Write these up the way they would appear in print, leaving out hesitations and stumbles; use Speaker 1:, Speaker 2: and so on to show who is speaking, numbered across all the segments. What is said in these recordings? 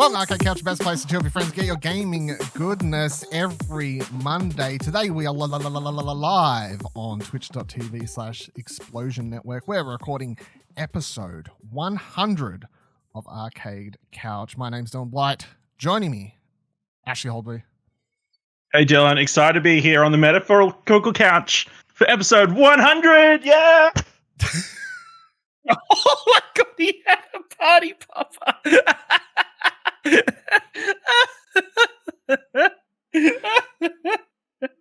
Speaker 1: Welcome to Arcade Couch, best place to chill with your friends. Get your gaming goodness every Monday. Today we are live on twitch.tv/Explosion Network. We're recording episode 100 of Arcade Couch. My name's Dylan Blight. Joining me, Ashley Holdby.
Speaker 2: Hey Dylan, excited to be here on the metaphorical couch for episode 100. Yeah!
Speaker 3: Oh my god, he had a party popper.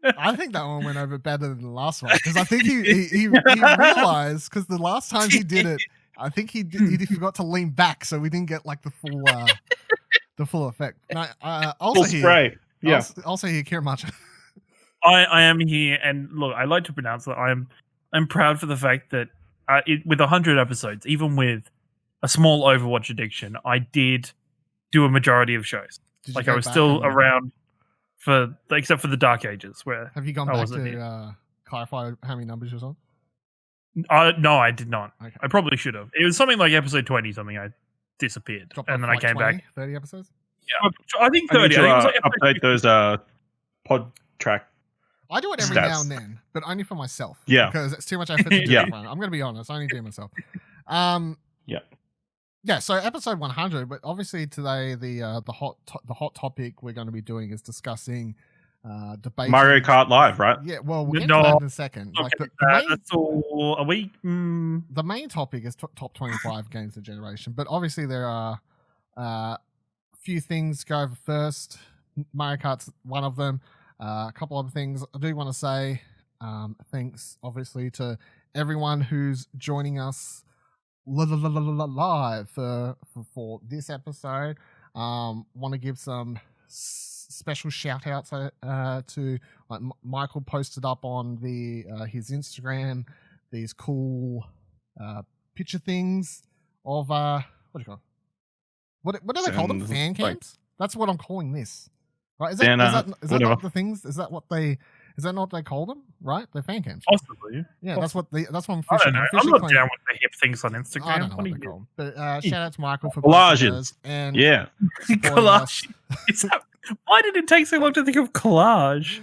Speaker 1: I think that one went over better than the last one because I think he realized because the last time he did it, I think he forgot to lean back, so we didn't get like the full effect. No, also
Speaker 2: Full spray. Yeah.
Speaker 1: Also here, Ciaran much.
Speaker 3: I am here, and look, I like to pronounce that I'm proud for the fact that with 100 episodes, even with a small Overwatch addiction, I did do a majority of shows. Like I was still around for, except for the Dark Ages, where
Speaker 1: have you gone back to clarify how many numbers you're on?
Speaker 3: No, I did not.
Speaker 1: Okay.
Speaker 3: I probably should have. It was something like episode 20 something. I disappeared,
Speaker 1: Dropped
Speaker 3: and then
Speaker 1: off
Speaker 3: I came
Speaker 1: 20,
Speaker 3: back.
Speaker 1: 30 episodes.
Speaker 3: Yeah, I think 30.
Speaker 2: I need to,
Speaker 3: I think it was like
Speaker 2: update those pod track.
Speaker 1: I do it every now and then, but only for myself.
Speaker 2: Yeah,
Speaker 1: because it's too much effort to do everyone. I'm going to be honest. I only do it myself. Yeah. So episode 100, but obviously today the hot topic we're going to be doing is discussing debate
Speaker 2: Mario Kart Live, right?
Speaker 1: Yeah. Well, we'll get to that in a second. Like
Speaker 3: that's all. Are we?
Speaker 1: The main topic is top 25 games of the generation, but obviously there are a few things go over first. Mario Kart's one of them. A couple other things I do want to say. Thanks, obviously, to everyone who's joining us live for this episode. Want to give some special shout outs to Michael posted up on his Instagram these cool picture things of what do you call it? What do they call them? Fan cams? That's what I'm calling this. Right? Is that not the things? Is that not what they call them? Right? They're fan cams.
Speaker 3: Possibly.
Speaker 1: Yeah, that's what I'm fishing.
Speaker 3: I don't know. I'm not down with the hip things on Instagram.
Speaker 1: I don't know what they call them. But shout out to Michael for
Speaker 2: collages.
Speaker 1: And
Speaker 3: collage. Why did it take so long to think of collage?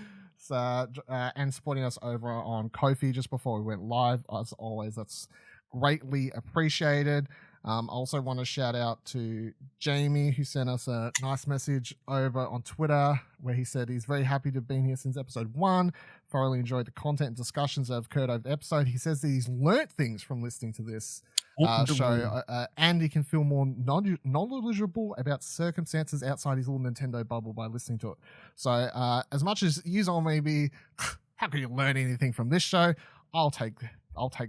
Speaker 1: And supporting us over on Ko-fi just before we went live. As always, that's greatly appreciated. I also want to shout out to Jamie, who sent us a nice message over on Twitter where he said he's very happy to have been here since episode 1. Thoroughly enjoyed the content and discussions that have occurred over the episode. He says that he's learnt things from listening to this show, and he can feel more knowledgeable about circumstances outside his little Nintendo bubble by listening to it. So as much as you all may be, how can you learn anything from this show? I'll take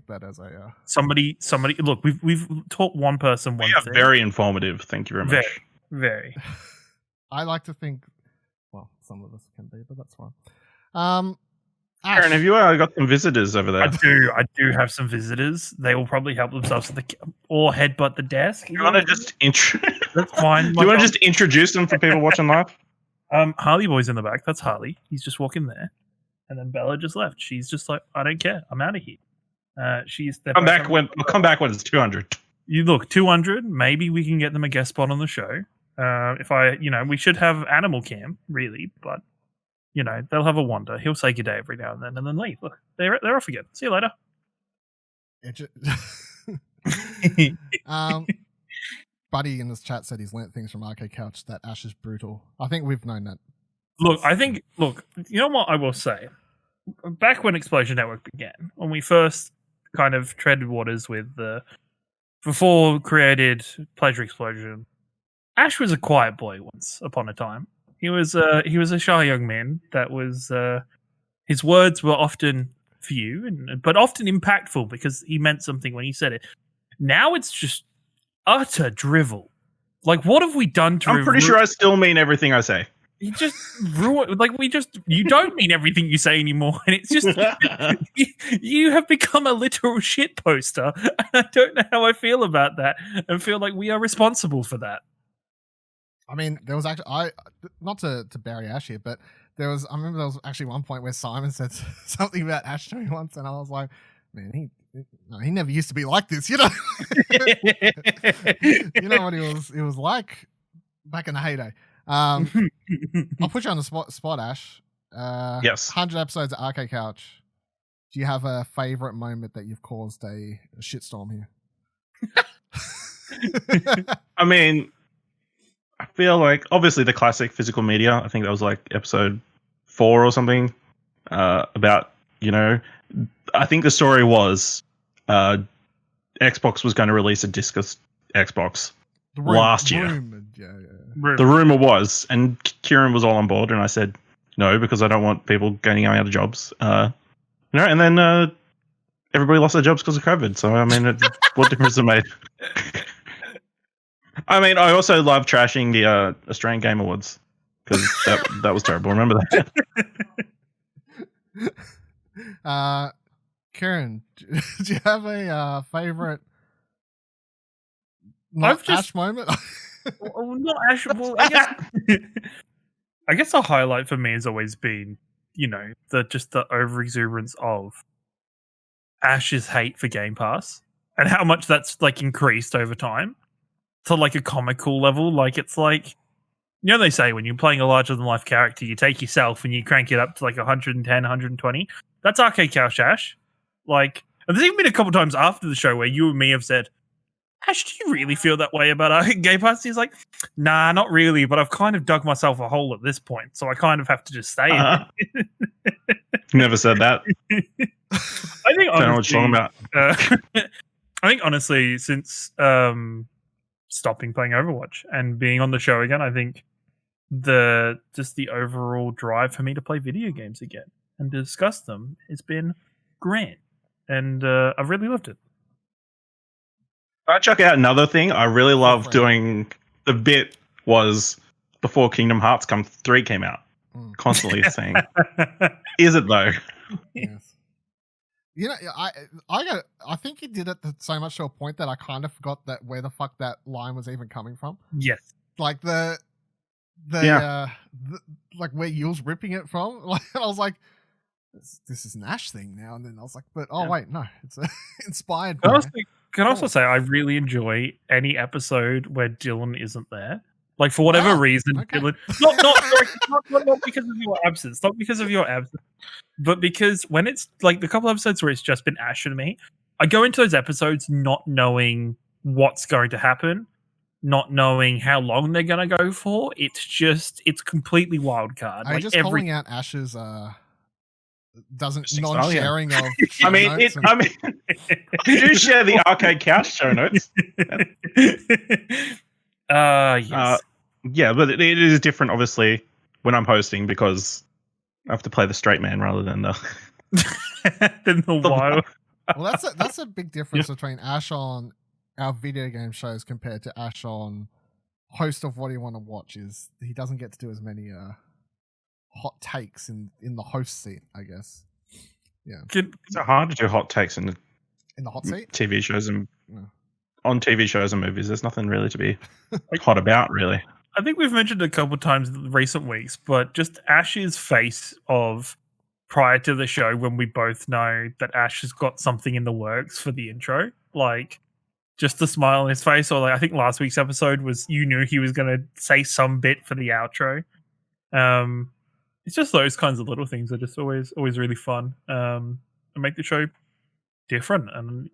Speaker 1: that as a
Speaker 3: somebody. Look, we've taught one person one thing.
Speaker 2: Very informative. Thank you very much.
Speaker 3: Very.
Speaker 1: I like to think. Well, some of us can be, but that's fine.
Speaker 2: Aaron, have you got some visitors over there?
Speaker 3: I do have some visitors. They will probably help themselves to or headbutt the desk.
Speaker 2: You want to just
Speaker 3: That's fine.
Speaker 2: Do you want to just introduce them for people watching live?
Speaker 3: Harley Boy's in the back. That's Harley. He's just walking there, and then Bella just left. She's just like, I don't care. I'm out of here.
Speaker 2: Come back when it's 200.
Speaker 3: You look 200. Maybe we can get them a guest spot on the show. We should have Animal Cam really, but they'll have a wander. He'll say good day every now and then leave. Look, they're off again. See you later.
Speaker 1: Buddy in this chat said he's learnt things from Arcade Couch that Ash is brutal. I think we've known that.
Speaker 3: Look, you know what I will say? Back when Explosion Network began, when we first kind of treaded waters with before created Pleasure Explosion, Ash was a quiet boy once upon a time. He was a shy young man that was his words were often few but often impactful because he meant something when he said it. Now it's just utter drivel. Like, what have we done to?
Speaker 2: I'm pretty sure I still mean everything I say.
Speaker 3: You just ruin, you don't mean everything you say anymore, and it's just you have become a literal shit poster. And I don't know how I feel about that, and feel like we are responsible for that.
Speaker 1: I mean, there was actually not to bury Ash here, but I remember there was actually one point where Simon said something about Ash to me once, and I was like, man, he never used to be like this, you know. You know what he was like back in the heyday. I'll put you on the spot, Ash.
Speaker 2: Yes.
Speaker 1: 100 episodes of Arcade Couch. Do you have a favorite moment that you've caused a shitstorm here?
Speaker 2: I mean, I feel like obviously the classic physical media. I think that was like episode 4 or something. About, I think the story was Xbox was going to release a discless Xbox last year. The rumor was, and Ciaran was all on board, and I said no because I don't want people getting out of jobs. And then everybody lost their jobs because of COVID. So I mean, what difference it made? I mean, I also love trashing the Australian Game Awards because that was terrible. Remember
Speaker 1: that? Ciaran, do you have a favorite Ash moment?
Speaker 3: Well, not Ash. Well, I guess a highlight for me has always been, the over exuberance of Ash's hate for Game Pass and how much that's like increased over time to like a comical level. Like it's like, they say when you're playing a larger than life character, you take yourself and you crank it up to like 110, 120. That's Arcade Couch Ash. Like, and there's even been a couple times after the show where you and me have said, Ash, do you really feel that way about Game Pass? He's like, nah, not really, but I've kind of dug myself a hole at this point, so I kind of have to just stay in it.
Speaker 2: Never said that.
Speaker 3: I think honestly,
Speaker 2: don't know what you're talking about.
Speaker 3: I think honestly, since stopping playing Overwatch and being on the show again, I think the overall drive for me to play video games again and discuss them has been grand, and I've really loved it.
Speaker 2: I chuck out another thing I really love doing. The bit was before Kingdom Hearts 3 came out. Constantly saying, "Is it though?"
Speaker 1: Yes. I think he did it so much to a point that I kind of forgot that where the fuck that line was even coming from.
Speaker 3: Yes.
Speaker 1: Like like where Yule's ripping it from. Like I was like, this is an Ash thing now, and then I was like, but wait, no, it's inspired.
Speaker 3: Can I also say I really enjoy any episode where Dylan isn't there. Like for whatever reason, okay. Dylan not because of your absence, but because when it's like the couple episodes where it's just been Ash and me, I go into those episodes not knowing what's going to happen, not knowing how long they're going to go for. It's completely wild card.
Speaker 1: Are you just calling out Ash's non-sharing of show
Speaker 2: notes? I do share the Arcade Couch show notes.
Speaker 3: Yes.
Speaker 2: Yeah, but it is different, obviously, when I'm hosting because I have to play the straight man rather than the
Speaker 3: wild.
Speaker 1: Well, that's a big difference between Ash on our video game shows compared to Ash on host of What Do You Want to Watch. Is he doesn't get to do as many hot takes in the host seat, I guess. Yeah,
Speaker 2: it's hard to do hot takes in
Speaker 1: the hot seat.
Speaker 2: TV shows and on TV shows and movies. There's nothing really to be hot about, really.
Speaker 3: I think we've mentioned a couple of times in recent weeks, but just Ash's face of prior to the show when we both know that Ash has got something in the works for the intro, like just the smile on his face, or like I think last week's episode was you knew he was going to say some bit for the outro. It's just those kinds of little things are just always really fun and make the show different. And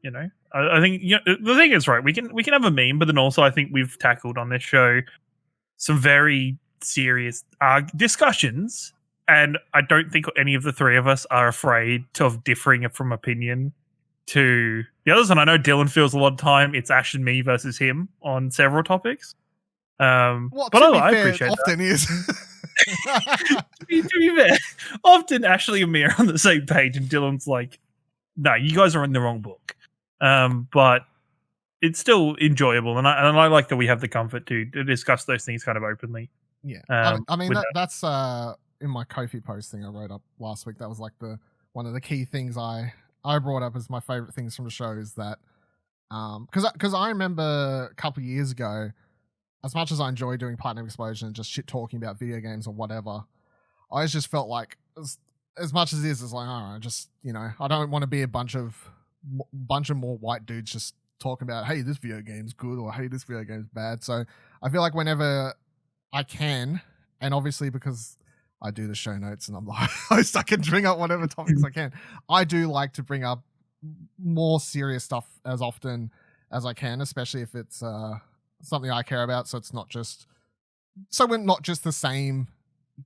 Speaker 3: I think the thing is, right, we can have a meme, but then also I think we've tackled on this show some very serious discussions, and I don't think any of the three of us are afraid of differing from opinion to the others. And I know Dylan feels a lot of time it's Ash and me versus him on several topics. But I appreciate
Speaker 1: often
Speaker 3: that.
Speaker 1: Is.
Speaker 3: to be fair, often Ashley and me are on the same page, and Dylan's like, "No, you guys are in the wrong book." But it's still enjoyable, and I like that we have the comfort to discuss those things kind of openly.
Speaker 1: Yeah, I mean that's in my Ko-fi post thing I wrote up last week. That was like one of the key things I brought up as my favorite things from the show is that because I remember a couple of years ago, as much as I enjoy doing Platinum Explosion and just shit talking about video games or whatever, I just felt like as much as it is, it's like, all right, just I don't want to be a bunch of more white dudes just talking about, hey, this video game's good or hey, this video game's bad. So I feel like whenever I can, and obviously because I do the show notes and I'm the host, I can bring up whatever topics I can. I do like to bring up more serious stuff as often as I can, especially if it's something I care about. So we're not just the same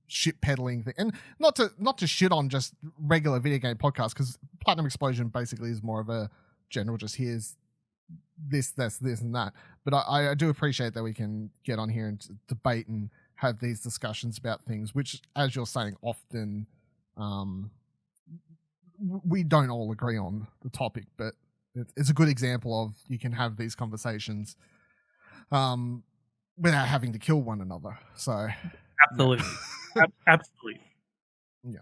Speaker 1: shit peddling thing, and not to shit on just regular video game podcasts, because Platinum Explosion basically is more of a general, just here's this, and that. But I do appreciate that we can get on here and debate and have these discussions about things, which, as you're saying, often we don't all agree on the topic, but it's a good example of you can have these conversations without having to kill one another. So
Speaker 3: absolutely. Absolutely.
Speaker 1: Yeah.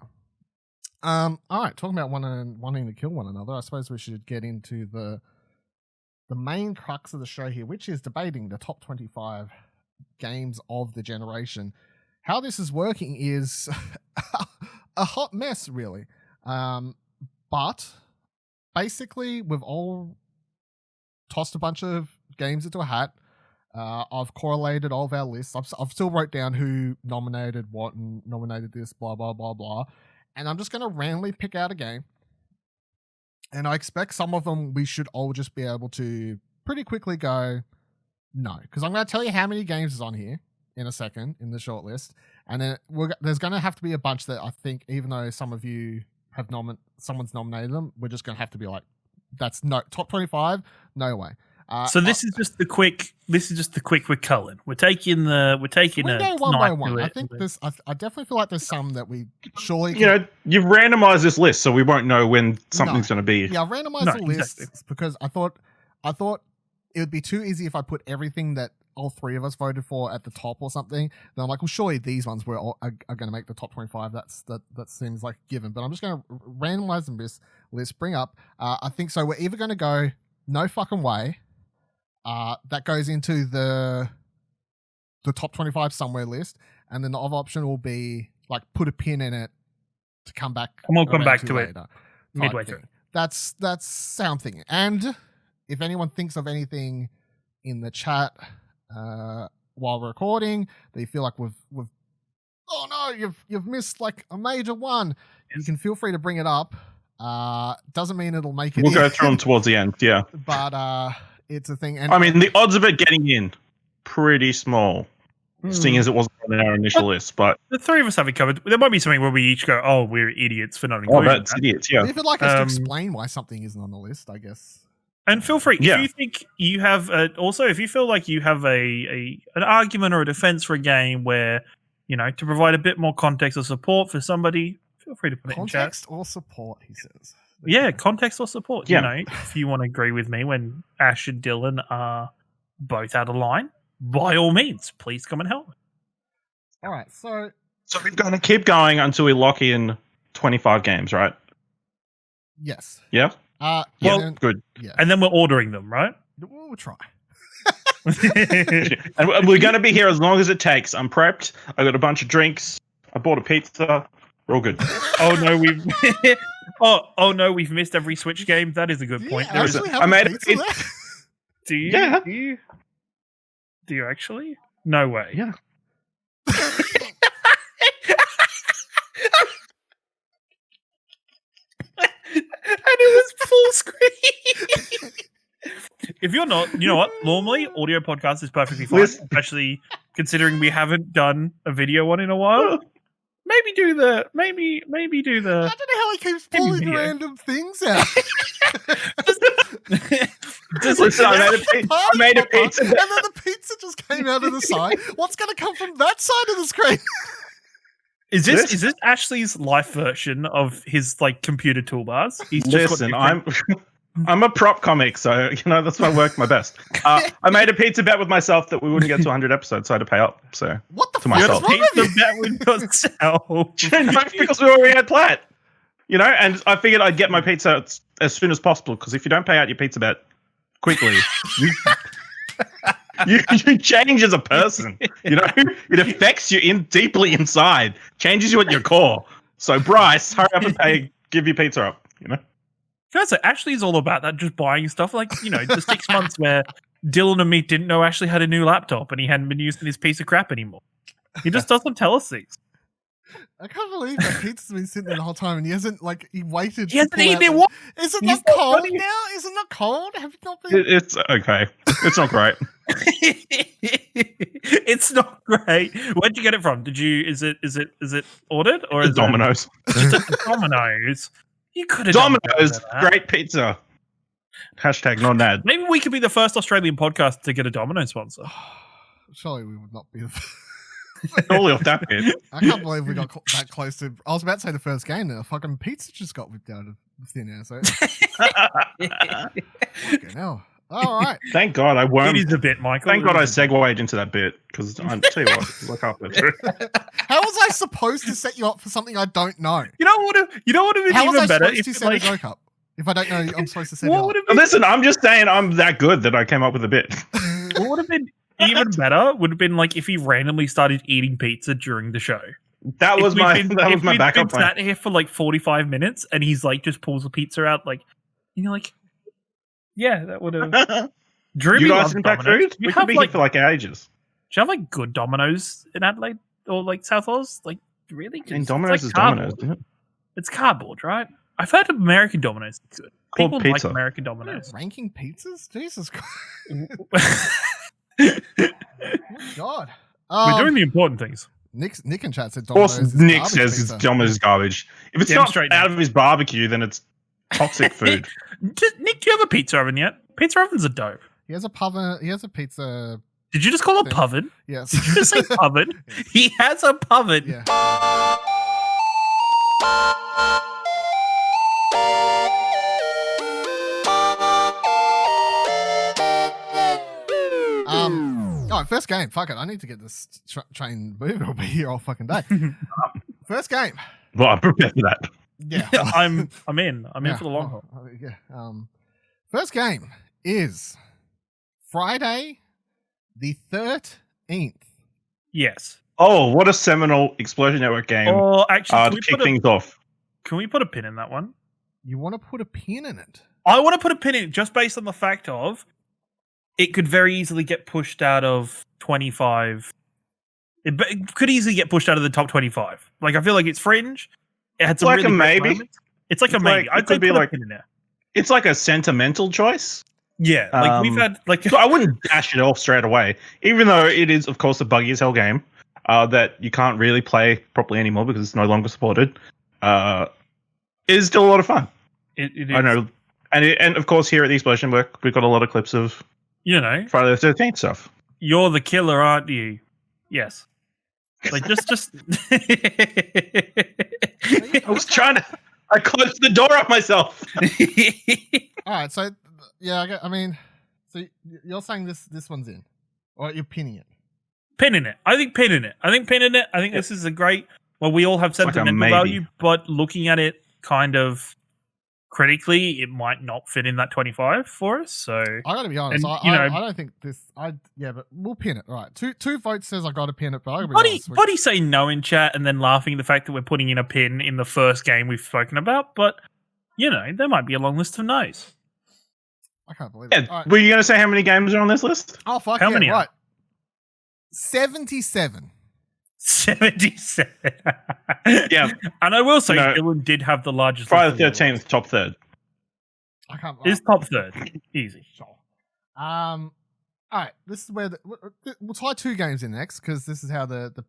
Speaker 1: All right, talking about wanting to kill one another, I suppose we should get into the main crux of the show here, which is debating the top 25 games of the generation. How this is working is a hot mess, really. But basically, we've all tossed a bunch of games into a hat. I've correlated all of our lists. I've still wrote down who nominated what and nominated this, blah, blah, blah, blah. And I'm just going to randomly pick out a game. And I expect some of them we should all just be able to pretty quickly go, no. Because I'm going to tell you how many games is on here in a second in the short list. And then there's going to have to be a bunch that I think, even though some of you have someone's nominated them, we're just going to have to be like, that's no, top 25, no way.
Speaker 3: So this is just the quick. This is just the quick. We're culling. We're taking
Speaker 1: we go one by one. I think this. I definitely feel like there's some that we surely.
Speaker 2: You've randomized this list, so we won't know when something's going to be.
Speaker 1: Yeah, I've randomized the list because I thought it would be too easy if I put everything that all three of us voted for at the top or something. Then I'm like, well, surely these ones are going to make the top 25. That seems like a given. But I'm just going to randomize this list. Bring up. I think so. We're either going to go no fucking way. That goes into the top 25 somewhere list, and then the other option will be like put a pin in it to come back.
Speaker 3: And we'll come back to
Speaker 1: later,
Speaker 3: it midway through.
Speaker 1: That's something. And if anyone thinks of anything in the chat while recording that you feel like we've oh no, you've missed like a major one, you can feel free to bring it up. Doesn't mean it'll make it.
Speaker 2: We'll go through them towards the end. Yeah,
Speaker 1: but it's a thing. And
Speaker 2: I mean, the odds of it getting in pretty small, seeing as it wasn't on our initial list. But
Speaker 3: the three of us have it covered. There might be something where we each go, "Oh, we're idiots for not including
Speaker 2: that's idiots." Yeah.
Speaker 1: If you'd like us to explain why something isn't on the list, I guess.
Speaker 3: And feel free if you think you have. Also, if you feel like you have an argument or a defense for a game where to provide a bit more context or support for somebody, feel free to put it in chat.
Speaker 1: Context or support, he says.
Speaker 3: Yeah, context or support. Yeah. If you want to agree with me when Ash and Dylan are both out of line, by all means, please come and help.
Speaker 1: All right, so
Speaker 2: we're going to keep going until we lock in 25 games, right?
Speaker 1: Yes.
Speaker 2: Yeah? Good.
Speaker 1: Yeah.
Speaker 3: And then we're ordering them, right?
Speaker 1: We'll try.
Speaker 2: And we're going to be here as long as it takes. I'm prepped. I got a bunch of drinks. I bought a pizza. We're all good.
Speaker 3: Oh no, we've we've missed every Switch game. That is a good point.
Speaker 1: I made a pizza.
Speaker 3: Do you?
Speaker 2: Yeah.
Speaker 3: Do you actually? No way.
Speaker 2: Yeah.
Speaker 3: And it was full screen. If you're not, you know what? Normally, audio podcast is perfectly fine, especially considering we haven't done a video one in a while. Maybe do the.
Speaker 1: I don't know how he keeps pulling random things out.
Speaker 2: Listen, I made a pizza,
Speaker 1: and then the pizza just came out of the side. What's going to come from that side of the screen?
Speaker 3: Is this Ashley's life version of his computer toolbars? He's just
Speaker 2: I'm a prop comic, so that's why I work my best. I made a pizza bet with myself that we wouldn't get to 100 episodes, so I had to pay up. So
Speaker 1: what the
Speaker 2: to
Speaker 1: fuck
Speaker 2: myself.
Speaker 1: is wrong with you?
Speaker 3: Pizza bet with yourself.
Speaker 2: Because we already had planned. And I figured I'd get my pizza as soon as possible, because if you don't pay out your pizza bet quickly, you change as a person. It affects you deeply inside, changes you at your core. So Bryce, hurry up and give your pizza up.
Speaker 3: Can I say, Ashley's all about that, just buying stuff. The 6 months where Dylan and me didn't know Ashley had a new laptop and he hadn't been using his piece of crap anymore. He just doesn't tell us things.
Speaker 1: I can't believe that pizza's been sitting there the whole time and he hasn't he waited.
Speaker 3: He hasn't
Speaker 1: pull
Speaker 3: eaten
Speaker 1: out
Speaker 3: it.
Speaker 1: the-
Speaker 3: What?
Speaker 1: Is it
Speaker 3: He's
Speaker 1: not
Speaker 3: not
Speaker 1: cold
Speaker 3: ready.
Speaker 1: now? Is it not cold? Have you not been?
Speaker 2: It's okay. It's not great.
Speaker 3: It's not great. Where'd you get it from? Did you? Is it ordered or is
Speaker 2: Domino's.
Speaker 3: it Domino's? You could have done better
Speaker 2: Domino's,
Speaker 3: than that.
Speaker 2: great pizza. Hashtag not ad.
Speaker 3: Maybe we could be the first Australian podcast to get a Domino's sponsor.
Speaker 1: Surely we would not be.
Speaker 2: Only off that bit.
Speaker 1: I can't believe we got that close to. I was about to say the first game. Now fucking pizza just got whipped out of thin air. So fucking hell. All right.
Speaker 2: Thank God I
Speaker 3: It
Speaker 2: won't.
Speaker 3: is a bit, Michael.
Speaker 2: Thank
Speaker 3: It
Speaker 2: God I
Speaker 3: is a bit.
Speaker 2: segued into that bit because I tell you what, look up it.
Speaker 1: How was I supposed to set you up for something I don't know?
Speaker 3: You know what? You know what would have
Speaker 1: How
Speaker 3: been
Speaker 1: was I
Speaker 3: even better
Speaker 1: supposed to
Speaker 3: if
Speaker 1: set
Speaker 3: like,
Speaker 1: a joke up if I don't know I'm supposed to set it
Speaker 3: what
Speaker 1: up?
Speaker 3: would have been
Speaker 2: Listen, I'm just saying I'm that good that I came up with a bit.
Speaker 3: what would have been even better would have been like if he randomly started eating pizza during the show.
Speaker 2: That was my
Speaker 3: If
Speaker 2: backup
Speaker 3: been
Speaker 2: plan.
Speaker 3: sat here for like 45 minutes and he's like just pulls the pizza out like and you're like, yeah, that would have. Drew,
Speaker 2: You
Speaker 3: we
Speaker 2: guys
Speaker 3: love
Speaker 2: didn't pack
Speaker 3: Domino's.
Speaker 2: food? We could be here for like ages.
Speaker 3: do you have like good Domino's in Adelaide or like South Oz? Like really?
Speaker 2: And
Speaker 3: It's
Speaker 2: Domino's
Speaker 3: like
Speaker 2: is
Speaker 3: cardboard.
Speaker 2: Domino's, isn't it?
Speaker 3: It's cardboard, right? I've heard of American Domino's. It's good.
Speaker 2: Called
Speaker 3: People
Speaker 2: pizza.
Speaker 3: like American Domino's.
Speaker 1: Ranking pizzas? Jesus Christ. Oh my God.
Speaker 3: We're doing the important things.
Speaker 1: Nick in chat said
Speaker 2: Of course,
Speaker 1: Domino's is
Speaker 2: Nick
Speaker 1: garbage
Speaker 2: says
Speaker 1: pizza.
Speaker 2: it's Domino's garbage. If it's not
Speaker 3: Demonstrate
Speaker 2: out
Speaker 3: that.
Speaker 2: of his barbecue, then it's toxic food.
Speaker 3: Nick, do you have a pizza oven yet? Pizza ovens are dope.
Speaker 1: He has a pub. He has a pizza.
Speaker 3: Did you just call it
Speaker 1: Thing.
Speaker 3: oven?
Speaker 1: Yes.
Speaker 3: Did you just say oven? He has a oven.
Speaker 1: Yeah. All right, first game. Fuck it. I need to get this train moving. I'll be here all fucking day. First game.
Speaker 2: Well, I'm prepared for that.
Speaker 1: Yeah.
Speaker 3: I'm in. I'm in
Speaker 1: Yeah.
Speaker 3: for the long haul.
Speaker 1: Yeah. First game is Friday, the 13th.
Speaker 3: Yes.
Speaker 2: Oh, what a seminal Explosion Network game
Speaker 3: Or actually,
Speaker 2: to kick things off.
Speaker 3: can we put a pin in that one?
Speaker 1: You want to put a pin in it?
Speaker 3: I want to put a pin in it just based on the fact of it could very easily get pushed out of 25. It could easily get pushed out of the top 25. Like, I feel like it's fringe. It had some
Speaker 2: like
Speaker 3: really
Speaker 2: a
Speaker 3: great
Speaker 2: maybe.
Speaker 3: moments. It's like a
Speaker 2: It's
Speaker 3: maybe.
Speaker 2: like- it
Speaker 3: I'd
Speaker 2: could
Speaker 3: say
Speaker 2: be
Speaker 3: put a
Speaker 2: like-
Speaker 3: pin in there.
Speaker 2: It's like a sentimental choice.
Speaker 3: Yeah, like we've had like
Speaker 2: So I wouldn't dash it off straight away, even though it is, of course, a buggy as hell game that you can't really play properly anymore because it's no longer supported. It is still a lot of fun.
Speaker 3: it is,
Speaker 2: I know, and of course, here at the Explosion Work, we've got a lot of clips of
Speaker 3: you know,
Speaker 2: Friday the 13th stuff.
Speaker 3: you're the killer, aren't you? Yes. Like just
Speaker 2: I was trying to. I closed the door on myself.
Speaker 1: All right. So, yeah, I mean, so you're saying this one's in, or you're pinning it?
Speaker 3: pinning it. I think pinning it. I think pinning it. I think this is a great. Well, we all have
Speaker 2: like a
Speaker 3: sentimental
Speaker 2: maybe.
Speaker 3: value, but looking at it kind of critically, it might not fit in that 25 for us. So
Speaker 1: I got to be honest.
Speaker 3: And,
Speaker 1: I don't think this. But we'll pin it. All right. Two votes says I got to pin it, but I got to be honest.
Speaker 3: Buddy saying no in chat and then laughing at the fact that we're putting in a pin in the first game we've spoken about. But you know, there might be a long list of no's.
Speaker 1: I can't believe
Speaker 2: Yeah,
Speaker 1: it. All right.
Speaker 2: were you going to say how many games are on this list?
Speaker 1: Oh fuck!
Speaker 3: How
Speaker 1: yeah,
Speaker 3: many are?
Speaker 1: Right. 77.
Speaker 3: 77.
Speaker 2: Yeah,
Speaker 3: And I will say
Speaker 2: No.
Speaker 3: Dylan did have the largest.
Speaker 2: Friday
Speaker 3: list
Speaker 2: the
Speaker 3: of the
Speaker 2: 13th, top third.
Speaker 1: I can't.
Speaker 3: Is top third. Easy.
Speaker 1: Sure. All right. This is where we'll tie two games in next because this is how the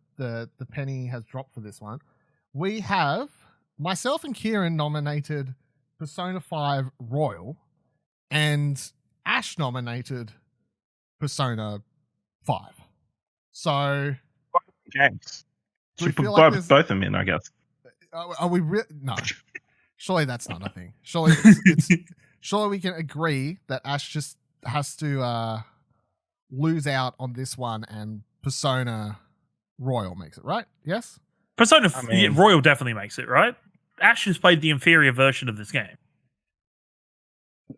Speaker 1: penny has dropped for this one. We have myself and Ciaran nominated Persona 5 Royal, and Ash nominated Persona 5. So
Speaker 2: Games.
Speaker 1: Do we
Speaker 2: Should put
Speaker 1: feel like there's-
Speaker 2: both of them in, I guess.
Speaker 1: are we no? Surely that's not a thing. Surely surely we can agree that Ash just has to lose out on this one, and Persona Royal makes it, right? Yes.
Speaker 3: Persona
Speaker 2: I mean-
Speaker 3: Royal definitely makes it, right? Ash has played the inferior version of this game.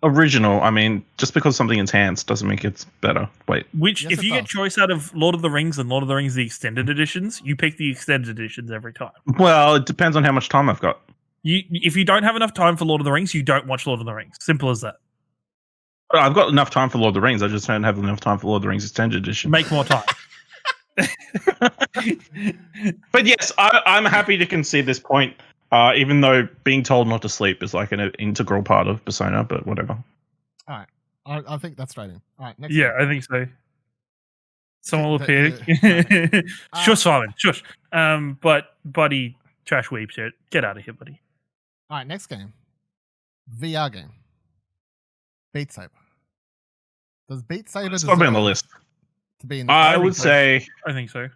Speaker 2: Original, I mean, just because something enhanced doesn't make it better. Wait.
Speaker 3: Which,
Speaker 1: Yes,
Speaker 3: if
Speaker 1: it
Speaker 3: you get
Speaker 1: does.
Speaker 3: choice out of Lord of the Rings and Lord of the Rings the extended editions, you pick the extended editions every time.
Speaker 2: Well, it depends on how much time I've got.
Speaker 3: If you don't have enough time for Lord of the Rings, you don't watch Lord of the Rings. Simple as that.
Speaker 2: I've got enough time for Lord of the Rings. I just don't have enough time for Lord of the Rings Extended Edition.
Speaker 3: Make more time.
Speaker 2: But yes, I'm happy to concede this point, even though being told not to sleep is like an integral part of Persona, but whatever.
Speaker 1: All right. I think that's straight in. All right. Next.
Speaker 3: Yeah,
Speaker 1: one.
Speaker 3: I think so. Someone will appear.
Speaker 1: Okay.
Speaker 3: Shush, Simon. Shush. But buddy, trash weep shit. Get out of here, buddy.
Speaker 1: All right. Next game. VR game. Beat Saber. Does Beat Saber
Speaker 2: It's probably on the
Speaker 1: deserve
Speaker 2: list.
Speaker 1: to be in the
Speaker 2: I would say
Speaker 3: I think so.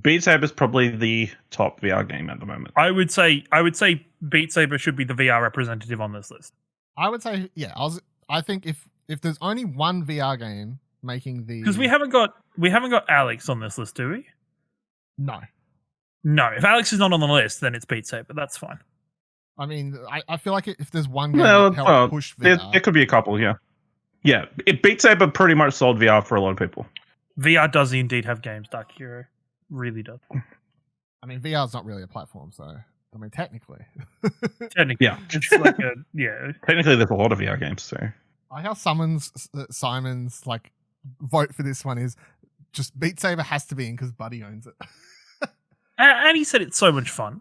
Speaker 2: Beat Saber is probably the top VR game at the moment.
Speaker 3: I would say Beat Saber should be the VR representative on this list.
Speaker 1: I would say, yeah. I think if there's only one VR game making the,
Speaker 3: Because we haven't got Alex on this list, do we?
Speaker 1: no.
Speaker 3: No. If Alex is not on the list, then it's Beat Saber. That's fine.
Speaker 1: I mean, I feel like if there's one game
Speaker 2: Well,
Speaker 1: that helped push VR,
Speaker 2: there could be a couple, yeah. Yeah, Beat Saber pretty much sold VR for a lot of people.
Speaker 3: VR does indeed have games, Dark Hero. Really does.
Speaker 1: I mean, VR's not really a platform, so I mean, technically.
Speaker 3: Technically,
Speaker 2: Yeah.
Speaker 3: it's like a yeah.
Speaker 2: Technically, there's a lot of VR games, so.
Speaker 1: I how Simon's like vote for this one is just Beat Saber has to be in because Buddy owns it.
Speaker 3: And he said it's so much fun.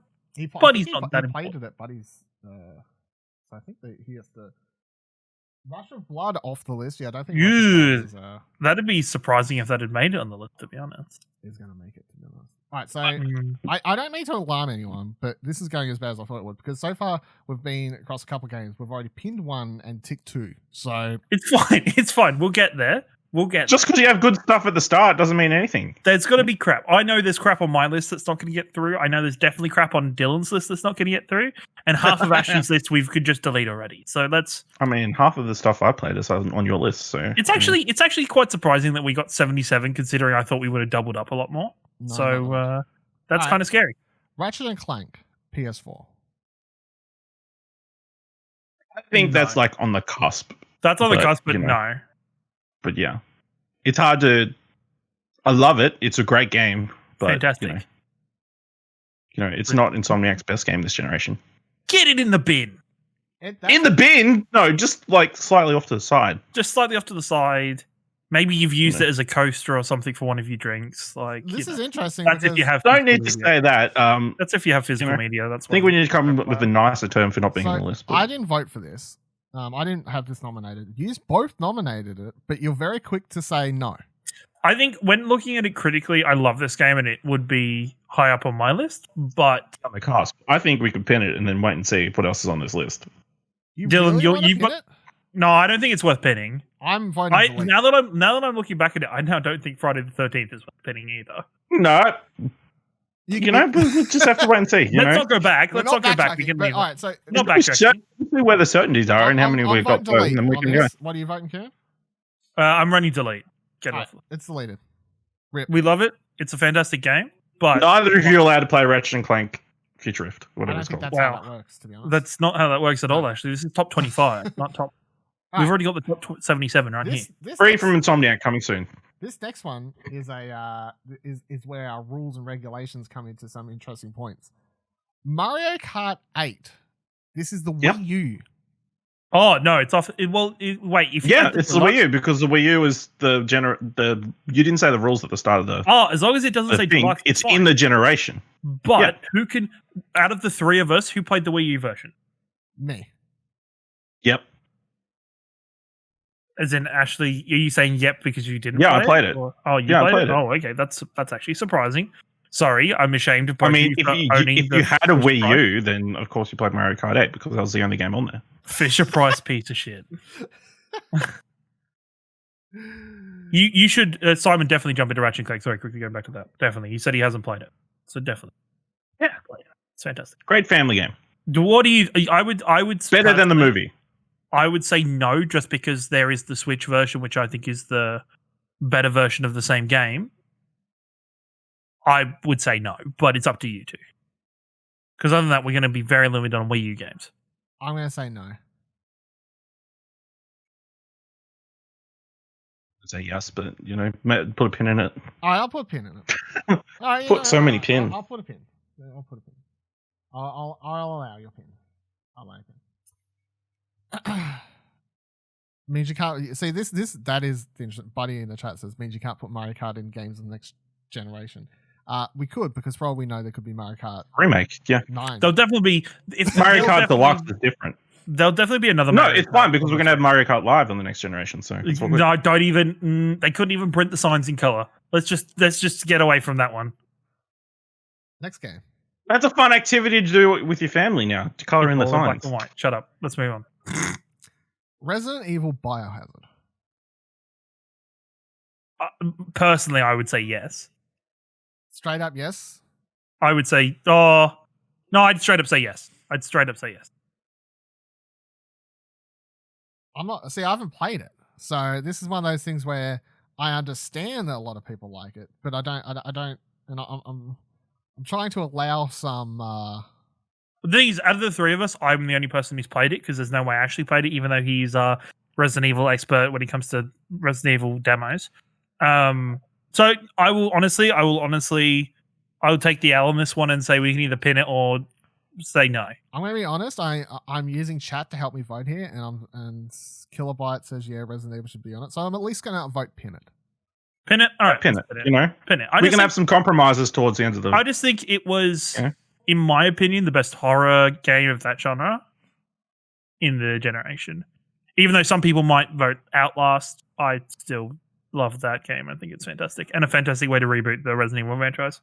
Speaker 3: Buddy's not that
Speaker 1: played
Speaker 3: important.
Speaker 1: it at Buddy's. So I think that he has to. Rush of Blood off the list. Yeah, I don't think Rush of Blood
Speaker 3: That'd be surprising if that had made it on the list, to be honest.
Speaker 1: is going to make it. To be honest. All right, so I don't mean to alarm anyone, but this is going as bad as I thought it would because so far we've been across a couple of games. We've already pinned one and ticked two. So
Speaker 3: it's fine. It's fine. We'll get there.
Speaker 2: Just because you have good stuff at the start doesn't mean anything.
Speaker 3: There's got to be crap. I know there's crap on my list that's not going to get through. I know there's definitely crap on Dylan's list that's not going to get through. And half of Ashley's list we could just delete already. So that's.
Speaker 2: I mean, half of the stuff I played is on your list. So
Speaker 3: it's actually quite surprising that we got 77, considering I thought we would have doubled up a lot more.
Speaker 1: No.
Speaker 3: That's kind of scary.
Speaker 1: Ratchet and Clank, PS4.
Speaker 2: I think that's like on the cusp.
Speaker 3: That's on the cusp, but
Speaker 2: you know,
Speaker 3: no.
Speaker 2: But yeah, it's hard to. I love it. It's a great game, but
Speaker 3: fantastic.
Speaker 2: It's not Insomniac's best game this generation.
Speaker 3: Get it in the bin.
Speaker 2: In the bin? No, just like slightly off to the side.
Speaker 3: Just slightly off to the side. Maybe you've used it as a coaster or something for one of your drinks. Like
Speaker 1: this is interesting.
Speaker 3: That's if you have.
Speaker 2: Don't need to say that.
Speaker 3: That's if you have physical media. That's.
Speaker 2: I think we need to come up with a nicer term for not being on the list. But.
Speaker 1: I didn't vote for this. I didn't have this nominated. You both nominated it, but you're very quick to say no.
Speaker 3: I think when looking at it critically, I love this game and it would be high up on my list. But
Speaker 2: on the cusp, I think we could pin it and then wait and see what else is on this list.
Speaker 1: Dylan, you've got.
Speaker 3: No, I don't think it's worth pinning.
Speaker 1: I'm voting.
Speaker 3: Now that I'm looking back at it, I now don't think Friday the 13th is worth pinning either.
Speaker 2: No, we'll just have to wait and see.
Speaker 3: Let's not go back. Let's not go back. We can
Speaker 1: all right, so
Speaker 3: not backtracking.
Speaker 2: See where the certainties are and how many we've got, and then we can go.
Speaker 1: What are you voting, Kieran?
Speaker 3: I'm running delete. Get off.
Speaker 1: It's deleted. Rip.
Speaker 3: We love it. It's a fantastic game, but
Speaker 2: neither of you are allowed to play Ratchet and Clank Future Rift, whatever it's called.
Speaker 1: That's how that works, to be honest.
Speaker 3: That's not how that works at all. Actually, this is top 25, not top. We've already got the top 77 right here.
Speaker 2: Free from Insomniac coming soon.
Speaker 1: This next one is is where our rules and regulations come into some interesting points. Mario Kart 8. This is the Wii U.
Speaker 3: Oh no, it's off. Wait.
Speaker 2: It's the Wii U because the Wii U is the. You didn't say the rules at the start of the.
Speaker 3: Oh, as long as it doesn't say deluxe,
Speaker 2: it's in the generation.
Speaker 3: But who can? Out of the three of us, who played the Wii U version?
Speaker 1: Me.
Speaker 2: Yep.
Speaker 3: As in, Ashley, are you saying yep because you didn't?
Speaker 2: Yeah,
Speaker 3: play
Speaker 2: I played it.
Speaker 3: Oh, you played it. Oh, okay. That's actually surprising. Sorry, I'm ashamed of both.
Speaker 2: I mean,
Speaker 3: if
Speaker 2: you had a Wii U, then of course you played Mario Kart 8 because that was the only game on there.
Speaker 3: Fisher Price piece of shit. You should, Simon, definitely jump into Ratchet and Clank. Sorry, quickly going back to that. Definitely, he said he hasn't played it, so definitely, play it. It's fantastic.
Speaker 2: Great family game.
Speaker 3: What do you? I would
Speaker 2: better than the movie.
Speaker 3: I would say no, just because there is the Switch version, which I think is the better version of the same game. I would say no, but it's up to you two. Because other than that, we're going to be very limited on Wii U games.
Speaker 1: I'm going to say no.
Speaker 2: I'd say yes, but put a pin in it.
Speaker 1: All right, I'll put a pin in it.
Speaker 2: Put so many pins.
Speaker 1: I'll put a pin. I'll put a pin. I'll allow your pin. I'll allow your pin. Means you can't see this. That is the interesting. Buddy in the chat says means you can't put Mario Kart in games in the next generation. We could, because for all we know, there could be Mario Kart
Speaker 2: Remake, yeah.
Speaker 1: 9.
Speaker 3: There'll definitely be
Speaker 2: Mario Kart Deluxe is different.
Speaker 3: There'll definitely be another.
Speaker 2: No,
Speaker 3: Mario
Speaker 2: it's fine
Speaker 3: Kart
Speaker 2: because we're gonna have Mario Kart Live on the next generation. So it's all good.
Speaker 3: No, don't even. They couldn't even print the signs in color. Let's just get away from that one.
Speaker 1: Next game.
Speaker 2: That's a fun activity to do with your family now, to color in the
Speaker 3: All in black
Speaker 2: signs.
Speaker 3: and white. Shut up. Let's move on.
Speaker 1: Resident Evil Biohazard.
Speaker 3: Personally, I would say yes.
Speaker 1: Straight up, yes.
Speaker 3: I would say, no, I'd straight up say yes. I'd straight up say yes.
Speaker 1: I haven't played it. So this is one of those things where I understand that a lot of people like it, but I don't, and I'm trying to allow some.
Speaker 3: The thing is, out of the three of us, I'm the only person who's played it because there's no way I actually played it, even though he's a Resident Evil expert when it comes to Resident Evil demos. So I will take the L on this one and say we can either pin it or say no.
Speaker 1: I'm gonna be honest. I'm using chat to help me vote here, and Kilobyte says Resident Evil should be on it. So I'm at least gonna vote pin it.
Speaker 3: Pin it. All right,
Speaker 2: pin it. You know,
Speaker 3: pin it.
Speaker 2: We can have some compromises towards the end of the.
Speaker 3: I just think it was, in my opinion, the best horror game of that genre in the generation. Even though some people might vote Outlast, I still love that game. I think it's fantastic and a fantastic way to reboot the Resident Evil franchise.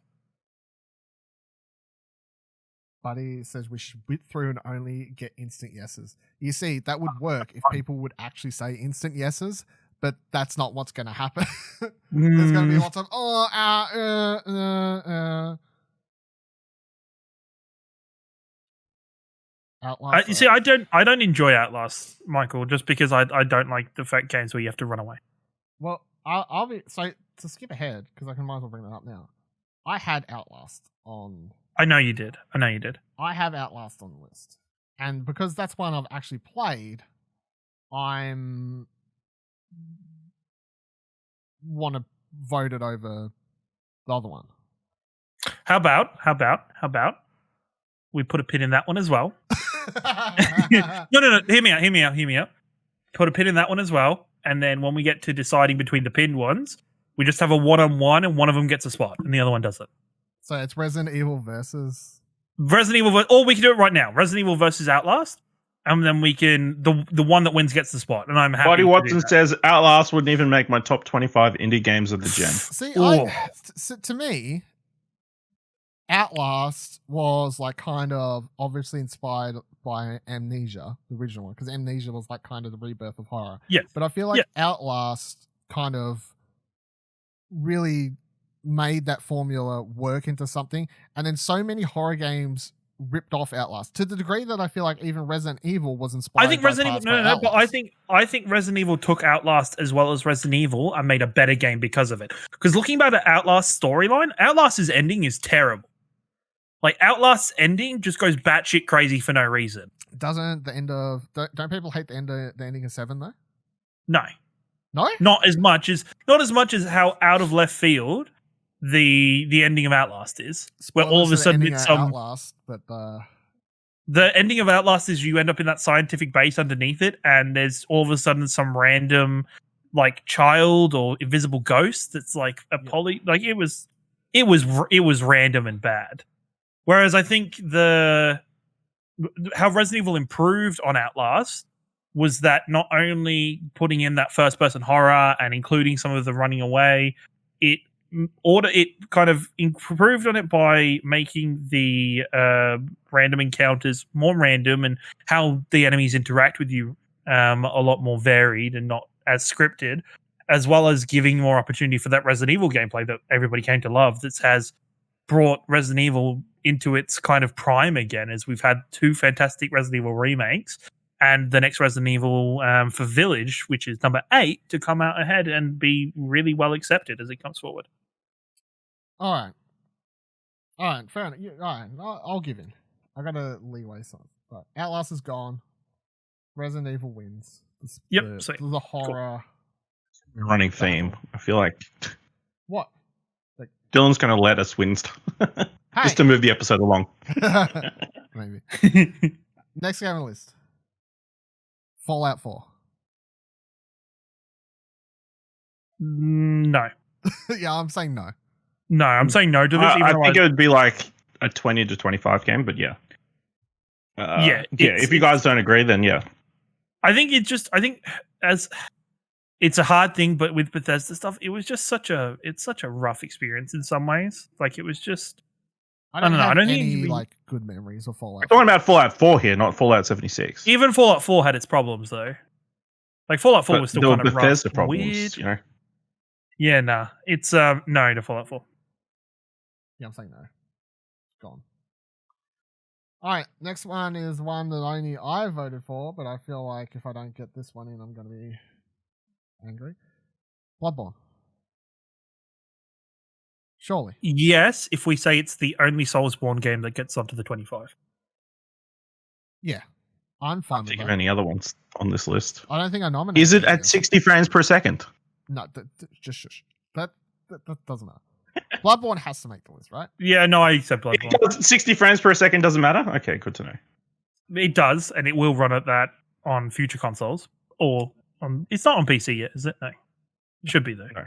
Speaker 1: Buddy says we should whip through and only get instant yeses. You see, that would work if people would actually say instant yeses, but that's not what's going to happen. There's going to be lots of Outlast.
Speaker 3: You see, I don't enjoy Outlast, Michael, just because I don't like the fact games where you have to run away.
Speaker 1: Well, I'll be so to skip ahead because I can might as well bring that up now. I had Outlast on.
Speaker 3: I know you did.
Speaker 1: I have Outlast on the list, and because that's one I've actually played, I'm want to vote it over the other one.
Speaker 3: How about we put a pin in that one as well? No. Hear me out. Put a pin in that one as well, and then when we get to deciding between the pinned ones, we just have a one-on-one, and one of them gets a spot, and the other one doesn't.
Speaker 1: So it's Resident Evil versus.
Speaker 3: Or we can do it right now. Resident Evil versus Outlast, and then we can the one that wins gets the spot. And I'm happy.
Speaker 2: Buddy Watson says Outlast wouldn't even make my top 25 indie games of the gen.
Speaker 1: See, to me, Outlast was like kind of obviously inspired by Amnesia, the original one, because Amnesia was like kind of the rebirth of horror.
Speaker 3: Yes.
Speaker 1: But I feel like Outlast kind of really made that formula work into something, and then so many horror games ripped off Outlast to the degree that I feel like even Resident Evil was inspired.
Speaker 3: I think Resident Evil, no, but I think Resident Evil took Outlast as well as Resident Evil and made a better game because of it. Because looking back at Outlast's storyline, Outlast's ending is terrible. Like Outlast's ending just goes batshit crazy for no reason.
Speaker 1: Doesn't the end of don't people hate the ending of 7 though?
Speaker 3: No,
Speaker 1: not
Speaker 3: as much as how out of left field the ending of Outlast is, where all of a sudden it's some
Speaker 1: Outlast, but
Speaker 3: the ending of Outlast is you end up in that scientific base underneath it, and there's all of a sudden some random like child or invisible ghost that's like a like it was random and bad. Whereas I think how Resident Evil improved on Outlast was that not only putting in that first person horror and including some of the running away, it kind of improved on it by making the random encounters more random and how the enemies interact with you a lot more varied and not as scripted, as well as giving more opportunity for that Resident Evil gameplay that everybody came to love, that has brought Resident Evil into its kind of prime again, as we've had 2 fantastic Resident Evil remakes and the next Resident Evil for Village, which is number 8, to come out ahead and be really well accepted as it comes forward.
Speaker 1: All right, fair enough. All right, I'll give in. I got a leeway, son. But Outlast is gone. Resident Evil wins. The horror
Speaker 2: running theme. I feel like
Speaker 1: what?
Speaker 2: Dylan's going to let us win stuff just to move the episode along.
Speaker 1: Maybe. Next game on the list. Fallout 4.
Speaker 3: No.
Speaker 1: Yeah, I'm saying no.
Speaker 3: No, I'm saying no to this.
Speaker 2: I
Speaker 3: Even
Speaker 2: think it would be like a 20 to 25 game, but yeah.
Speaker 3: Yeah,
Speaker 2: If you guys don't agree, then yeah.
Speaker 3: I think as it's a hard thing, but with Bethesda stuff, it was just such a rough experience in some ways. Like it was just
Speaker 1: I don't
Speaker 3: know.
Speaker 1: have
Speaker 3: I don't
Speaker 1: any
Speaker 3: think
Speaker 1: like good memories of Fallout.
Speaker 2: We're talking about Fallout 4 here, not Fallout 76.
Speaker 3: even Fallout 4 had its problems though. Like Fallout 4
Speaker 2: But
Speaker 3: was still
Speaker 2: there were
Speaker 3: kind of
Speaker 2: Bethesda
Speaker 3: rough,
Speaker 2: problems,
Speaker 3: weird.
Speaker 2: you know.
Speaker 3: Yeah, nah. It's no to Fallout 4.
Speaker 1: Yeah, I'm saying no. Gone. All right, next one is one that only I voted for, but I feel like if I don't get this one in, I'm going to be angry. Bloodborne. Surely.
Speaker 3: Yes, if we say it's the only Soulsborne game that gets onto the 25.
Speaker 1: Yeah, I'm fine
Speaker 2: Can't
Speaker 1: with
Speaker 2: think of
Speaker 1: that.
Speaker 2: any other ones on this list.
Speaker 1: I don't think I nominated.
Speaker 2: Is it
Speaker 1: any
Speaker 2: at
Speaker 1: of
Speaker 2: 60 frames per second?
Speaker 1: No, just shush. That doesn't matter. Bloodborne has to make the list, right?
Speaker 3: Yeah, no, I accept Bloodborne.
Speaker 2: 60 frames per second doesn't matter? Okay, good to know.
Speaker 3: It does, and it will run at that on future consoles. Or on it's not on PC yet, is it? No. Should be though.
Speaker 2: No.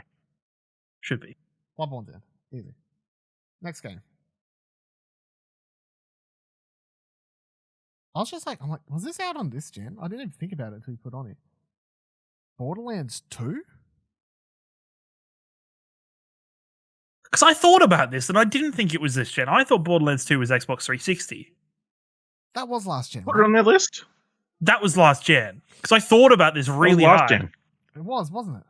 Speaker 3: Should be.
Speaker 1: Bloodborne's in. Easy. Next game. I was just like, I'm like, was this out on this gen? I didn't even think about it until you put on it. Borderlands 2?
Speaker 3: Because I thought about this and I didn't think it was this gen. I thought Borderlands 2 was Xbox 360.
Speaker 1: That was last gen.
Speaker 2: Put it on their list?
Speaker 3: That was last gen. Because I thought about this really hard.
Speaker 2: Gen.
Speaker 1: It was, wasn't it?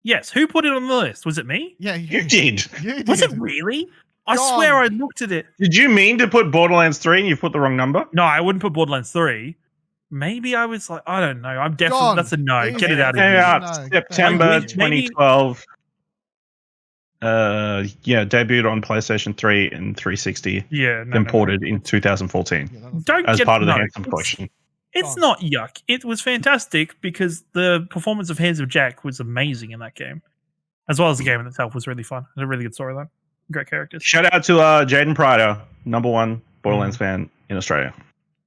Speaker 3: Yes. Who put it on the list? Was it me?
Speaker 1: Yeah,
Speaker 2: You did.
Speaker 1: You did.
Speaker 3: Was it really? I
Speaker 1: God.
Speaker 3: swear I looked at it.
Speaker 2: Did you mean to put Borderlands 3 and you put the wrong number?
Speaker 3: No, I wouldn't put Borderlands 3. Maybe I was like, I don't know. I'm definitely
Speaker 1: John,
Speaker 3: that's a no.
Speaker 1: easy.
Speaker 3: Get it out of
Speaker 2: Came
Speaker 3: here.
Speaker 2: out
Speaker 1: No,
Speaker 2: September
Speaker 3: maybe-
Speaker 2: 2012. Debuted on PlayStation 3 and 360.
Speaker 3: Yeah,
Speaker 2: Then ported in 2014
Speaker 1: Yeah, that was-
Speaker 3: Don't
Speaker 2: as
Speaker 3: get
Speaker 2: part of the
Speaker 3: no,
Speaker 2: Handsome
Speaker 3: it's-
Speaker 2: Collection.
Speaker 3: It's
Speaker 1: Gone.
Speaker 3: not yuck. It was fantastic because the performance of Hands of Jack was amazing in that game, as well as the game in itself was really fun. It was a really good storyline, great characters.
Speaker 2: Shout out to Jaden Prider, number one Borderlands fan in Australia.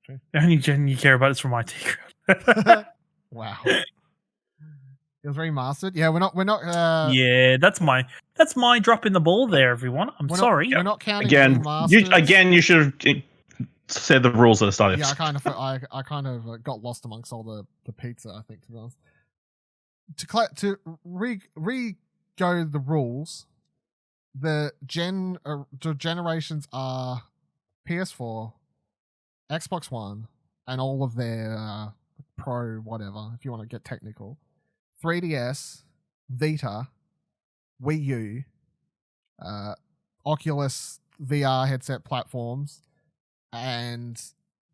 Speaker 3: The only gen you care about is from IT Crowd.
Speaker 1: Wow. It was remastered. Yeah, we're not.
Speaker 3: Yeah, that's my drop in the ball there, everyone. I'm
Speaker 1: We're
Speaker 3: sorry.
Speaker 1: Not, we're not counting
Speaker 2: Again,
Speaker 1: remasters.
Speaker 2: you should have said the rules at the start.
Speaker 1: Yeah, I kind of got lost amongst all the pizza. I think, to be honest. To go the rules, the generations are PS4, Xbox One, and all of their Pro whatever. If you want to get technical, 3DS, Vita, Wii U, Oculus VR headset platforms, and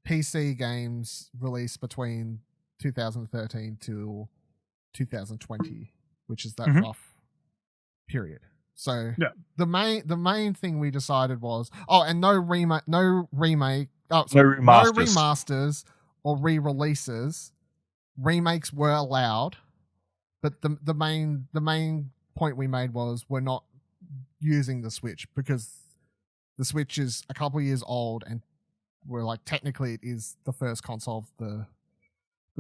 Speaker 1: PC games released between 2013 to 2020, which is that rough period. So
Speaker 3: Yeah.
Speaker 1: the main thing we decided was no remasters or re-releases. Remakes were allowed, but the main point we made was we're not using the Switch because the Switch is a couple years old and we're like technically it is the first console of the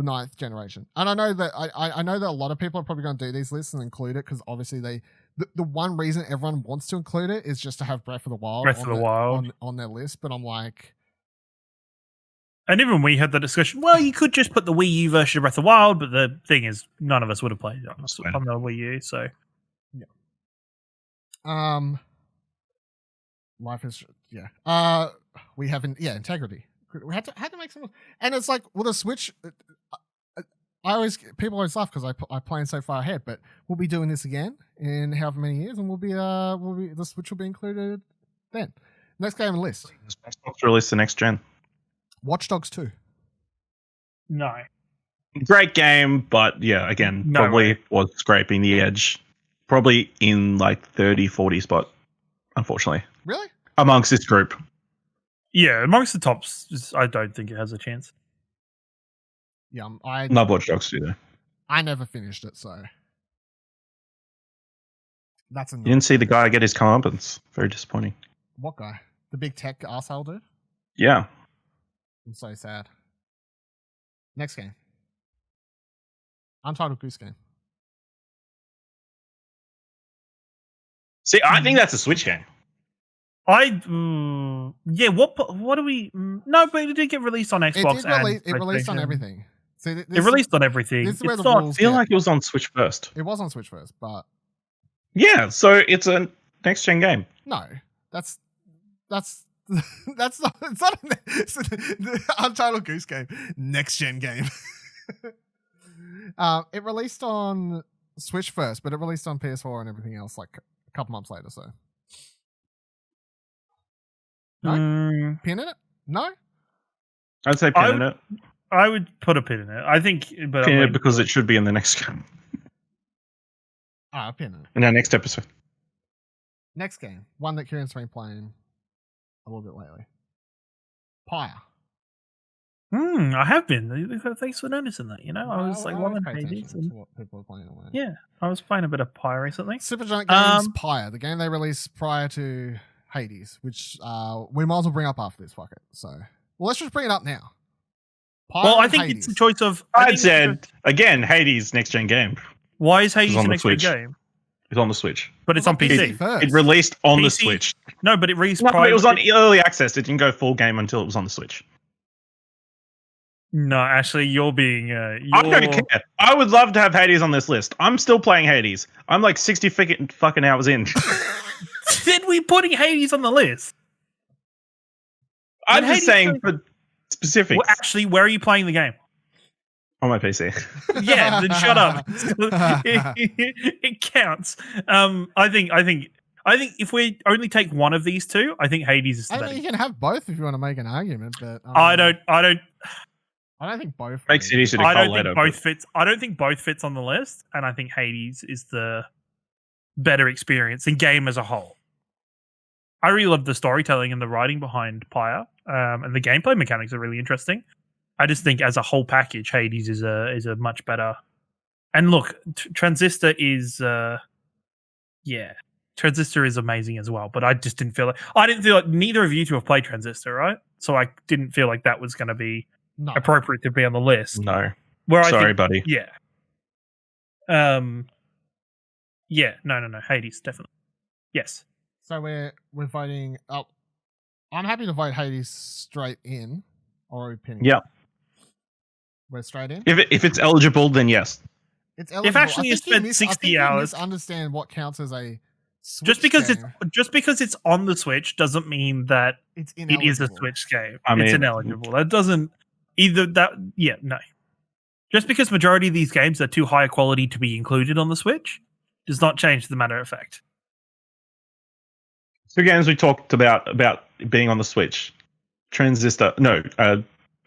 Speaker 1: ninth generation. And I know that I know that a lot of people are probably going to do these lists and include it because obviously the one reason everyone wants to include it is just to have Breath of the Wild on their list. But I'm like,
Speaker 3: And even we had the discussion. Well, you could just put the Wii U version of Breath of the Wild, but the thing is, none of us would have played it on the Wii U. So
Speaker 1: life is we have integrity. We had to make some, and it's like, well, the Switch. People always laugh because I plan so far ahead, but we'll be doing this again in however many years, and the Switch will be included then. Next game on the list.
Speaker 2: Xbox release the next gen.
Speaker 1: Watch Dogs 2.
Speaker 3: no.
Speaker 2: Great game, but yeah, again, probably was scraping the edge. Probably in like 30-40 spot, unfortunately.
Speaker 1: Really?
Speaker 2: Amongst this group.
Speaker 3: Yeah, amongst the tops, I don't think it has a chance.
Speaker 1: Yeah, I
Speaker 2: Love Watch Dogs 2 though.
Speaker 1: I never finished it, so that's
Speaker 2: You didn't see the guy get his comeuppance. Very disappointing.
Speaker 1: What guy? The big tech asshole dude?
Speaker 2: Yeah.
Speaker 1: I'm so sad. Next game. Untitled Goose Game.
Speaker 2: See, I think that's a Switch game.
Speaker 3: What do we? No, but it did get released on Xbox.
Speaker 1: It released on everything. See,
Speaker 3: it released on everything.
Speaker 1: This is where
Speaker 3: it's
Speaker 1: the
Speaker 3: not,
Speaker 1: rules
Speaker 2: I feel
Speaker 1: get-
Speaker 2: like it was on Switch first.
Speaker 1: It was on Switch first, but
Speaker 2: Yeah, so it's a next gen game.
Speaker 1: no, that's not. It's not it's the Untitled Goose Game, next gen game. It released on Switch first, but it released on PS4 and everything else like a couple months later. So, no pin in it. No,
Speaker 2: I'd say pin in it.
Speaker 3: I would put a pin in it. I think, but
Speaker 2: Pin it because it should be in the next game.
Speaker 1: Pin in it.
Speaker 2: In our next episode.
Speaker 1: Next game, one that Ciaran's been playing a little bit lately. Pyre.
Speaker 3: I have been. Thanks for noticing that. I was like, loving
Speaker 1: pay
Speaker 3: Hades.
Speaker 1: attention to what people are playing on there.
Speaker 3: Yeah, I was playing a bit of Pyre recently.
Speaker 1: Supergiant Games Pyre, the game they released prior to Hades, which we might as well bring up after this. Fuck it. So, let's just bring it up now. Pyre
Speaker 3: Well, I
Speaker 1: and
Speaker 3: think
Speaker 1: Hades.
Speaker 3: it's a choice of.
Speaker 2: I said again, Hades next gen game.
Speaker 3: Why is Hades
Speaker 2: on
Speaker 3: an
Speaker 2: the
Speaker 3: extra
Speaker 2: Switch.
Speaker 3: game?
Speaker 2: It's on the Switch.
Speaker 3: But it's on PC.
Speaker 1: first.
Speaker 2: It released on the
Speaker 3: PC.
Speaker 2: Switch.
Speaker 3: No, but it released
Speaker 2: No, but
Speaker 3: prior.
Speaker 2: it was on early access. It didn't go full game until it was on the Switch.
Speaker 3: No, actually, you're being.
Speaker 2: I don't care. I would love to have Hades on this list. I'm still playing Hades. I'm like 60 fucking hours in.
Speaker 3: Then we putting Hades on the list.
Speaker 2: I'm
Speaker 3: Then
Speaker 2: just
Speaker 3: Hades
Speaker 2: saying for specifics.
Speaker 3: Well, actually, where are you playing the game?
Speaker 2: On my PC.
Speaker 3: Yeah, then shut up. It counts. I think if we only take one of these two, I think Hades is the
Speaker 1: I
Speaker 3: better.
Speaker 1: mean, you can have both if you want to make an argument, but
Speaker 3: I don't
Speaker 1: think both
Speaker 2: Makes it
Speaker 1: really.
Speaker 2: easier to
Speaker 3: I
Speaker 2: call
Speaker 3: don't
Speaker 2: later.
Speaker 3: think both fits. I don't think both fits on the list, and I think Hades is the better experience in game as a whole. I really love the storytelling and the writing behind Pyre, and the gameplay mechanics are really interesting. I just think as a whole package, Hades is a much better. And look, Transistor is Transistor is amazing as well. But I just didn't feel like neither of you two have played Transistor, right? So I didn't feel like that was going to be
Speaker 1: No.
Speaker 3: appropriate to be on the list.
Speaker 2: No.
Speaker 3: Where I
Speaker 2: Sorry,
Speaker 3: think,
Speaker 2: buddy.
Speaker 3: yeah. No. Hades, definitely. Yes.
Speaker 1: So we're voting. I'm happy to vote Hades straight in, or pinning.
Speaker 2: Yeah.
Speaker 1: We're straight in.
Speaker 2: If it's eligible, then yes.
Speaker 1: It's eligible.
Speaker 3: actually you spent 60 hours-
Speaker 1: Understand what counts as a Switch
Speaker 3: Just because
Speaker 1: game.
Speaker 3: it's on the Switch doesn't mean that
Speaker 1: It's
Speaker 3: it is a
Speaker 1: ineligible.
Speaker 3: Switch game.
Speaker 2: I
Speaker 3: It's
Speaker 2: mean-
Speaker 3: ineligible. That doesn't either that no. Just because majority of these games are too high a quality to be included on the Switch does not change the matter of fact.
Speaker 2: Two games we talked about being on the Switch. Transistor, no,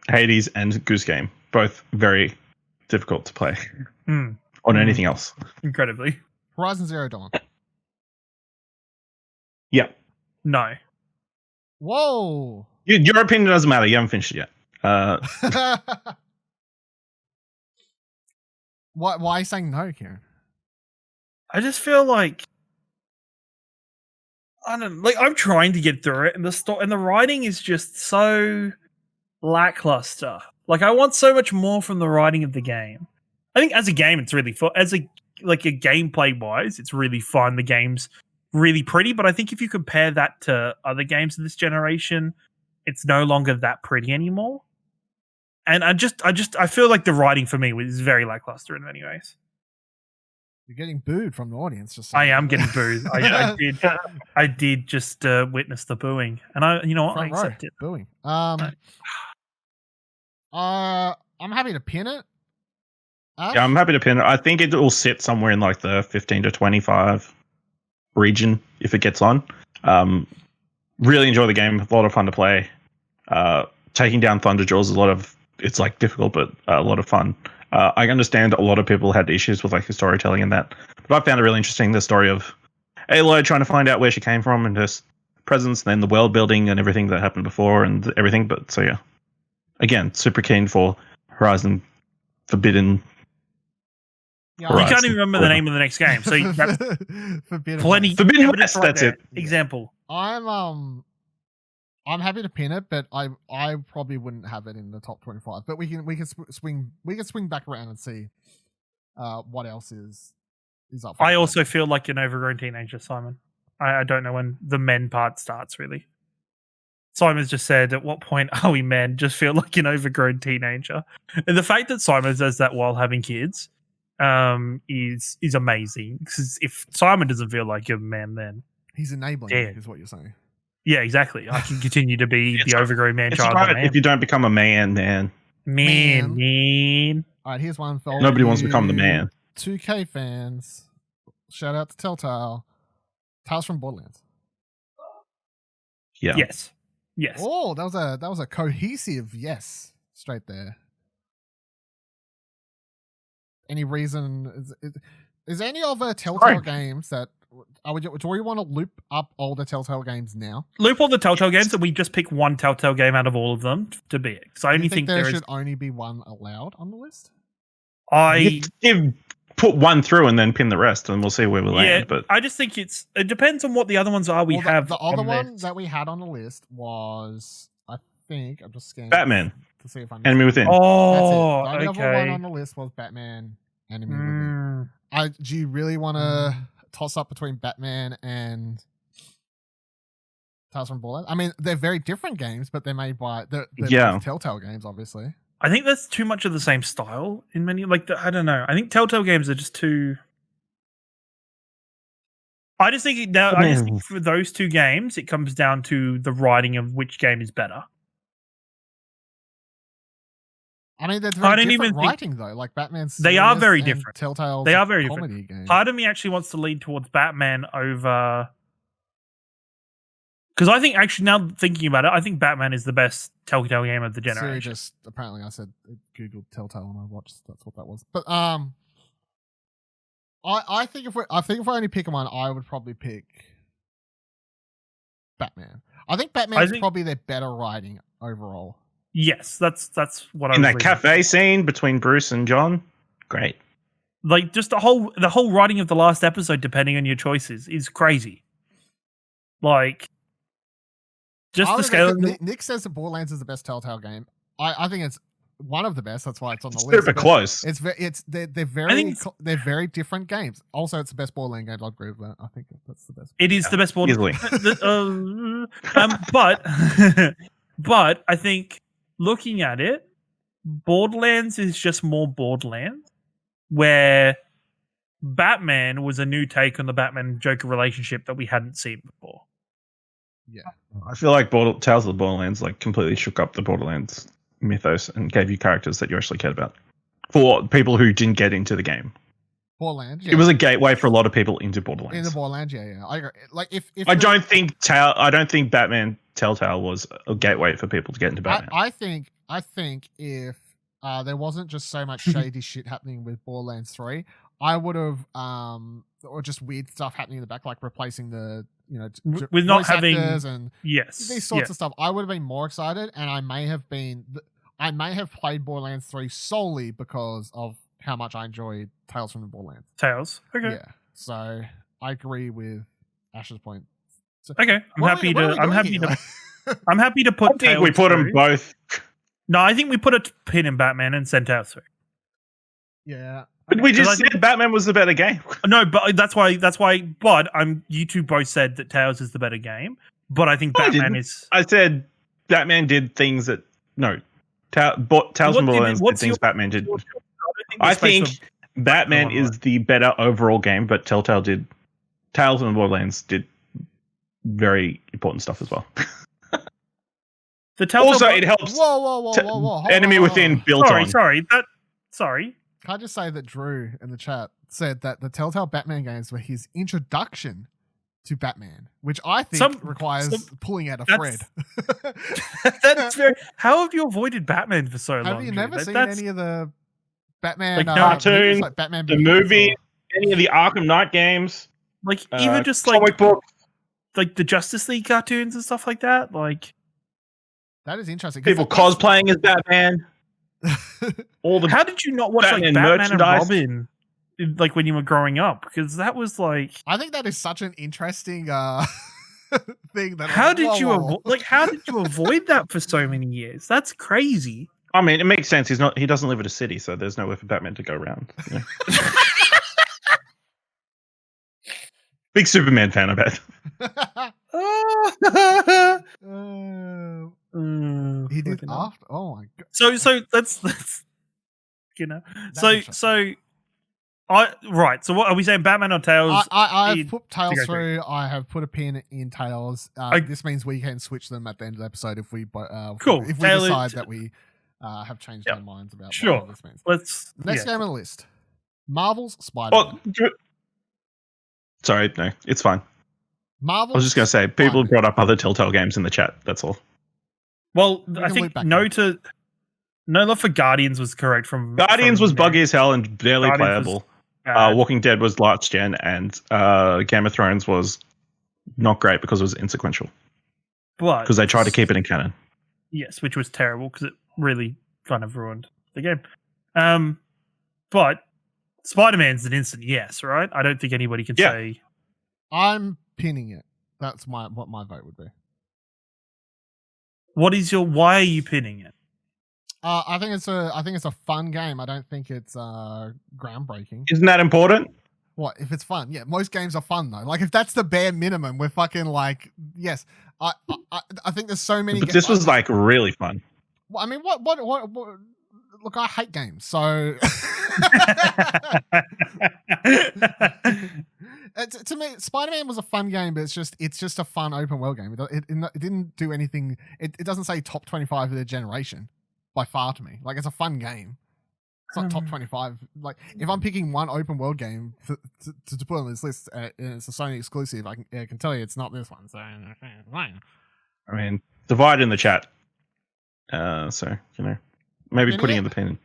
Speaker 2: Hades and Goose Game. Both very difficult to play on anything else.
Speaker 3: Incredibly.
Speaker 1: Horizon Zero Dawn.
Speaker 2: Yeah.
Speaker 3: No.
Speaker 1: Whoa.
Speaker 2: Your opinion doesn't matter. You haven't finished it yet.
Speaker 1: Why are you saying no, Ciaran?
Speaker 3: I just feel like I'm trying to get through it, and the writing is just so lackluster. Like I want so much more from the writing of the game. I think as a game, it's really fun. As a gameplay wise, it's really fun. The game's really pretty, but I think if you compare that to other games of this generation, it's no longer that pretty anymore. And I feel like the writing for me is very lackluster in many ways.
Speaker 1: You're getting booed from the audience. Just
Speaker 3: I am getting booed. I did just witness the booing, and I accept it.
Speaker 1: Booing. I'm happy to pin it. Ash?
Speaker 2: Yeah, I'm happy to pin it. I think it will sit somewhere in like the 15 to 25 region if it gets on. Really enjoy the game. A lot of fun to play. Taking down Thunderjaws is it's like difficult, but a lot of fun. I understand a lot of people had issues with like the storytelling and that, but I found it really interesting, the story of Aloy trying to find out where she came from and her presence, and then the world building and everything that happened before and everything. But so yeah, again, super keen for Horizon Forbidden.
Speaker 1: Yeah,
Speaker 3: You can't even remember the name of the next game, so that's
Speaker 1: Forbidden
Speaker 3: plenty.
Speaker 1: West.
Speaker 2: Forbidden
Speaker 3: evidence
Speaker 2: West, that's
Speaker 3: there.
Speaker 2: it.
Speaker 3: Example.
Speaker 1: I'm happy to pin it, but I probably wouldn't have it in the top 25. But we can swing back around and see what else is up. For
Speaker 3: I
Speaker 1: the
Speaker 3: also feel like an overgrown teenager, Simon. I don't know when the men part starts, really. Simon's just said, at what point are we men? Just feel like an overgrown teenager. And the fact that Simon says that while having kids is amazing. Because if Simon doesn't feel like a man, then
Speaker 1: he's enabling you, is what you're saying.
Speaker 3: Yeah, exactly. I can continue to be the overgrown man child.
Speaker 2: Right if you don't become a man.
Speaker 3: Man.
Speaker 1: All right, here's one for
Speaker 2: Nobody wants to become the man.
Speaker 1: 2K fans, shout out to Telltale. Tales from Borderlands.
Speaker 2: Yeah.
Speaker 3: Yes.
Speaker 1: Oh, that was a cohesive yes straight there. Any reason? Is there any other Telltale games that do we want to loop up all the Telltale games now?
Speaker 3: Loop all the Telltale games, and we just pick one Telltale game out of all of them to be it. Because I only think
Speaker 1: there should only be one allowed on the list.
Speaker 2: Put one through and then pin the rest, and we'll see where we land. But
Speaker 3: I just think it depends on what the other ones are. The
Speaker 1: other one that we had on the list was, I think, I'm just scanning
Speaker 2: Batman
Speaker 1: to see if I
Speaker 2: Enemy Within.
Speaker 3: Oh,
Speaker 1: that's it. The other one on the list was Batman Enemy Within. Do you really want to toss up between Batman and Tales from Borderlands? I mean, they're very different games, but they're made by they're both Telltale games, obviously.
Speaker 3: I think that's too much of the same style in many. I don't know. I think Telltale games are just too. I just think for those two games, it comes down to the writing of which game is better.
Speaker 1: I mean, there's very different writing though. Like Batman's,
Speaker 3: they are very different.
Speaker 1: Telltale,
Speaker 3: they are very different. Game. Part of me actually wants to lean towards Batman over. Because I think, actually, now thinking about it, I think Batman is the best Telltale game of the generation.
Speaker 1: Apparently, I said Googled Telltale and I watched. That's what that was. But I think if I only pick one, I would probably pick Batman. I think Batman's probably their better writing overall.
Speaker 3: Yes, that's what I was
Speaker 2: in that cafe scene between Bruce and John. Great.
Speaker 3: Like just the whole writing of the last episode, depending on your choices, is crazy. Like. Just the scale.
Speaker 1: Nick says that Borderlands is the best Telltale game. I think it's one of the best. That's why it's on the list.
Speaker 2: Super close.
Speaker 1: They're very different games. Also, it's the best Borderlands game. I agree with that. I think that's the best.
Speaker 3: It is the best Borderlands. But I think looking at it, Borderlands is just more Borderlands, where Batman was a new take on the Batman Joker relationship that we hadn't seen before.
Speaker 1: Yeah,
Speaker 2: I feel like Tales of the Borderlands completely shook up the Borderlands mythos and gave you characters that you actually cared about for people who didn't get into the game.
Speaker 1: Borderlands. Yeah.
Speaker 2: It was a gateway for a lot of people into Borderlands.
Speaker 1: In the Borderlands, yeah. I agree. Like if
Speaker 2: I don't think Batman Telltale was a gateway for people to get into Batman.
Speaker 1: I think if there wasn't just so much shady shit happening with Borderlands 3, I would have or just weird stuff happening in the back, like replacing the
Speaker 3: with not having
Speaker 1: and these sorts of stuff. I would have been more excited, and I may have played Borderlands 3 solely because of how much I enjoyed Tales from the Borderlands.
Speaker 3: Tales, okay,
Speaker 1: yeah. So I agree with Ash's point. So,
Speaker 3: okay, I'm happy to put.
Speaker 2: I think we put them both.
Speaker 3: No, I think we put a pin in Batman and sent out through.
Speaker 1: Yeah.
Speaker 2: But we just said Batman was the better game.
Speaker 3: No, but that's why. But you two both said that Tales is the better game. But I think Batman is.
Speaker 2: I said Batman did things that Tales from Borderlands did things Batman did. I think Batman is the better overall game, but Tales from Borderlands did very important stuff as well. Also, it helps.
Speaker 1: Whoa!
Speaker 2: Enemy Within built on.
Speaker 3: Sorry.
Speaker 1: Can I just say that Drew in the chat said that the Telltale Batman games were his introduction to Batman, which I think requires pulling out a thread.
Speaker 3: That's very. How have you avoided Batman for so long?
Speaker 1: Have you never seen any of the Batman
Speaker 2: cartoons,
Speaker 1: like Batman
Speaker 2: the movie, any of the Arkham Knight games?
Speaker 3: Like even just like
Speaker 2: comic books,
Speaker 3: like the Justice League cartoons and stuff like that. Like
Speaker 1: that is interesting.
Speaker 2: People cosplaying as Batman.
Speaker 3: How did you not watch Batman and Robin like when you were growing up? Because that was like,
Speaker 1: I think that is such an interesting thing. That
Speaker 3: how did you avoid that for so many years? That's crazy.
Speaker 2: I mean, it makes sense. He doesn't live in a city, so there's nowhere for Batman to go around. Big Superman fan, I bet.
Speaker 1: He did
Speaker 3: fucking hell.
Speaker 1: after. Oh my god.
Speaker 3: So let's you know. So right. So what are we saying? Batman or Tales?
Speaker 1: I've put Tales
Speaker 3: go
Speaker 1: through. I have put a pin in Tales. This means we can switch them at the end of the episode if we
Speaker 3: Cool.
Speaker 1: if we decide that we have changed our minds about what this means.
Speaker 3: Let's
Speaker 1: Next game on the list: Marvel's Spider-Man.
Speaker 2: Sorry, no, it's fine.
Speaker 1: Marvel.
Speaker 2: I was just going to say, people brought up other Telltale games in the chat. That's all.
Speaker 3: Well, I think No Love for Guardians was correct from
Speaker 2: Guardians was buggy as hell and barely playable. Walking Dead was last gen, and Game of Thrones was not great because it was insequential. Because they tried to keep it in canon.
Speaker 3: Yes, which was terrible because it really kind of ruined the game. But Spider-Man's an instant yes, right? I don't think anybody can say.
Speaker 1: I'm pinning it. That's what my vote would be.
Speaker 3: Why are you pinning it?
Speaker 1: I think it's a fun game. I don't think it's groundbreaking.
Speaker 2: Isn't that important?
Speaker 1: What if it's fun? Yeah, most games are fun though. Like if that's the bare minimum, we're fucking like yes. I think there's so many.
Speaker 2: But this was like really fun.
Speaker 1: Well, I mean, what? Look, I hate games, so to me, Spider-Man was a fun game, but it's just a fun open world game. It didn't do anything. It doesn't say top 25 of the generation by far to me. Like it's a fun game. It's not top 25. Like if I'm picking one open world game to put on this list, and it's a Sony exclusive, I can tell you it's not this one. So
Speaker 2: I mean, divide in the chat. So maybe putting in the pin.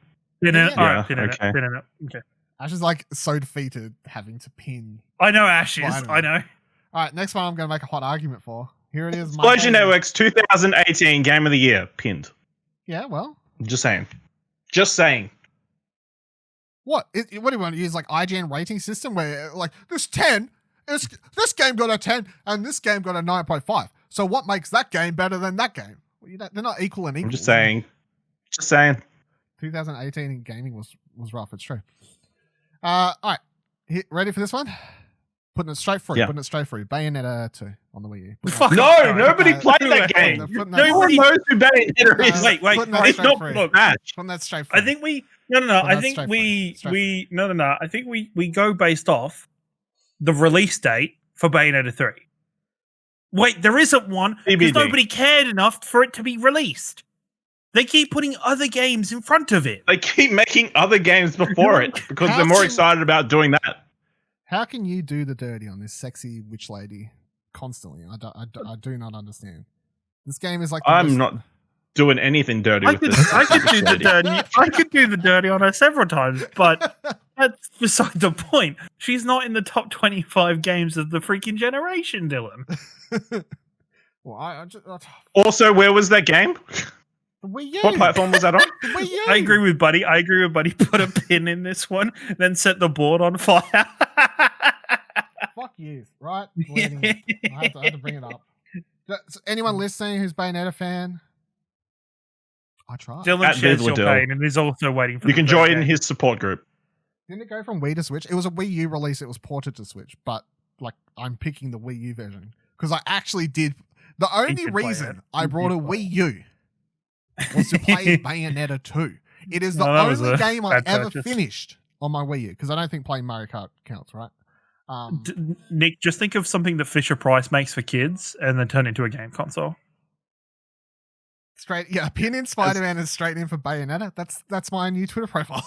Speaker 3: Pin it.
Speaker 2: Okay.
Speaker 3: Okay.
Speaker 1: Ash is like so defeated having to pin.
Speaker 3: I know Ash is. I know.
Speaker 1: All right, next one I'm going to make a hot argument for. Here it is.
Speaker 2: Explosion Network's 2018 Game of the Year pinned.
Speaker 1: Yeah, well.
Speaker 2: Just saying. Just saying.
Speaker 1: What? What do you want to use? Like IGN rating system where like this 10, this game got a 10 and this game got a 9.5. So what makes that game better than that game? Well, they're not equal and equal.
Speaker 2: I'm just saying. Just saying.
Speaker 1: 2018 in gaming was rough. It's true. All right. Ready for this one? Putting it straight through.
Speaker 2: Yeah.
Speaker 1: Putting it straight through. Bayonetta 2 on the Wii U.
Speaker 2: No, nobody played that game. Nobody knows who Bayonetta is.
Speaker 3: Wait.
Speaker 1: It's
Speaker 3: not. Look,
Speaker 1: putting that straight through.
Speaker 3: I think we. No. I think I think we go based off the release date for Bayonetta 3. Wait, there isn't one because nobody cared enough for it to be released. They keep putting other games in front of it.
Speaker 2: They keep making other games before it because they're more excited about doing that.
Speaker 1: How can you do the dirty on this sexy witch lady constantly? I do not understand. This game is like
Speaker 2: I'm not doing anything dirty with this.
Speaker 3: I could do the dirty. I could do the dirty on her several times, but that's beside the point. She's not in the top 25 games of the freaking generation, Dylan.
Speaker 1: Well,
Speaker 2: also, where was that game?
Speaker 1: Wii U.
Speaker 2: What platform was that on?
Speaker 1: Wii U.
Speaker 3: I agree with Buddy. Put a pin in this one, then set the board on fire.
Speaker 1: Fuck you, right? I had to bring it up. Anyone listening who's Bayonetta fan? I tried.
Speaker 3: Dylan shares your pain and is also waiting for.
Speaker 2: You can join his support group.
Speaker 1: Didn't it go from Wii to Switch? It was a Wii U release. It was ported to Switch, but like I'm picking the Wii U version because I actually did. The only reason I brought a Wii U was to play Bayonetta 2. It is the only game I've ever finished on my Wii U because I don't think playing Mario Kart counts, right?
Speaker 3: Nick, just think of something that Fisher-Price makes for kids and then turn into a game console.
Speaker 1: Pin in Spider-Man is straight in for Bayonetta. That's my new Twitter profile.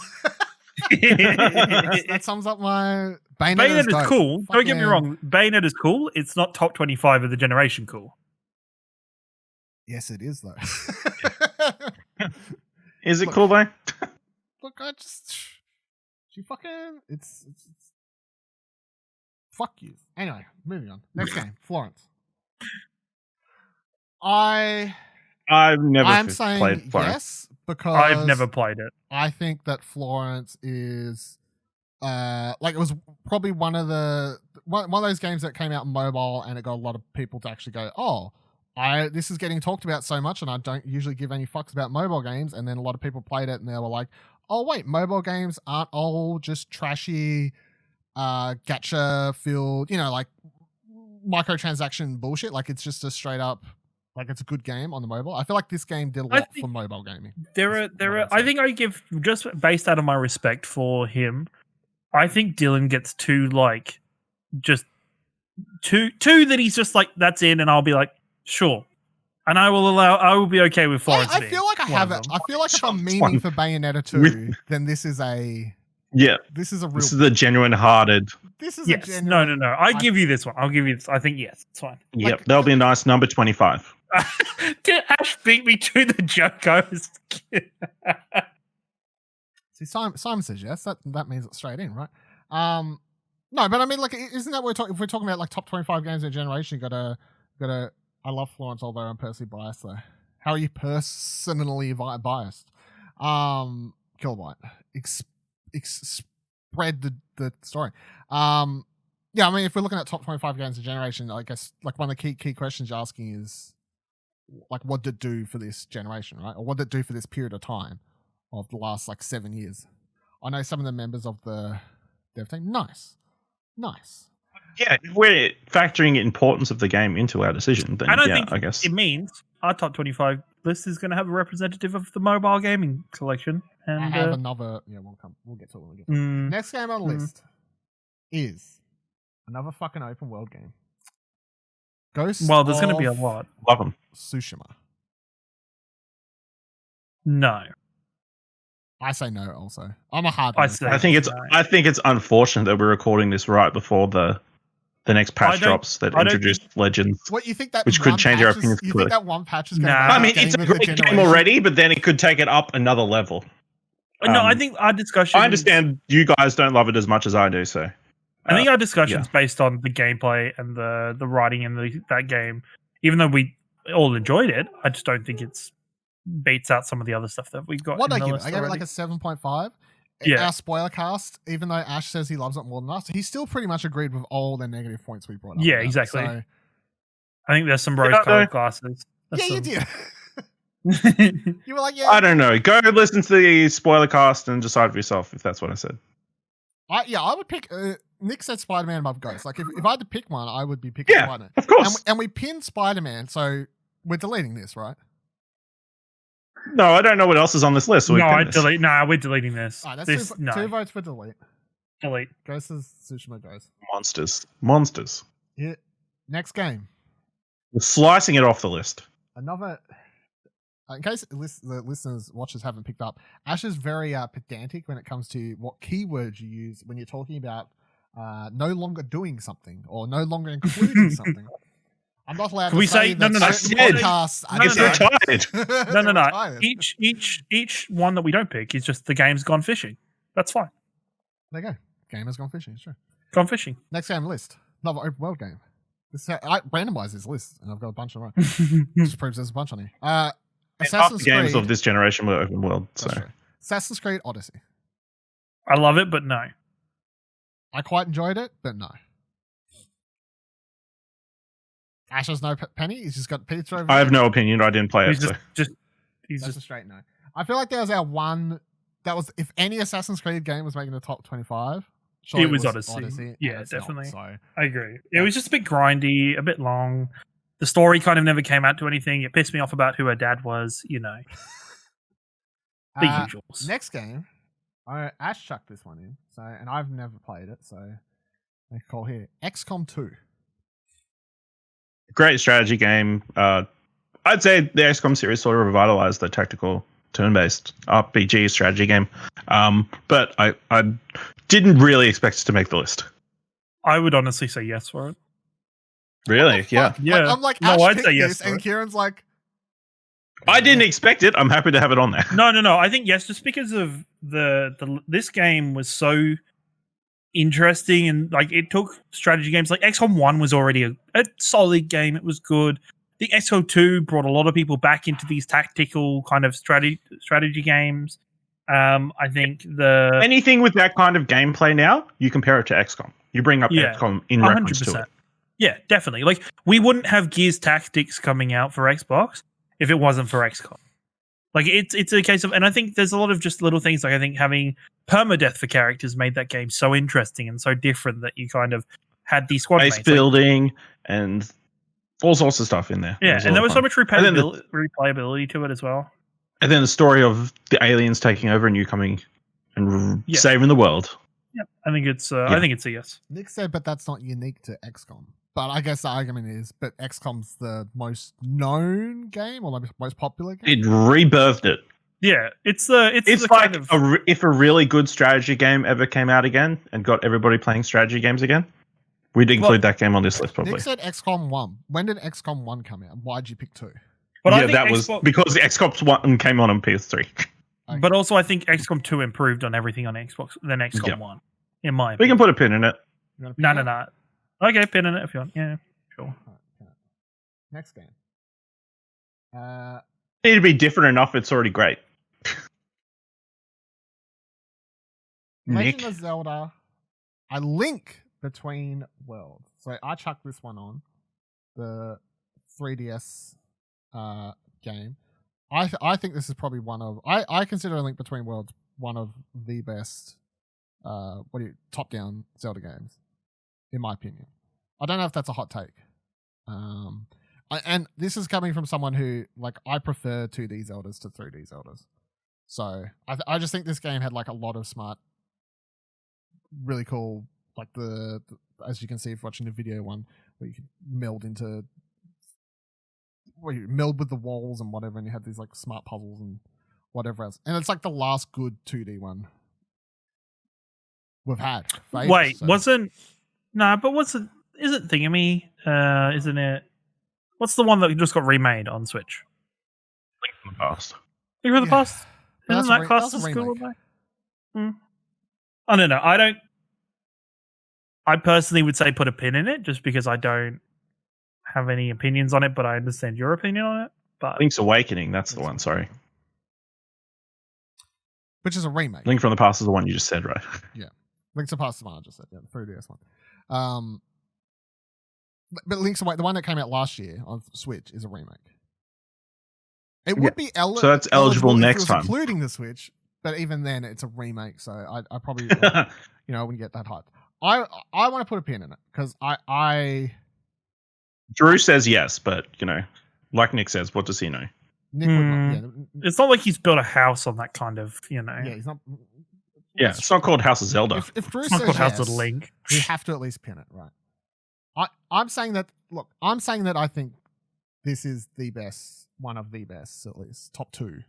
Speaker 1: That sums up my
Speaker 3: Bayonetta's cool. Don't get me wrong. Bayonetta's cool. It's not top 25 of the generation cool.
Speaker 1: Yes, it is though.
Speaker 2: Is it cool though?
Speaker 1: Look, she fucking it's fuck you. Anyway, moving on. Next game, Florence. I've never played Florence. Yes, because
Speaker 3: I've never played it.
Speaker 1: I think that Florence is it was probably one of those games that came out on mobile and it got a lot of people to actually go, oh, this is getting talked about so much and I don't usually give any fucks about mobile games. And then a lot of people played it and they were like, oh wait, mobile games aren't all just trashy gacha filled, like microtransaction bullshit. Like it's just a straight up, like it's a good game on the mobile. I feel like this game did a lot for mobile gaming.
Speaker 3: There are. I think I give, just based out of my respect for him, I think Dylan gets too that he's just like, that's in, and I'll be like, sure. And I will be okay with Florence.
Speaker 1: I feel like I have it. I feel like if I'm meaning for Bayonetta 2, then this is a this is
Speaker 2: a genuine hearted.
Speaker 1: This is
Speaker 3: yes.
Speaker 1: a genuine.
Speaker 3: No. I give you this one. I'll give you this. I think yes, it's fine.
Speaker 2: Yep, like, that'll be a nice number 25.
Speaker 3: Did Ash beat me to the joke? I was
Speaker 1: See, Simon says yes. That means it's straight in, right? No, but I mean, like, isn't that what we're talking? If we're talking about like top 25 games of the generation, you gotta. I love Florence, although I'm personally biased. Though, how are you personally biased? Kilobyte, spread the story. Yeah, I mean, if we're looking at top 25 games of the generation, I guess like one of the key questions you're asking is like, what did it do for this generation, right? Or what did it do for this period of time of the last like 7 years? I know some of the members of the dev team. Nice.
Speaker 2: Yeah, if we're factoring the importance of the game into our decision, then I guess
Speaker 3: it means our top 25 list is going to have a representative of the mobile gaming collection. And
Speaker 1: I have another. Yeah, we'll get to it when we get to it. Next game on the list is another fucking open world game. Ghost.
Speaker 3: Well, there's going to be a lot.
Speaker 2: Love them.
Speaker 1: Tsushima.
Speaker 3: No.
Speaker 1: I say no. Also, I'm a hard.
Speaker 2: I think it's unfortunate that we're recording this right before the next patch drops that introduced Legends.
Speaker 1: What you think that
Speaker 2: which could change our opinions?
Speaker 1: You think that one patch is going to?
Speaker 2: I mean, it's a great game already, but then it could take it up another level.
Speaker 3: No, I think our discussion.
Speaker 2: I understand you guys don't love it as much as I do, so.
Speaker 3: I think our discussion's based on the gameplay and the writing in that game. Even though we all enjoyed it, I just don't think it's beats out some of the other stuff that we got.
Speaker 1: What I give it? I gave it like a 7.5.
Speaker 3: Yeah.
Speaker 1: Our spoiler cast, even though Ash says he loves it more than us, he still pretty much agreed with all the negative points we brought up.
Speaker 3: Yeah, exactly. So, I think there's some rose-colored glasses.
Speaker 1: You did. You were like, yeah.
Speaker 2: I don't know. Go listen to the spoiler cast and decide for yourself if that's what I said.
Speaker 1: I would pick. Nick said Spider-Man above Ghost. Like if I had to pick one, I would be picking Spider-Man.
Speaker 2: Of course.
Speaker 1: And we pinned Spider-Man, so we're deleting this, right?
Speaker 2: No, I don't know what else is on this list. So
Speaker 3: we're deleting this.
Speaker 1: All right, that's two votes for delete.
Speaker 3: Delete.
Speaker 1: Ghost is Tsushima Ghost.
Speaker 2: Monsters.
Speaker 1: Yeah. Next game.
Speaker 2: We're slicing it off the list.
Speaker 1: Another. In case the watchers haven't picked up, Ash is very pedantic when it comes to what keywords you use when you're talking about no longer doing something or no longer including something. I'm not allowed to say that podcasts
Speaker 2: retired.
Speaker 3: No. Each one that we don't pick is just the game's gone fishing. That's fine.
Speaker 1: There you go. Game has gone fishing. It's true.
Speaker 3: Gone fishing.
Speaker 1: Next game list. Another open world game. I randomized this list and I've got a bunch of them. Just proves there's a bunch on here. Assassin's Creed.
Speaker 2: Games of this generation were open world. So
Speaker 1: Assassin's Creed Odyssey.
Speaker 3: I love it, but no.
Speaker 1: I quite enjoyed it, but no. Ash has no penny. He's just got pizza over there.
Speaker 2: I have no opinion. I didn't play it.
Speaker 1: He's just a straight no. I feel like there was our one. That was if any Assassin's Creed game was making the top 25.
Speaker 3: It was Odyssey. Yeah, definitely. So I agree. It was just a bit grindy, a bit long. The story kind of never came out to anything. It pissed me off about who her dad was. The usuals.
Speaker 1: Next game, Ash chucked this one in. So, and I've never played it. So, I call here XCOM 2.
Speaker 2: Great strategy game. I'd say the XCOM series sort of revitalized the tactical turn-based RPG strategy game. But I didn't really expect it to make the list.
Speaker 3: I would honestly say yes for it.
Speaker 2: Really? Yeah.
Speaker 3: Yeah.
Speaker 1: I'm like, Ash
Speaker 3: I'd say yes.
Speaker 1: And Kieran's like,
Speaker 2: I didn't expect it. I'm happy to have it on there.
Speaker 3: No. I think yes, just because of this game was so interesting and like it took strategy games. Like XCOM 1 was already a solid game. It was good. The XCOM 2 brought a lot of people back into these tactical kind of strategy games. I think
Speaker 2: anything with that kind of gameplay now, you compare it to XCOM. You bring up XCOM in 100%. Reference to it.
Speaker 3: Yeah, definitely. Like we wouldn't have Gears Tactics coming out for Xbox if it wasn't for XCOM. Like it's a case of, and I think there's a lot of just little things. Like I think having permadeath for characters made that game so interesting and so different that you kind of had the squad
Speaker 2: base
Speaker 3: mates.
Speaker 2: building and all sorts of stuff in there.
Speaker 3: Yeah, and there was so much
Speaker 2: replayability
Speaker 3: replayability to it as well.
Speaker 2: And then the story of the aliens taking over and you coming and saving the world.
Speaker 3: Yeah, I think it's a yes.
Speaker 1: Nick said, but that's not unique to XCOM. But I guess the argument is, but XCOM's the most known game or the most popular game.
Speaker 2: It rebirthed it.
Speaker 3: Yeah, it's
Speaker 2: like
Speaker 3: kind of
Speaker 2: if a really good strategy game ever came out again and got everybody playing strategy games again, we'd include that game on this list probably.
Speaker 1: Nick said XCOM 1. When did XCOM 1 come out? Why'd you pick 2?
Speaker 3: But
Speaker 2: yeah, that was because the XCOM 1 came on PS3.
Speaker 1: Okay.
Speaker 3: But also, I think XCOM 2 improved on everything on Xbox than XCOM 1. In my opinion.
Speaker 2: We can put a pin in it.
Speaker 3: No. Okay, pin in it if you want. Yeah, sure.
Speaker 1: Next game.
Speaker 2: Need to be different enough. It's already great.
Speaker 1: Legend of Zelda. A Link Between Worlds. So I chucked this one on the 3DS game. I think this is probably one of I consider A Link Between Worlds one of the best top-down Zelda games, in my opinion. I don't know if that's a hot take. And this is coming from someone who, like, I prefer 2D Zeldas to 3D Zeldas. So I just think this game had, like, a lot of smart, really cool, like the as you can see if watching the video one, where you could meld with the walls and whatever, and you had these, like, smart puzzles and whatever else. And it's, like, the last good 2D one we've had.
Speaker 3: Wait, so. Isn't Thingamy? Isn't it? What's the one that just got remade on Switch?
Speaker 2: Link from the Past.
Speaker 3: Link from the Past? Isn't that classed as cool? I don't know. I personally would say put a pin in it, just because I don't have any opinions on it, but I understand your opinion on it. But
Speaker 2: Link's Awakening, that's the one. Sorry.
Speaker 1: Which is a remake.
Speaker 2: Link from the Past is the one you just said, right?
Speaker 1: Yeah. Link's the Past is the one I just said. Yeah, the 3DS one. But Link's Away, the one that came out last year on Switch, is a remake. It would be
Speaker 2: so that's eligible next time,
Speaker 1: including the Switch. But even then, it's a remake, so I probably I wouldn't get that hyped. I want to put a pin in it because I
Speaker 2: Drew says yes, but like Nick says, what does he know?
Speaker 1: Nick would not,
Speaker 3: it's not like he's built a house on that kind of
Speaker 1: Yeah, he's not.
Speaker 2: Yeah, it's not called House of Zelda.
Speaker 1: If Drew
Speaker 3: it's
Speaker 1: says
Speaker 3: not called
Speaker 1: yes,
Speaker 3: House of Link,
Speaker 1: we have to at least pin it, right? I'm saying that. Look, I'm saying that I think this is the best, one of the best, at least top 2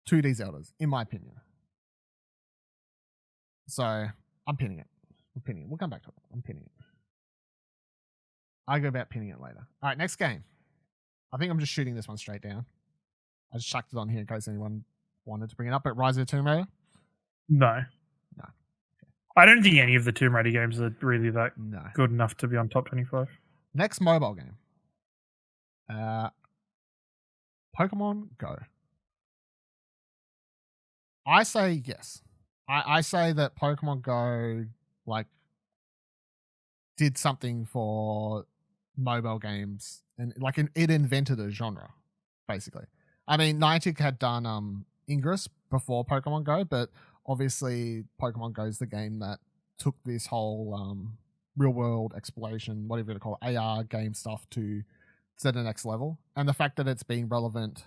Speaker 1: 2D Zeldas, in my opinion. So I'm pinning it. We'll come back to it. I'm pinning it. I go about pinning it later. All right, next game. I think I'm just shooting this one straight down. I just chucked it on here in case anyone wanted to bring it up. But Rise of the Tomb Raider?
Speaker 3: No. I don't think any of the Tomb Raider games are really that good enough to be on top 25.
Speaker 1: Next mobile game. Pokemon Go. I say yes. I say that Pokemon Go did something for mobile games, and it invented a genre, basically. I mean, Niantic had done Ingress before Pokemon Go, but obviously Pokemon Go is the game that took this whole real world exploration, whatever you call it, AR game stuff to the next level. And the fact that it's been relevant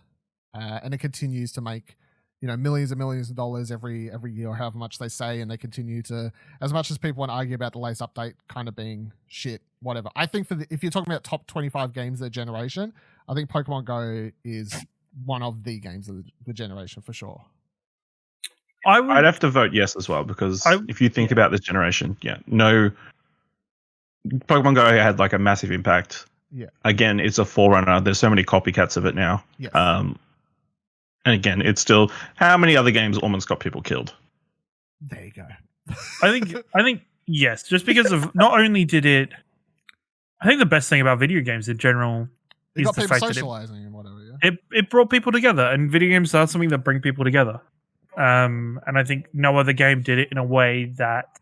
Speaker 1: and it continues to make millions and millions of dollars every year, or however much they say, and they continue to, as much as people want to argue about the latest update kind of being shit, whatever. I think if you're talking about top 25 games of the generation, I think Pokemon Go is one of the games of the generation for sure.
Speaker 2: I'd have to vote yes as well, because if you think about this generation, Pokemon Go had a massive impact.
Speaker 1: Yeah. Again,
Speaker 2: it's a forerunner. There's so many copycats of it now.
Speaker 1: Yes.
Speaker 2: And again, it's still, how many other games almost got people killed?
Speaker 1: There you go.
Speaker 3: I think yes, just because of not only did it. I think the best thing about video games in general is the fact that
Speaker 1: and whatever.
Speaker 3: It brought people together, and video games are something that bring people together. And I think no other game did it in a way that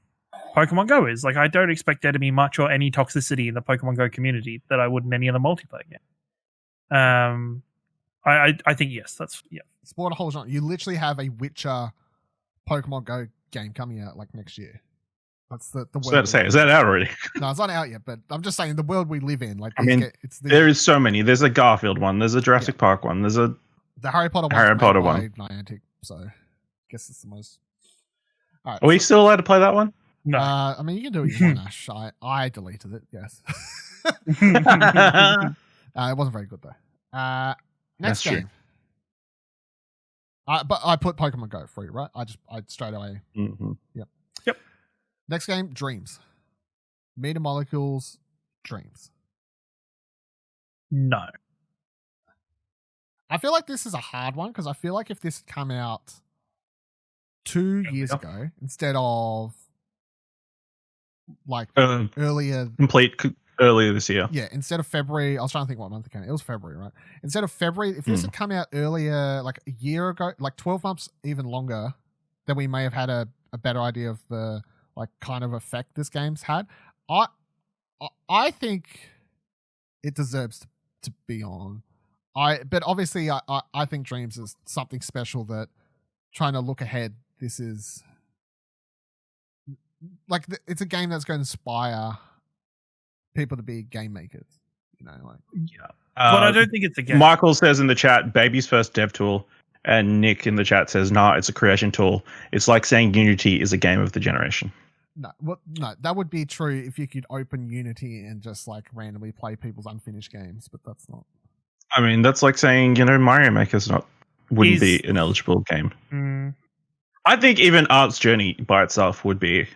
Speaker 3: Pokemon Go is. I don't expect there to be much or any toxicity in the Pokemon Go community that I would in any other multiplayer game. I think yes,
Speaker 1: Sport a whole genre. You literally have a Witcher Pokemon Go game coming out next year. That's the world.
Speaker 2: I was about to say, is that out already?
Speaker 1: No, it's not out yet, but I'm just saying the world we live in. Like,
Speaker 2: I mean, there is so many. There's a Garfield one. There's a Jurassic Park one. There's a
Speaker 1: the Harry Potter one. Niantic, so I guess it's the most. All right,
Speaker 2: are we still allowed to play that one?
Speaker 3: No.
Speaker 1: I mean, you can do it if you want, Ash. I deleted it. Yes. It wasn't very good though. Next
Speaker 2: That's
Speaker 1: game. But I put Pokemon Go free, right? I straight away.
Speaker 2: Mm-hmm.
Speaker 1: Yep.
Speaker 3: Yep.
Speaker 1: Next game, Dreams. Meter Molecules, Dreams.
Speaker 3: No.
Speaker 1: I feel like this is a hard one because I feel like if this had come out 2 years ago instead of like earlier,
Speaker 2: earlier this year.
Speaker 1: Yeah, instead of February, I was trying to think what month it came out. It was February, right? Instead of February, if this had come out earlier, like a year ago, like 12 months, even longer, then we may have had a better idea of the like kind of effect this game's had. I think it deserves to be on. But obviously, I think Dreams is something special that trying to look ahead. This is like it's a game that's going to inspire people to be game makers. You know, like
Speaker 3: yeah. But I don't think it's a game.
Speaker 2: Michael says in the chat, "Baby's first dev tool," and Nick in the chat says, "Nah, it's a creation tool. It's like saying Unity is a game of the generation."
Speaker 1: No, that would be true if you could open Unity and just like randomly play people's unfinished games, but that's not.
Speaker 2: I mean, that's like saying, Mario Maker's wouldn't be an eligible game. I think even Art's Journey by itself would be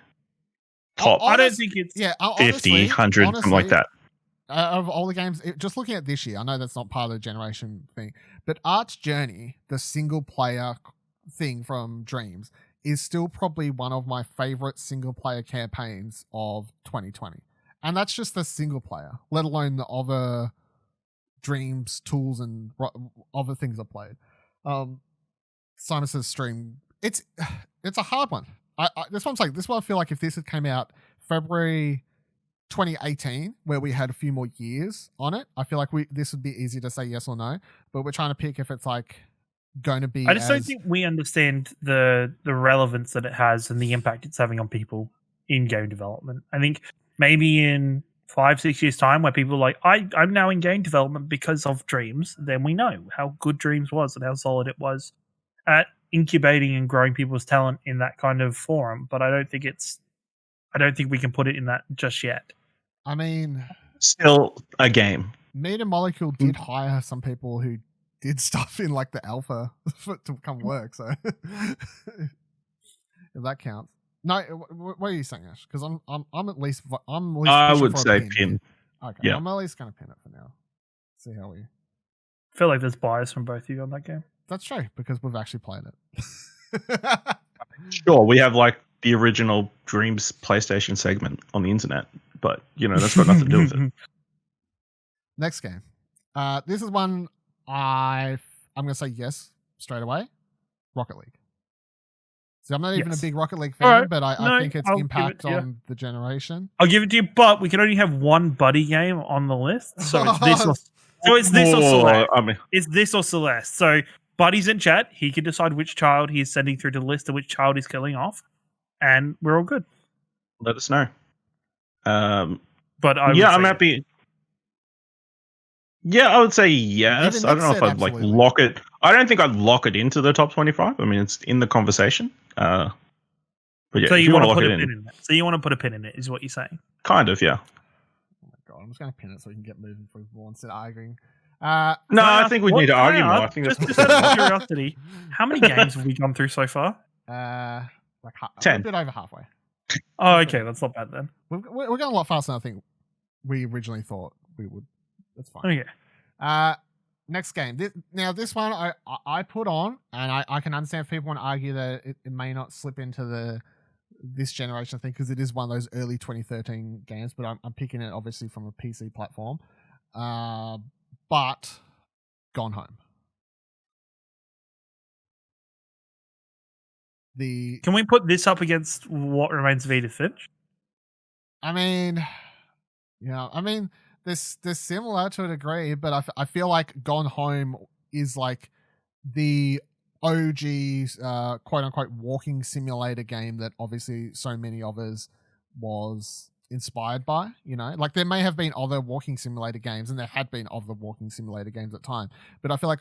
Speaker 2: top.
Speaker 3: I don't think it's
Speaker 2: 50, 100, something like that.
Speaker 1: Of all the games, just looking at this year, I know that's not part of the generation thing, but Art's Journey, the single player thing from Dreams, is still probably one of my favorite single player campaigns of 2020. And that's just the single player, let alone the other Dreams tools and other things I played. Simon says stream. It's a hard one. This one I feel like if this had came out February 2018, where we had a few more years on it, I feel like this would be easy to say yes or no. But we're trying to pick if it's like going to be.
Speaker 3: I just don't think we understand the relevance that it has and the impact it's having on people in game development. I think maybe in 5-6 years time, where people are like, I'm now in game development because of Dreams, then we know how good Dreams was and how solid it was at incubating and growing people's talent in that kind of forum. But I don't think we can put it in that just yet.
Speaker 1: I mean,
Speaker 2: still a game.
Speaker 1: Meter Molecule did hire some people who did stuff in like the alpha to come work. So if that counts. No, what are you saying, Ash? Because I'm at least
Speaker 2: I would say pin.
Speaker 1: Okay, yeah. I'm at least going to pin it for now. See how we.
Speaker 3: I feel like there's bias from both of you on that game.
Speaker 1: That's true because we've actually played it.
Speaker 2: Sure, we have like the original Dreams PlayStation segment on the internet, but that's got nothing to do with it.
Speaker 1: Next game. This is one I'm going to say yes straight away. Rocket League. So I'm not even a big Rocket League fan, but I think its impact on the generation.
Speaker 3: I'll give it to you, but we can only have one buddy game on the list. So it's this or Celeste. It's this or Celeste. So Buddy's in chat. He can decide which child he's sending through to the list and which child he's killing off. And we're all good.
Speaker 2: Let us know.
Speaker 3: But
Speaker 2: I'm happy. Yeah, I would say yes. I don't know if I'd like lock it. I don't think I'd lock it into the top 25. I mean, it's in the conversation. But yeah,
Speaker 3: so you want to lock it in. So you want to put a pin in it, is what you're saying?
Speaker 2: Kind of, yeah.
Speaker 1: Oh my god, I'm just going to pin it so we can get moving through more instead of arguing.
Speaker 2: No, I think we need to argue more. I think
Speaker 3: just out of curiosity, how many games have we gone through so far?
Speaker 1: Like
Speaker 2: 10.
Speaker 1: A bit over halfway.
Speaker 3: Oh, okay, that's not bad then.
Speaker 1: We're going a lot faster than I think we originally thought we would. That's fine.
Speaker 3: Okay.
Speaker 1: Next game. This one I put on, and I can understand if people want to argue that it may not slip into this generation thing because it is one of those early 2013 games, but I'm picking it obviously from a PC platform. But Gone Home.
Speaker 3: Can we put this up against What Remains of Edith Finch?
Speaker 1: I mean, they're similar to a degree, but I feel like Gone Home is like the OG quote unquote walking simulator game that obviously so many of us was inspired by. Like there may have been other walking simulator games, and there had been other walking simulator games at the time, but I feel like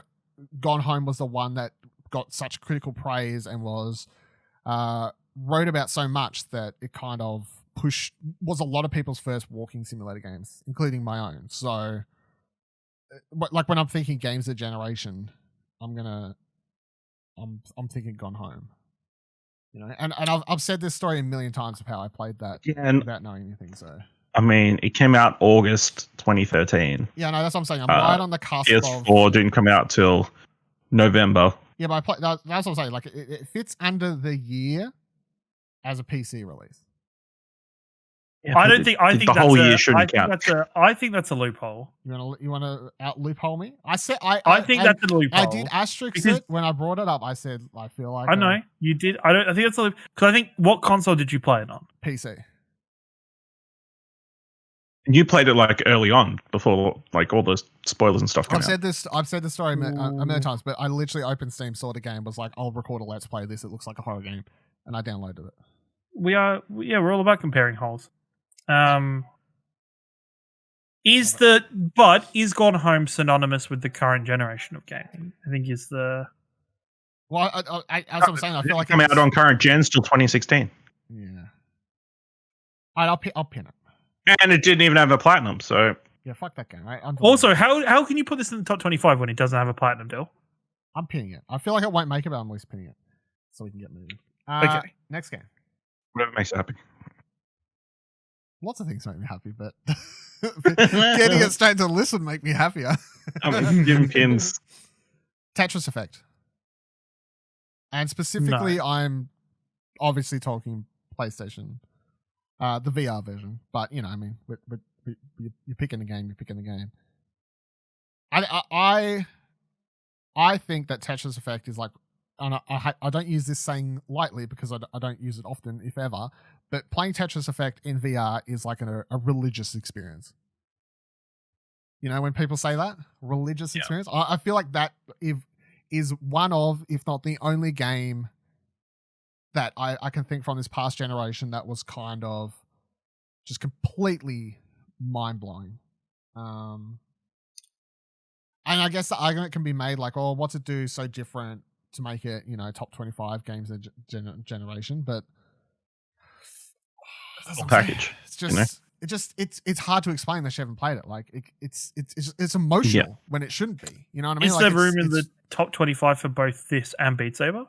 Speaker 1: Gone Home was the one that got such critical praise and was wrote about so much that it kind of was a lot of people's first walking simulator games, including my own. So like when I'm thinking games of generation, I'm thinking Gone Home. And I've said this story a million times of how I played that without knowing anything. So
Speaker 2: I mean, it came out August 2013.
Speaker 1: Yeah, no, that's what I'm saying. I'm right on the cusp.
Speaker 2: PS4 didn't come out till November.
Speaker 1: Yeah, but that's what I'm saying. Like it fits under the year as a PC release.
Speaker 2: Yeah,
Speaker 3: I think
Speaker 2: the whole year shouldn't count.
Speaker 3: I think that's a loophole.
Speaker 1: You want to out loophole me? I said
Speaker 3: I think that's a loophole.
Speaker 1: I did asterisk it when I brought it up. I said I feel like
Speaker 3: I know you did. I think that's a loophole because I think what console did you play it on?
Speaker 1: PC.
Speaker 2: You played it like early on before like all the spoilers and stuff came
Speaker 1: I've said this story a million times, but I literally opened Steam, saw the game, was like, I'll record a let's play this. It looks like a horror game, and I downloaded it.
Speaker 3: We're all about comparing holes. Is Gone Home synonymous with the current generation of gaming? I think is the.
Speaker 1: Well, as I'm saying, I feel like
Speaker 2: coming out on current gens till 2016.
Speaker 1: Yeah. I'll pin it.
Speaker 2: And it didn't even have a platinum, so
Speaker 1: yeah, fuck that game. Right?
Speaker 3: Also, how can you put this in the top 25 when it doesn't have a platinum deal?
Speaker 1: I'm pinning it. I feel like it won't make it, but I'm at least pinning it so we can get moving.
Speaker 3: Okay.
Speaker 1: Next game.
Speaker 2: Whatever makes you happy.
Speaker 1: Lots of things make me happy, but getting it straight to the list would make me happier.
Speaker 2: I'm giving pins.
Speaker 1: Tetris Effect. And specifically, I'm obviously talking PlayStation, the VR version. But, I mean, you're picking a game, you're picking a game. I think that Tetris Effect is like, and I don't use this saying lightly because I don't use it often, if ever, but playing Tetris Effect in VR is like a religious experience. When people say that, religious experience, I feel like that is one of, if not the only game that I can think from this past generation that was kind of just completely mind-blowing. And I guess the argument can be made like, oh, what's it do so different to make it, top 25 games of generation? But
Speaker 2: whole package.
Speaker 1: It's just, it's hard to explain unless you haven't played it. Like it's emotional when it shouldn't be. You know what I mean?
Speaker 3: Is there room in the top 25 for both this and Beat Saber?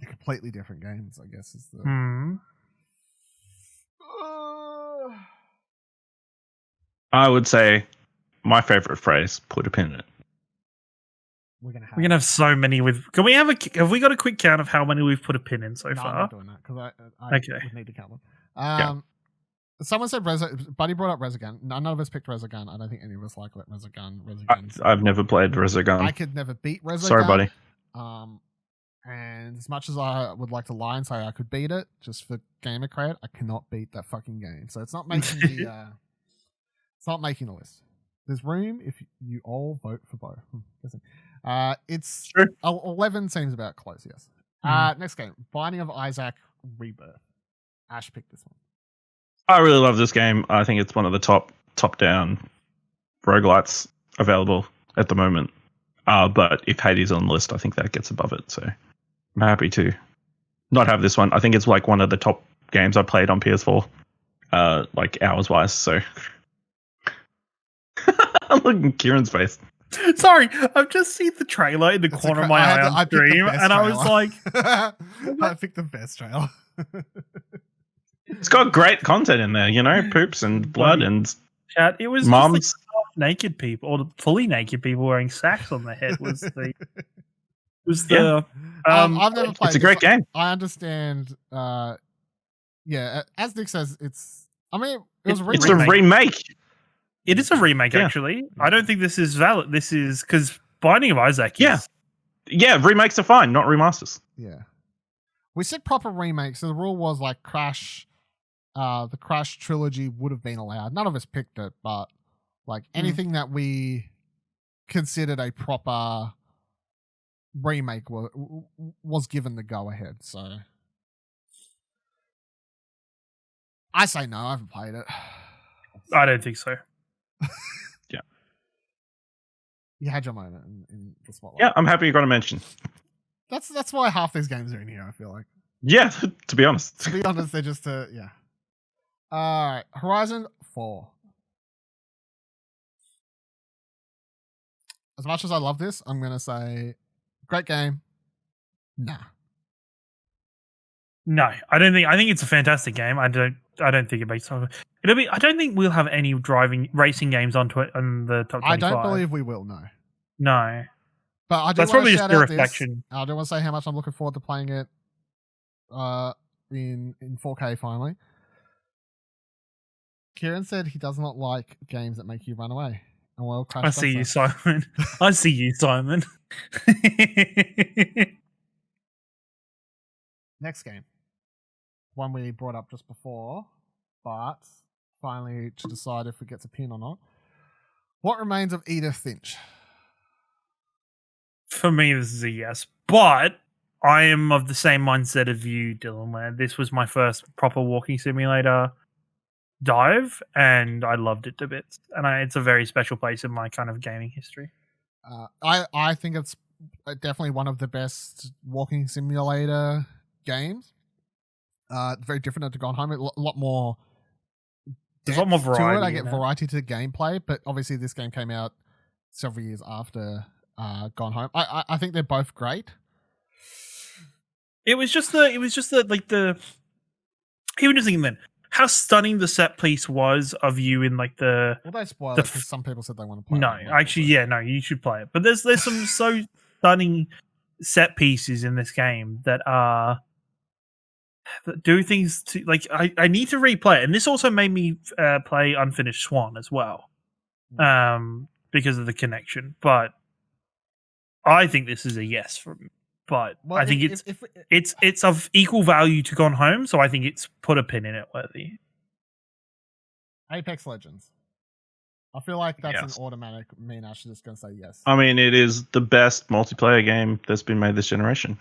Speaker 1: They're completely different games, I guess. Is the
Speaker 2: I would say my favorite phrase: put a pin in it.
Speaker 1: We're
Speaker 3: gonna have so many. Have we got a quick count of how many we've put a pin in so far?
Speaker 1: I'm not doing that because I would need to count them. Someone said Buddy brought up Resogun. None of us picked Resogun. I don't think any of us like Resogun.
Speaker 2: I've never played Resogun.
Speaker 1: I could never beat Resogun.
Speaker 2: Sorry, buddy.
Speaker 1: And as much as I would like to lie and say I could beat it just for gamer credit, I cannot beat that fucking game. So it's not making it's not making the list. There's room if you all vote for both. It's
Speaker 2: sure.
Speaker 1: 11 seems about close, yes. Next game, Binding of Isaac Rebirth. Ash picked this one.
Speaker 2: I really love this game. I think it's one of the top-down roguelites available at the moment. But if Hades is on the list, I think that gets above it. So I'm happy to not have this one. I think it's like one of the top games I played on PS4, like hours-wise. So I'm looking at Kieran's face.
Speaker 3: Sorry, I've just seen the trailer in the corner of my eye on stream, and I was like,
Speaker 1: I picked the best trailer.
Speaker 2: It's got great content in there, poops and blood and
Speaker 3: chat. It was
Speaker 2: moms.
Speaker 3: Just like naked people, or fully naked people wearing sacks on their head.
Speaker 1: I've never played.
Speaker 2: It's a great game.
Speaker 1: I understand. As Nick says, it's. I mean, it was a remake.
Speaker 2: It's a remake.
Speaker 3: It is a remake, actually. I don't think this is valid. This is because Binding of Isaac is...
Speaker 2: Yeah, remakes are fine, not remasters.
Speaker 1: Yeah. We said proper remakes, so the rule was like Crash, the Crash trilogy would have been allowed. None of us picked it, but like anything that we considered a proper remake was given the go-ahead, so... I say no. I haven't played it.
Speaker 3: I don't think so.
Speaker 1: You had your moment in the spotlight.
Speaker 2: Yeah, I'm happy you got a mention.
Speaker 1: That's why half these games are in here. I feel like.
Speaker 2: Yeah, to be honest.
Speaker 1: To be honest, they're just yeah. All right, Horizon 4. As much as I love this, I'm gonna say, great game. Nah.
Speaker 3: No, I don't think. I think it's a fantastic game. I don't think it makes sense. It'll be. I don't think we'll have any racing games on the top 25.
Speaker 1: I don't believe we will.
Speaker 3: No.
Speaker 1: But I do
Speaker 3: That's
Speaker 1: want
Speaker 3: probably
Speaker 1: to
Speaker 3: just
Speaker 1: shout
Speaker 3: a
Speaker 1: out
Speaker 3: reflection.
Speaker 1: this. I do want to say how much I'm looking forward to playing it in 4K finally. Ciaran said he does not like games that make you run away. And well,
Speaker 3: I see you, Simon. I see you, Simon.
Speaker 1: Next game. One we brought up just before, but finally to decide if it gets a pin or not. What remains of Edith Finch?
Speaker 3: For me, this is a yes. But I am of the same mindset of you, Dylan, where this was my first proper walking simulator dive, and I loved it to bits. And it's a very special place in my kind of gaming history.
Speaker 1: I think it's definitely one of the best walking simulator games. Very different to Gone Home. A lot more.
Speaker 3: There's a lot more variety.
Speaker 1: I get variety to the gameplay, but obviously this game came out several years after Gone Home. I think they're both great.
Speaker 3: It was just even just thinking then how stunning the set piece was of you in like the.
Speaker 1: Well, don't spoil it because some people said they want to play.
Speaker 3: No,
Speaker 1: it.
Speaker 3: actually, no, you should play it. But there's some so stunning set pieces in this game that do things to like. I need to replay it, and this also made me play Unfinished Swan as well, because of the connection. But I think this is a yes from me. But I think it's of equal value to Gone Home, so I think it's put a pin in it worthy.
Speaker 1: Apex Legends. I feel like that's an automatic. Me and Ash are just going to say yes.
Speaker 2: I mean, it is the best multiplayer game that's been made this generation.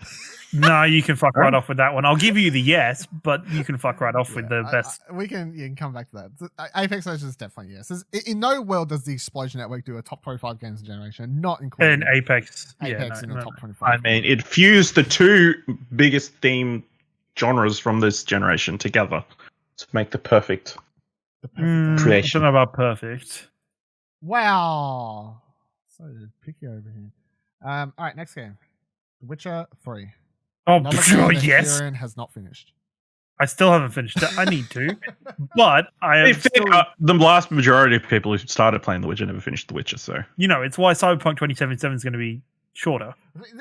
Speaker 3: No, you can fuck right off with that one. I'll give you the yes, but you can fuck right off with the best.
Speaker 1: You can come back to that. Apex Legends is definitely yes. In no world does the Explosion Network do a top 25 games of the generation, not including
Speaker 3: Apex
Speaker 1: in the top 25.
Speaker 2: I mean, it fused the two biggest theme genres from this generation together to make the perfect creation.
Speaker 3: I don't know about perfect.
Speaker 1: Wow. So picky over here. All right, next game. The Witcher 3.
Speaker 3: Oh, yes.
Speaker 1: Ciaran has not finished.
Speaker 3: I still haven't finished it. I need to. But I have
Speaker 2: the last majority of people who started playing The Witcher never finished The Witcher, so.
Speaker 3: It's why Cyberpunk 2077 is going to be shorter.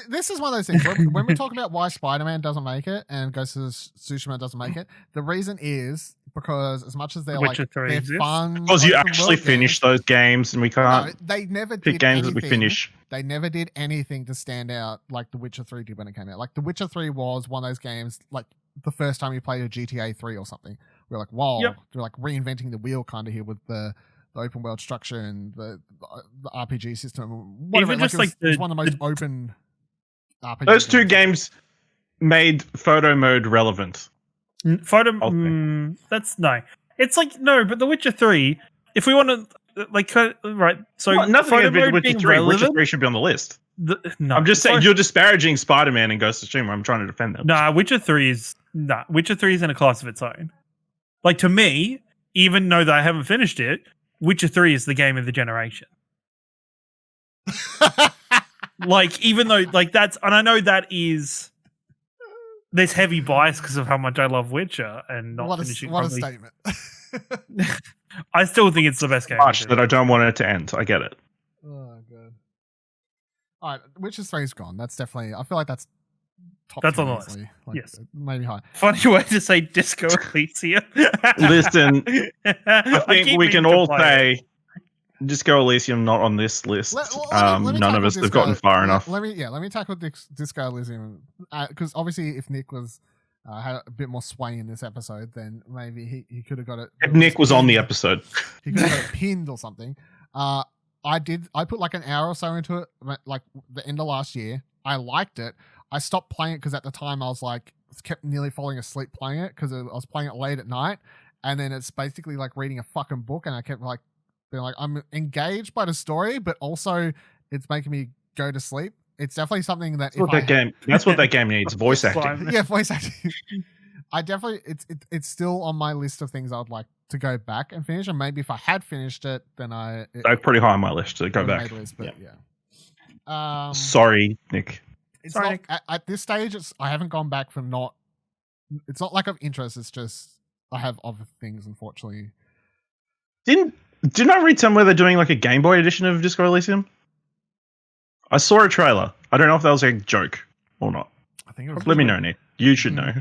Speaker 1: This is one of those things. When we talk about why Spider-Man doesn't make it and Ghost of Tsushima doesn't make it, the reason is because as much as they're they're fun,
Speaker 2: because you actually finish those games, and we can't.
Speaker 1: They never
Speaker 2: pick
Speaker 1: did
Speaker 2: games
Speaker 1: anything.
Speaker 2: that we finish.
Speaker 1: They never did anything to stand out like The Witcher 3 did when it came out. Like The Witcher 3 was one of those games. Like the first time you played a GTA 3 or something, we're like, wow, they're like reinventing the wheel kind of here with the open world structure and the RPG system. Whatever.
Speaker 3: Even just
Speaker 1: it was one of the most open. RPG
Speaker 2: Those two games made photo mode relevant.
Speaker 3: That's no. It's like no, but The Witcher 3. If we want to right, so
Speaker 2: nothing against Witcher 3. Witcher 3 should be on the list.
Speaker 3: No,
Speaker 2: I'm just saying you're disparaging Spider-Man and Ghost of Tsushima. I'm trying to defend them.
Speaker 3: Witcher 3 is Witcher 3 is in a class of its own. Like to me, even though that I haven't finished it, Witcher 3 is the game of the generation. Like even though that's, and I know that is there's heavy bias because of how much I love Witcher and not finishing.
Speaker 1: What a statement!
Speaker 3: I still think it's the best game.
Speaker 2: Much that I don't want it to end. I get it.
Speaker 1: Oh god! All right, Witcher 3's gone. That's definitely. I feel like that's top.
Speaker 3: That's on the list. Yes,
Speaker 1: maybe high.
Speaker 3: Funny way to say Disco Elysium.
Speaker 2: Listen, I think we can all say. Disco Elysium not on this list. Let me
Speaker 1: none
Speaker 2: of us have gotten far enough.
Speaker 1: Let me tackle Disco Elysium because obviously if Nick was had a bit more sway in this episode, then maybe he could have got it.
Speaker 2: If Nick was on the episode,
Speaker 1: he could have got it pinned or something. I put like an hour or so into it, like the end of last year. I liked it. I stopped playing it because at the time I was like kept nearly falling asleep playing it because I was playing it late at night. and then it's basically like reading a fucking book, and I kept like being like, I'm engaged by the story, but also it's making me go to sleep. It's definitely something that
Speaker 2: that's what that game needs. Voice acting.
Speaker 1: Yeah, voice acting. I definitely it's still on my list of things I would like to go back and finish, and maybe if I had finished it, then
Speaker 2: They're pretty high on my list to go back.
Speaker 1: List, but yeah.
Speaker 2: Sorry, Nick.
Speaker 1: It's
Speaker 3: Sorry,
Speaker 1: not at this stage. I haven't gone back from not. It's not lack of interest. It's just I have other things, unfortunately.
Speaker 2: Didn't I read somewhere they're doing like a Game Boy edition of Disco Elysium? I saw a trailer. I don't know if that was a joke or not.
Speaker 1: I think it was.
Speaker 2: Let me know, Nick. You should know.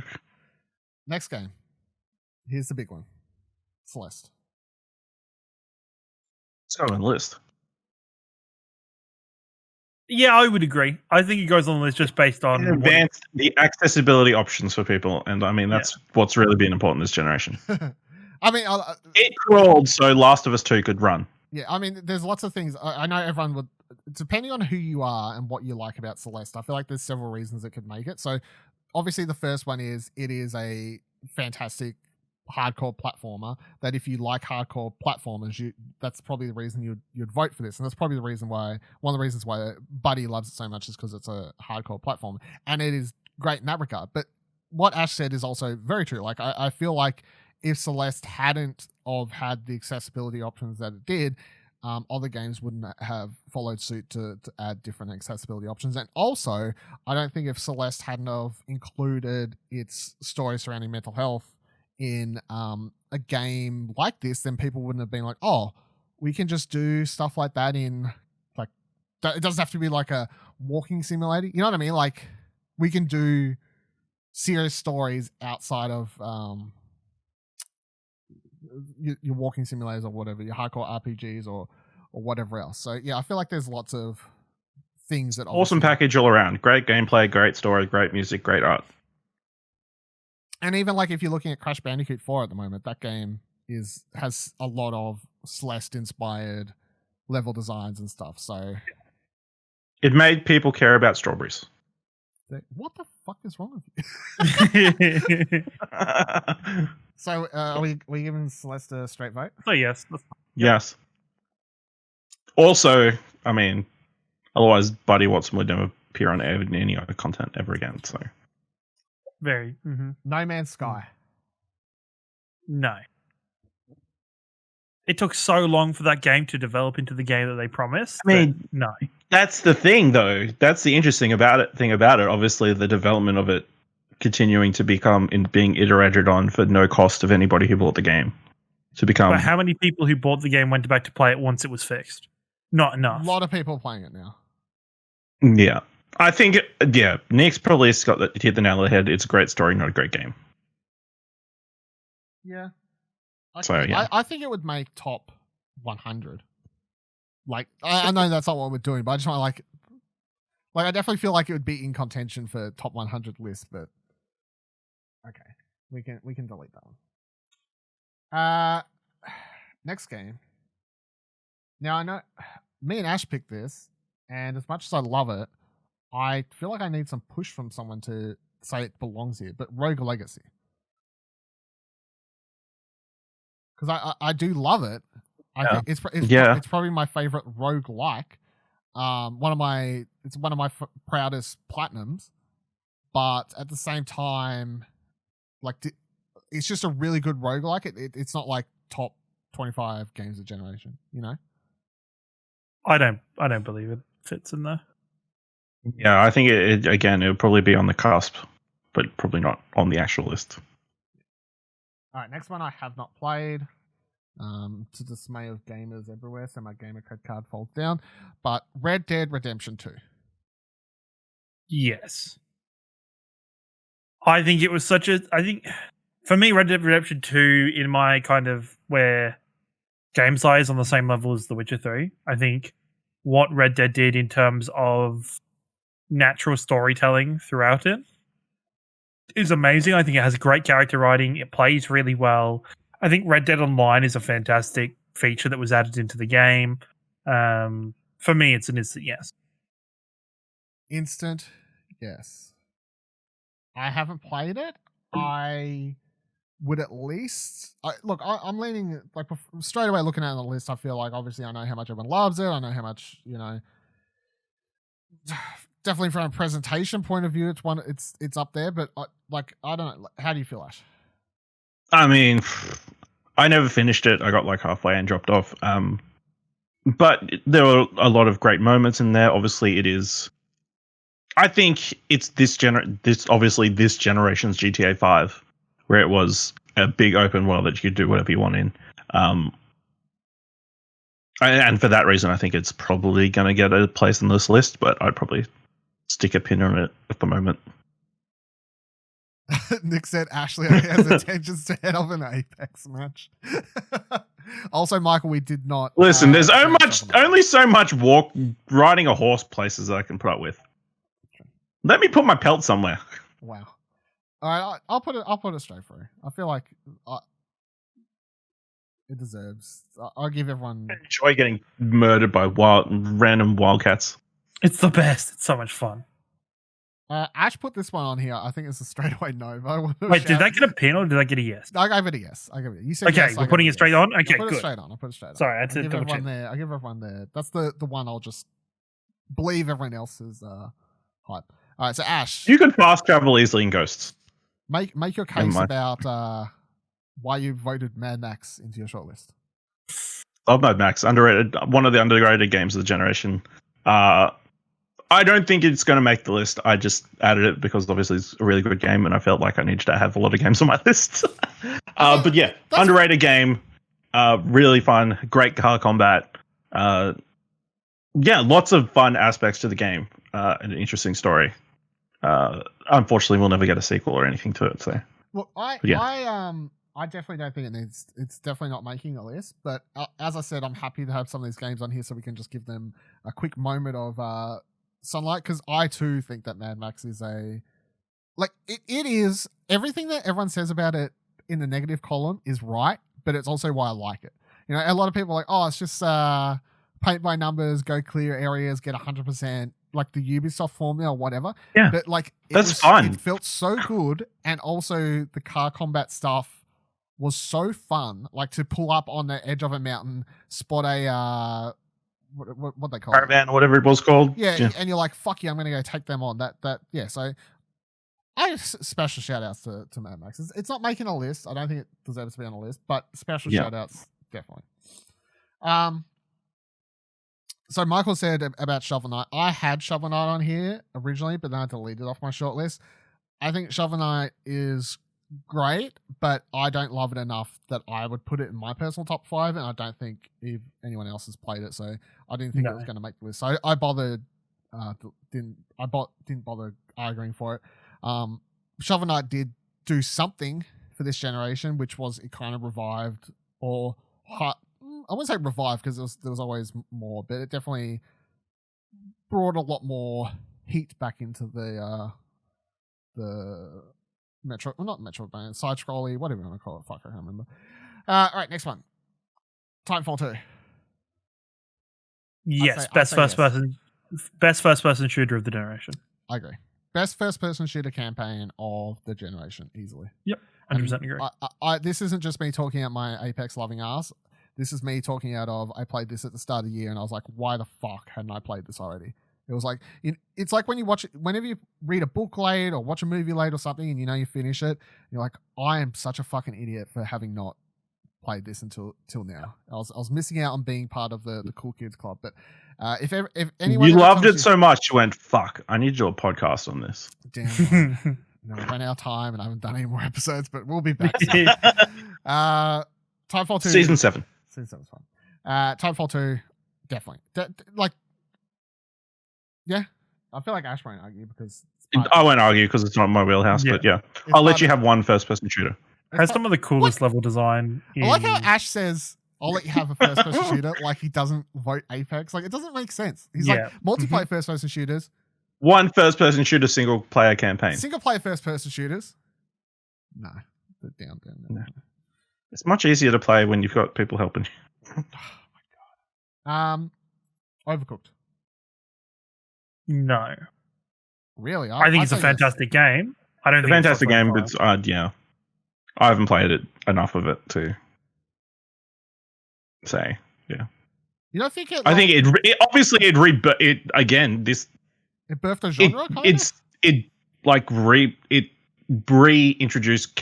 Speaker 1: Next game. Here's the big one. Celeste.
Speaker 2: Let's go on the list.
Speaker 3: Yeah, I would agree. I think it goes on the list just based on
Speaker 2: advanced the accessibility options for people, and I mean that's what's really been important this generation.
Speaker 1: I mean,
Speaker 2: it crawled so Last of Us 2 could run.
Speaker 1: Yeah, I mean, there's lots of things. I know everyone would, depending on who you are and what you like about Celeste. I feel like there's several reasons it could make it. So, obviously, the first one is it is a fantastic hardcore platformer. That if you like hardcore platformers, that's probably the reason you'd vote for this, and that's probably the reason why one of the reasons why Buddy loves it so much is because it's a hardcore platform, and it is great in that regard. But what Ash said is also very true. Like I feel like if Celeste hadn't of had the accessibility options that it did, other games wouldn't have followed suit to add different accessibility options. And also, I don't think if Celeste hadn't have included its story surrounding mental health in a game like this, then people wouldn't have been like, oh, we can just do stuff like that in, like, it doesn't have to be like a walking simulator. You know what I mean? Like, we can do serious stories outside of your walking simulators or whatever, your hardcore RPGs or whatever else. So yeah, I feel like there's lots of things that
Speaker 2: awesome package all around. Great gameplay, great story, great music, great art.
Speaker 1: And even like if you're looking at Crash Bandicoot 4 at the moment, that game has a lot of Celeste inspired level designs and stuff. So
Speaker 2: it made people care about strawberries.
Speaker 1: What the fuck is wrong with you? So, are we giving Celeste a straight vote?
Speaker 3: Oh, yes.
Speaker 2: Yes. Also, I mean, otherwise, Buddy Watson would never appear on any other content ever again. So,
Speaker 3: very.
Speaker 1: Mm-hmm. No Man's Sky.
Speaker 3: No. It took so long for that game to develop into the game that they promised.
Speaker 2: I mean,
Speaker 3: no.
Speaker 2: That's the thing, though. That's the interesting thing about it. Obviously, the development of it continuing to being iterated on for no cost of anybody who bought the game to become.
Speaker 3: But how many people who bought the game went back to play it once it was fixed? Not enough.
Speaker 1: A lot of people playing it now.
Speaker 2: Yeah, I think. Nick's probably hit the nail on the head. It's a great story, not a great game.
Speaker 1: Yeah.
Speaker 2: Yeah.
Speaker 1: I think it would make top 100. Like, I know that's not what we're doing, but I just want to like I definitely feel like it would be in contention for top 100 list, but okay, we can delete that one. Next game. Now I know me and Ash picked this, and as much as I love it, I feel like I need some push from someone to say it belongs here. But Rogue Legacy, because I do love it. I think it's probably my favorite roguelike. It's one of my proudest platinums, but at the same time, like it's just a really good roguelike. It's not like top 25 games of generation, you know?
Speaker 3: I don't believe it fits in there.
Speaker 2: Yeah, I think it would probably be on the cusp, but probably not on the actual list.
Speaker 1: All right, next one I have not played. To dismay of gamers everywhere, so my gamer code card falls down. But Red Dead Redemption 2.
Speaker 3: Yes. I think it was I think for me, Red Dead Redemption 2 in my kind of where game size on the same level as The Witcher 3. I think what Red Dead did in terms of natural storytelling throughout it is amazing. I think it has great character writing. It plays really well. I think Red Dead Online is a fantastic feature that was added into the game. For me, it's an instant yes.
Speaker 1: Instant yes. I haven't played it. I would at least I'm leaning like straight away looking at the list. I feel like obviously I know how much everyone loves it. I know how much definitely from a presentation point of view, it's up there. But I don't know. How do you feel, Ash?
Speaker 2: I mean, I never finished it. I got like halfway and dropped off. But there were a lot of great moments in there. Obviously, it is. I think it's this generation's GTA 5, where it was a big open world that you could do whatever you want in. And for that reason, I think it's probably going to get a place on this list, but I'd probably stick a pin on it at the moment.
Speaker 1: Nick said Ashley has intentions to head off an Apex match. Also, Michael, we did not
Speaker 2: listen. There's only so much riding a horse places I can put up with. Let me put my pelt somewhere.
Speaker 1: Wow. All right, I'll put it straight through. I feel like it deserves. I'll give everyone.
Speaker 2: I enjoy getting murdered by random wildcats.
Speaker 3: It's the best. It's so much fun.
Speaker 1: Ash put this one on here. I think it's a straightaway no.
Speaker 3: Wait, did that get a pin or did I get a yes?
Speaker 1: I gave it a yes. You said
Speaker 3: okay.
Speaker 1: Yes,
Speaker 3: We're putting it straight on. Okay,
Speaker 1: I'll put
Speaker 3: good.
Speaker 1: It straight on. I'll put it straight on.
Speaker 3: Sorry, I had to double check.
Speaker 1: I'll give everyone there. That's the one I'll just believe everyone else's hype. All right, so Ash,
Speaker 2: you can fast travel easily in Ghosts.
Speaker 1: Make your case about why you voted Mad Max into your shortlist.
Speaker 2: Love Mad Max, underrated, one of the underrated games of the generation. I don't think it's going to make the list. I just added it because obviously it's a really good game, and I felt like I needed to have a lot of games on my list. But yeah, underrated game, really fun, great car combat. Yeah, lots of fun aspects to the game, and an interesting story. Unfortunately, we'll never get a sequel or anything to it. So,
Speaker 1: well, I definitely don't think it needs. It's definitely not making a list. But as I said, I'm happy to have some of these games on here so we can just give them a quick moment of sunlight, because I too think that Mad Max is it is everything that everyone says about it in the negative column is right, but it's also why I like it. You know, a lot of people are like, oh, it's just paint by numbers, go clear areas, get 100%, like the Ubisoft formula or whatever.
Speaker 2: Yeah,
Speaker 1: but like
Speaker 2: that's fun.
Speaker 1: It felt so good, and also the car combat stuff was so fun. Like to pull up on the edge of a mountain, spot a what they call
Speaker 2: caravan, whatever it was called.
Speaker 1: Yeah, and you're like, fuck yeah, I'm gonna go take them on. Yeah. So special shout outs to Mad Max. It's not making a list. I don't think it deserves to be on a list, but special shout outs definitely. So Michael said about Shovel Knight. I had Shovel Knight on here originally, but then I deleted it off my shortlist. I think Shovel Knight is great, but I don't love it enough that I would put it in my personal top 5, and I don't think if anyone else has played it, so I didn't think it was going to make the list. So I didn't bother arguing for it. Shovel Knight did do something for this generation, which was it kind of revived, or I wouldn't say revived because there was always more, but it definitely brought a lot more heat back into the not Metroidvania, side scrolly, whatever you want to call it. Fuck, I can't remember. All right, next one. Titanfall 2.
Speaker 3: Yes, best first person shooter of the generation.
Speaker 1: I agree. Best first person shooter campaign of the generation, easily.
Speaker 3: Yep, 100% agree.
Speaker 1: This isn't just me talking out my Apex loving ass. This is me talking out of, I played this at the start of the year and I was like, why the fuck hadn't I played this already? It was like, it's like when you watch it, whenever you read a book late or watch a movie late or something and you know you finish it, you're like, I am such a fucking idiot for having not played this till now. I was missing out on being part of the cool kids club. But if anyone,
Speaker 2: you loved it so much, you went, fuck, I need to do a podcast on this.
Speaker 1: Damn. No, we've run out of time and I haven't done any more episodes, but we'll be back soon. Titanfall 2.
Speaker 2: Season 7.
Speaker 1: Season 7's fun. Titanfall 2, definitely. Yeah, I feel like Ash won't argue because
Speaker 2: I won't argue because it's not my wheelhouse, but yeah, I'll let you have one first-person shooter.
Speaker 3: It has some of the coolest level design.
Speaker 1: I like how Ash says, I'll let you have a first-person shooter, like he doesn't vote Apex. Like, it doesn't make sense. He's like, multiplayer first-person shooters.
Speaker 2: One first-person shooter, single-player campaign.
Speaker 1: Single-player first-person shooters? No. They're down.
Speaker 2: No. It's much easier to play when you've got people helping you.
Speaker 1: Oh, my God. Overcooked.
Speaker 3: No.
Speaker 1: Really?
Speaker 3: I think it's a fantastic game. I don't think
Speaker 2: it's a fantastic game, but yeah. I haven't played it enough of it to say. Yeah,
Speaker 1: You don't think it?
Speaker 2: I think it obviously it again. This
Speaker 1: it birthed a genre.
Speaker 2: it reintroduced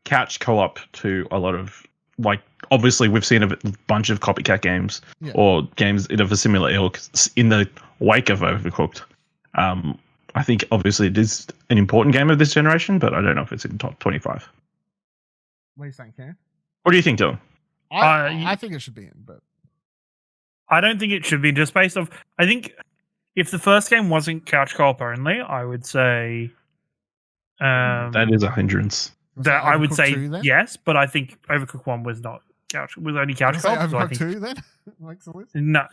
Speaker 2: couch co-op to a lot of, like, obviously we've seen a bunch of copycat games or games of a similar ilk in the wake of Overcooked. I think obviously it is an important game of this generation, but I don't know if it's in top 25.
Speaker 1: What are you saying, Karen?
Speaker 2: What do you think, Dylan?
Speaker 1: I think it should be in, but
Speaker 3: I don't think it should be, just based off. I think if the first game wasn't couch co-op only, I would say
Speaker 2: that is a hindrance.
Speaker 3: That I would say
Speaker 1: 2, then?
Speaker 3: yes, but I think Overcooked 1 was not couch. It was only couch co-op.
Speaker 1: Overcooked
Speaker 3: So I think
Speaker 1: 2 then makes the list.
Speaker 3: no,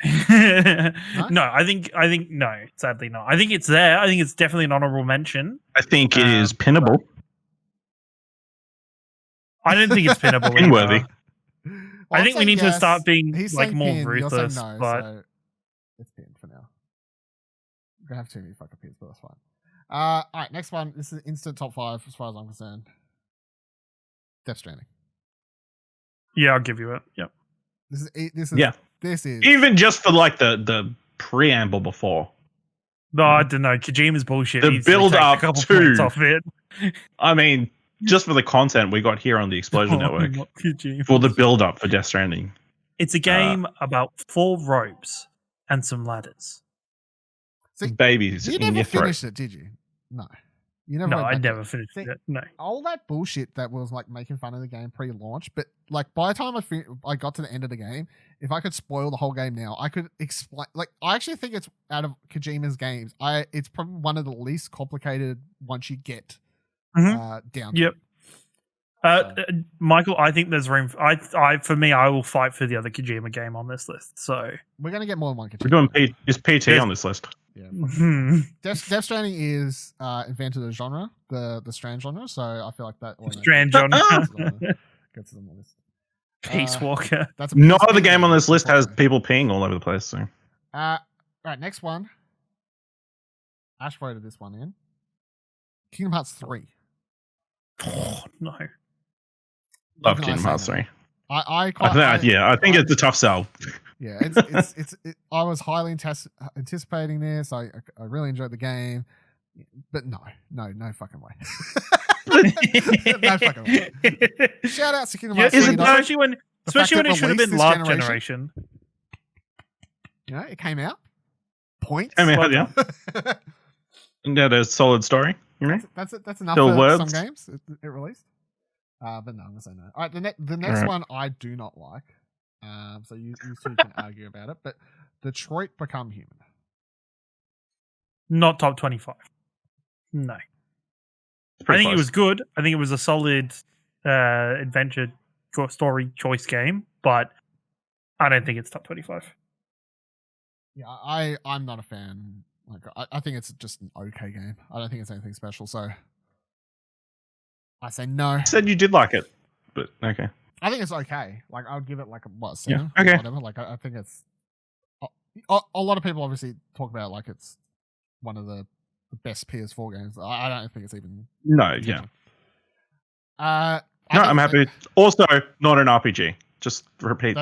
Speaker 3: no. I think no. Sadly, not. I think it's there. I think it's definitely an honorable mention.
Speaker 2: I think it is pinnable.
Speaker 3: I don't think it's pinnable.
Speaker 2: Pinworthy.
Speaker 3: I think we need to start being
Speaker 1: He's
Speaker 3: like
Speaker 1: saying
Speaker 3: more
Speaker 1: pin, you're saying
Speaker 3: ruthless.
Speaker 1: no,
Speaker 3: but
Speaker 1: so it's pinned for now. We're gonna have too many fucking pins, but that's fine. All right, next one. This is instant top 5 as far as I'm concerned. Death Stranding.
Speaker 3: yeah, I'll give you it. Yep.
Speaker 1: This is
Speaker 2: Even just for like the preamble before.
Speaker 3: No, I don't know. Kojima's bullshit.
Speaker 2: The
Speaker 3: needs to
Speaker 2: build
Speaker 3: take a
Speaker 2: up
Speaker 3: couple
Speaker 2: to-
Speaker 3: points off it.
Speaker 2: I mean, just for the content we got here on the Explosion Network
Speaker 3: Not Kojima.
Speaker 2: for the build up for Death Stranding.
Speaker 3: It's a game about 4 ropes and some ladders.
Speaker 1: See,
Speaker 2: Babies
Speaker 1: you
Speaker 2: in
Speaker 1: never
Speaker 2: your throat.
Speaker 1: finished it, did you? No. You never.
Speaker 3: No,
Speaker 1: went
Speaker 3: I
Speaker 1: back to
Speaker 3: never
Speaker 1: it.
Speaker 3: finished
Speaker 1: See,
Speaker 3: it. No.
Speaker 1: all that bullshit that was like making fun of the game pre-launch, but like by the time I got to the end of the game, if I could spoil the whole game now, I could explain. Like, I actually think it's out of Kojima's games, it's probably one of the least complicated once you get down.
Speaker 3: Yep. Michael, I think there's room. For me, I will fight for the other Kojima game on this list. So
Speaker 1: We're gonna get more than one Kojima.
Speaker 2: We're doing is PT on this list.
Speaker 1: Yeah. Death Stranding is invented a genre, the Strand genre. So I feel like that
Speaker 3: Strand genre.
Speaker 1: gets it on the list.
Speaker 3: Peace Walker.
Speaker 1: That's
Speaker 2: No other game on this list has people peeing all over the place. So.
Speaker 1: All right, next one. Ash voted this one in. Kingdom Hearts 3.
Speaker 3: Oh, no.
Speaker 2: Love Kingdom Hearts 3.
Speaker 1: I
Speaker 2: think it's a tough sell.
Speaker 1: Yeah, I was highly anticipating this. I really enjoyed the game, but no fucking way. No fucking way. Shout out to Kingdom Hearts 3.
Speaker 3: Especially when it should have been last generation.
Speaker 1: You know, it came out. Points.
Speaker 2: Yeah. And had a solid story. You know?
Speaker 1: That's enough
Speaker 2: Still
Speaker 1: for
Speaker 2: words.
Speaker 1: some games it released. But no, I'm gonna say no. All right, the next one I do not like. So you two can argue about it, but Detroit Become Human.
Speaker 3: Not top 25. No. I think it was good. I think it was a solid adventure story choice game, but I don't think it's top 25.
Speaker 1: Yeah, I'm not a fan. Like, I think it's just an okay game. I don't think it's anything special. So I say no.
Speaker 2: You said you did like it, but okay.
Speaker 1: I think it's okay. Like, I would give it like a 7.
Speaker 2: Yeah. Okay.
Speaker 1: Whatever. Like, I think it's a lot of people obviously talk about it like it's one of the best PS4 games. I don't think it's even.
Speaker 2: No. Yeah.
Speaker 1: No,
Speaker 2: I'm happy. Also, not an RPG. Just repeat.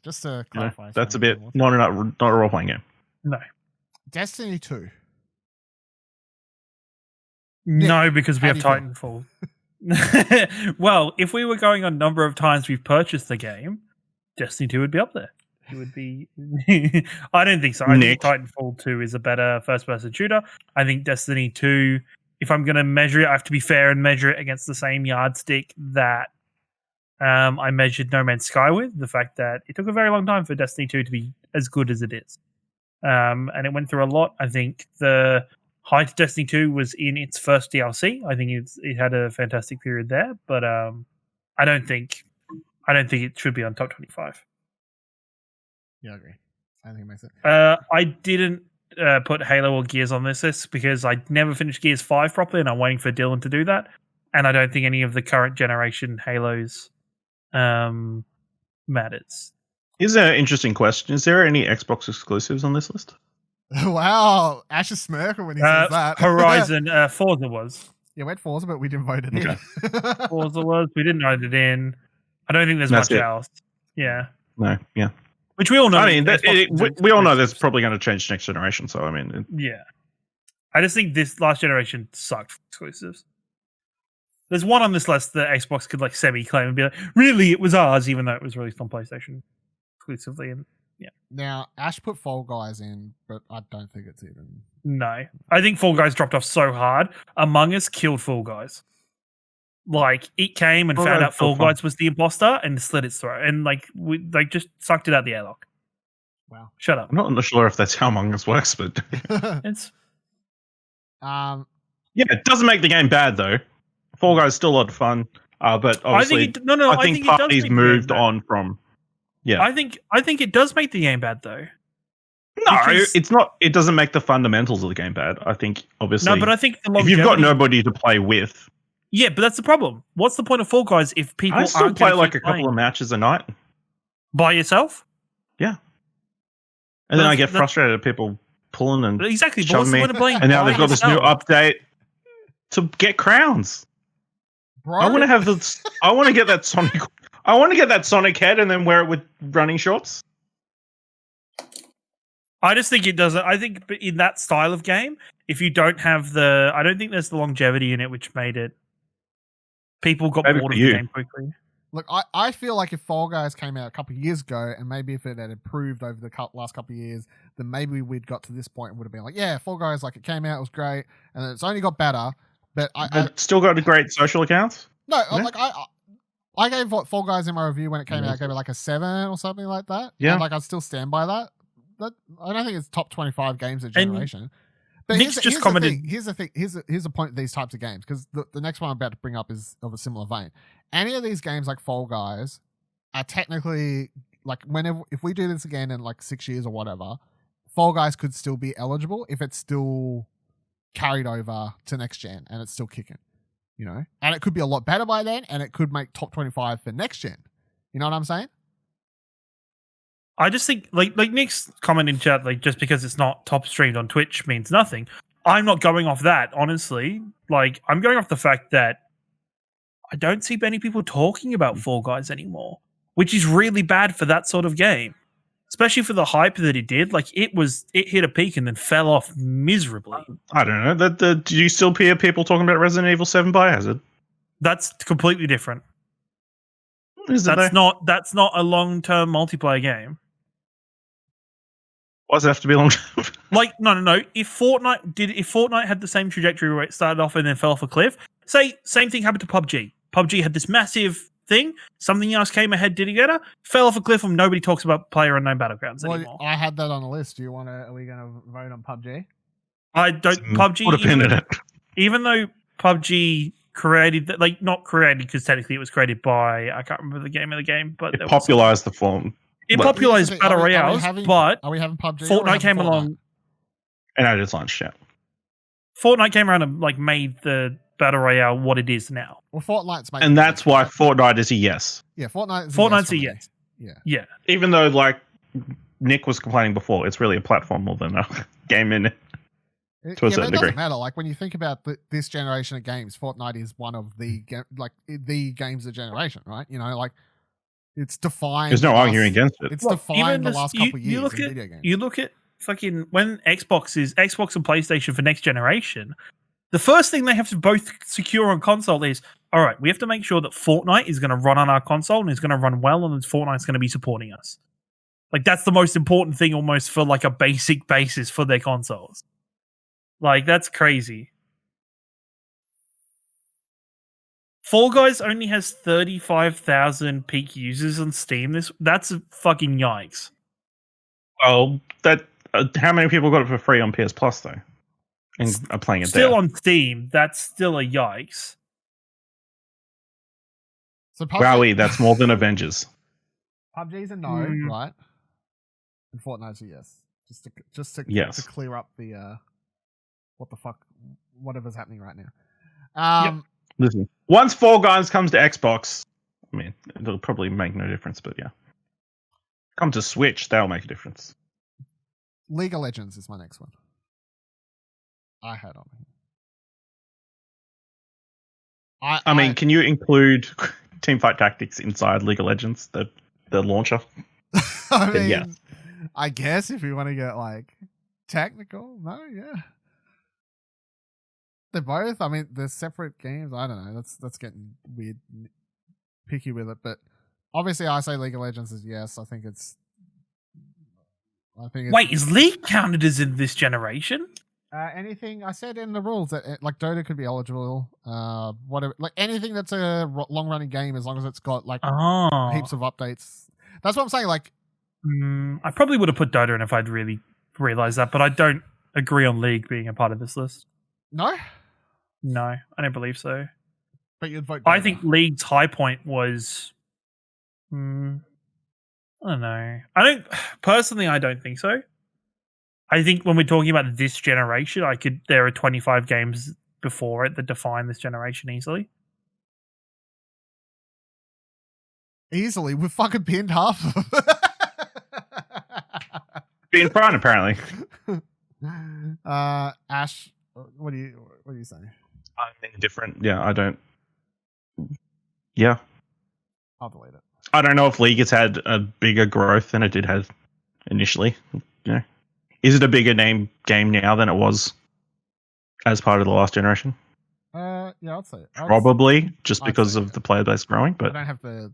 Speaker 1: Just to clarify.
Speaker 2: That's a bit not a role playing game.
Speaker 3: No.
Speaker 1: Destiny 2.
Speaker 3: No, because we have Titanfall. Well, if we were going on number of times we've purchased the game, Destiny 2 would be up there. It would be. I don't think so. I think Titanfall 2 is a better first-person shooter. I think Destiny 2, if I'm going to measure it, I have to be fair and measure it against the same yardstick that I measured No Man's Sky with. The fact that it took a very long time for Destiny 2 to be as good as it is. And it went through a lot. I think the height of Destiny 2 was in its first DLC. I think it had a fantastic period there, but I don't think it should be on top 25.
Speaker 1: Yeah, I agree. I think it makes it.
Speaker 3: I didn't put Halo or Gears on this list because I never finished Gears 5 properly, and I'm waiting for Dylan to do that. And I don't think any of the current generation Halos matters.
Speaker 2: Here's an interesting question. Is there any Xbox exclusives on this list?
Speaker 1: Wow. Ash is smirking when he says that.
Speaker 3: Horizon, Forza was.
Speaker 1: Yeah, we had Forza, but we didn't vote it in.
Speaker 3: Forza was. We didn't vote it in. I don't think there's
Speaker 2: That's
Speaker 3: much
Speaker 2: it.
Speaker 3: else. Yeah.
Speaker 2: No, yeah.
Speaker 3: Which we all know.
Speaker 2: I mean, we all know that's
Speaker 3: exclusives.
Speaker 2: probably going to change next generation. So I mean,
Speaker 3: Yeah. I just think this last generation sucked for exclusives. There's one on this list that Xbox could like semi-claim and be like, really, it was ours, even though it was released on PlayStation exclusively. And
Speaker 1: Now, Ash put Fall Guys in, but I don't think it's even.
Speaker 3: no, I think Fall Guys dropped off so hard. Among Us killed Fall Guys. Like it came and
Speaker 2: Fall
Speaker 3: found
Speaker 2: Guys
Speaker 3: out Fall
Speaker 2: still fun.
Speaker 3: Guys was the imposter and slit its throat, and like we just sucked it out the airlock.
Speaker 1: Wow.
Speaker 3: Shut up.
Speaker 2: I'm not sure if that's how Among Us works, but
Speaker 3: It's
Speaker 1: Um,
Speaker 2: yeah, it doesn't make the game bad though. Fall Guys is still a lot of fun, but obviously, I think
Speaker 3: it does
Speaker 2: parties
Speaker 3: make the
Speaker 2: moved
Speaker 3: game bad.
Speaker 2: on from. Yeah,
Speaker 3: I think it does make the game bad though.
Speaker 2: no,
Speaker 3: because-
Speaker 2: it's not. It doesn't make the fundamentals of the game bad. I think obviously,
Speaker 3: No, but I think the
Speaker 2: if you've got
Speaker 3: longevity-
Speaker 2: nobody to play with,
Speaker 3: Yeah, but that's the problem. What's the point of Fall Guys if people
Speaker 2: I still
Speaker 3: aren't
Speaker 2: play
Speaker 3: gonna
Speaker 2: like
Speaker 3: keep
Speaker 2: a couple
Speaker 3: playing
Speaker 2: of matches a night,
Speaker 3: by yourself?
Speaker 2: and then I
Speaker 3: That's-
Speaker 2: get
Speaker 3: that's-
Speaker 2: frustrated at people pulling and
Speaker 3: Exactly. But
Speaker 2: shoving
Speaker 3: what's the
Speaker 2: me.
Speaker 3: point of playing?
Speaker 2: And now
Speaker 3: by
Speaker 2: they've got this new
Speaker 3: yourself?
Speaker 2: update to get crowns.
Speaker 1: bro,
Speaker 2: I want to have this. I want to get that Sonic. I want to get that Sonic head and then wear it with running shorts.
Speaker 3: I just think it doesn't. I think in that style of game, if you don't have the, I don't think there's the longevity in it, which made it. People got
Speaker 2: Maybe
Speaker 3: bored
Speaker 2: for
Speaker 3: of
Speaker 2: you.
Speaker 3: the game quickly.
Speaker 1: look, I feel like if Fall Guys came out a couple of years ago, and maybe if it had improved over the last couple of years, then maybe we'd got to this point and would have been like, yeah, Fall Guys, like it came out, it was great, and it's only got better. But
Speaker 2: But still got a great social accounts.
Speaker 1: no,
Speaker 2: Yeah.
Speaker 1: like I gave Fall Guys in my review when it came
Speaker 2: Yeah.
Speaker 1: out. I gave it like a 7 or something like that.
Speaker 2: Yeah.
Speaker 1: And like I still stand by that. That I don't think it's top 25 games of
Speaker 3: And
Speaker 1: generation. But
Speaker 3: Nick's just
Speaker 1: the
Speaker 3: commented-
Speaker 1: thing. Here's the thing. Here's the point of these types of games, because the next one I'm about to bring up is of a similar vein. Any of these games like Fall Guys are technically like if we do this again in like 6 years or whatever, Fall Guys could still be eligible if it's still carried over to next gen and it's still kicking. You know, and it could be a lot better by then, and it could make top 25 for next gen. You know what I'm saying?
Speaker 3: I just think like Nick's comment in chat, like just because it's not top streamed on Twitch means nothing. I'm not going off that, honestly. Like I'm going off the fact that I don't see many people talking about Fall Guys anymore, which is really bad for that sort of game. Especially for the hype that it did. Like it hit a peak and then fell off miserably.
Speaker 2: I don't know. Do you still hear people talking about Resident Evil 7 Biohazard?
Speaker 3: That's completely different.
Speaker 2: Is it
Speaker 3: That's
Speaker 2: though?
Speaker 3: not a long-term multiplayer game.
Speaker 2: Why does it have to be long?
Speaker 3: Like, no. If Fortnite had the same trajectory where it started off and then fell off a cliff, say same thing happened to PUBG. PUBG had this massive thing, something else came ahead, did it get her, fell off a cliff, and nobody talks about PlayerUnknown Battlegrounds anymore.
Speaker 1: I had that on the list. Do you want to? Are we going to vote on PUBG?
Speaker 3: I don't. PUBG,
Speaker 2: Put a pin in it.
Speaker 3: even though PUBG created that, like not created because technically it was created by I can't remember the game, but
Speaker 2: It popularized the form.
Speaker 3: It
Speaker 2: Well,
Speaker 3: popularized
Speaker 1: Are
Speaker 3: battle
Speaker 1: we
Speaker 3: royales,
Speaker 1: having-
Speaker 3: but
Speaker 1: Are we having PUBG? or are we
Speaker 3: Fortnite
Speaker 1: having
Speaker 3: came
Speaker 1: Fortnite?
Speaker 3: along.
Speaker 2: And I just launched it.
Speaker 3: Fortnite came around and like made the battle royale what it is now.
Speaker 1: Well, Fortnite's making
Speaker 2: And that's why Fortnite is a yes.
Speaker 1: Yeah, Fortnite's
Speaker 3: Fortnite's
Speaker 1: a
Speaker 3: a
Speaker 1: yes.
Speaker 3: yes.
Speaker 1: For me. Yeah.
Speaker 3: Yeah,
Speaker 2: Even though, like Nick was complaining before, it's really a platform more than a game in it. To a
Speaker 1: Yeah, but
Speaker 2: certain
Speaker 1: it
Speaker 2: degree.
Speaker 1: doesn't matter. Like when you think about this generation of games, Fortnite is one of the the games of generation, right? You know, like it's defined.
Speaker 2: There's no
Speaker 1: the last-
Speaker 2: arguing against it.
Speaker 1: It's
Speaker 3: Look,
Speaker 1: defined
Speaker 3: even
Speaker 1: the
Speaker 3: this-
Speaker 1: last
Speaker 3: you-
Speaker 1: couple of
Speaker 3: you
Speaker 1: years
Speaker 3: look
Speaker 1: in
Speaker 3: at-
Speaker 1: video games.
Speaker 3: you look at fucking when Xbox and PlayStation for next generation. The first thing they have to both secure on console is, all right, we have to make sure that Fortnite is going to run on our console and is going to run well, and that Fortnite's going to be supporting us. Like that's the most important thing, almost for like a basic basis for their consoles. Like that's crazy. Fall Guys only has 35,000 peak users on Steam. That's a fucking yikes.
Speaker 2: Oh, that how many people got it for free on PS Plus though, and are playing it
Speaker 3: Still
Speaker 2: there?
Speaker 3: on Steam, that's still a yikes.
Speaker 1: So
Speaker 2: Wowie, that's more than Avengers.
Speaker 1: PUBG's a no,
Speaker 3: Hmm.
Speaker 1: right? And Fortnite's a yes. Just to
Speaker 2: Yes.
Speaker 1: to clear up the what the fuck, whatever's happening right now.
Speaker 2: Listen, once Fall Guys comes to Xbox, I mean, it'll probably make no difference, but yeah. Come to Switch, that'll make a difference.
Speaker 1: League of Legends is my next one. I had on here.
Speaker 2: I mean, can you include Teamfight Tactics inside League of Legends, the launcher?
Speaker 1: I mean,
Speaker 2: Yeah.
Speaker 1: I guess if you want to get like technical, no, yeah. They're both. I mean, they're separate games. I don't know. That's getting weird, picky with it. But obviously, I say League of Legends is yes. I think it's.
Speaker 3: Wait, is League counted as in this generation?
Speaker 1: Anything I said in the rules that like Dota could be eligible. Whatever, like anything that's a long running game, as long as it's got like heaps of updates. That's what I'm saying. Like,
Speaker 3: I probably would have put Dota in if I'd really realized that, but I don't agree on League being a part of this list.
Speaker 1: No,
Speaker 3: I don't believe so.
Speaker 1: But you'd vote.
Speaker 3: I think League's high point was. I don't know. I don't think so. I think when we're talking about this generation, there are 25 games before it that define this generation easily.
Speaker 1: Easily, we've fucking pinned half of them.
Speaker 2: Being front, apparently.
Speaker 1: Ash, what do you say?
Speaker 2: I think different. Yeah, I don't. Yeah,
Speaker 1: I'll delete it.
Speaker 2: I don't know if League has had a bigger growth than it did have initially. You know, is it a bigger name game now than it was as part of the last generation?
Speaker 1: Yeah, I'd say
Speaker 2: probably just because of the player base growing. But
Speaker 1: I don't have the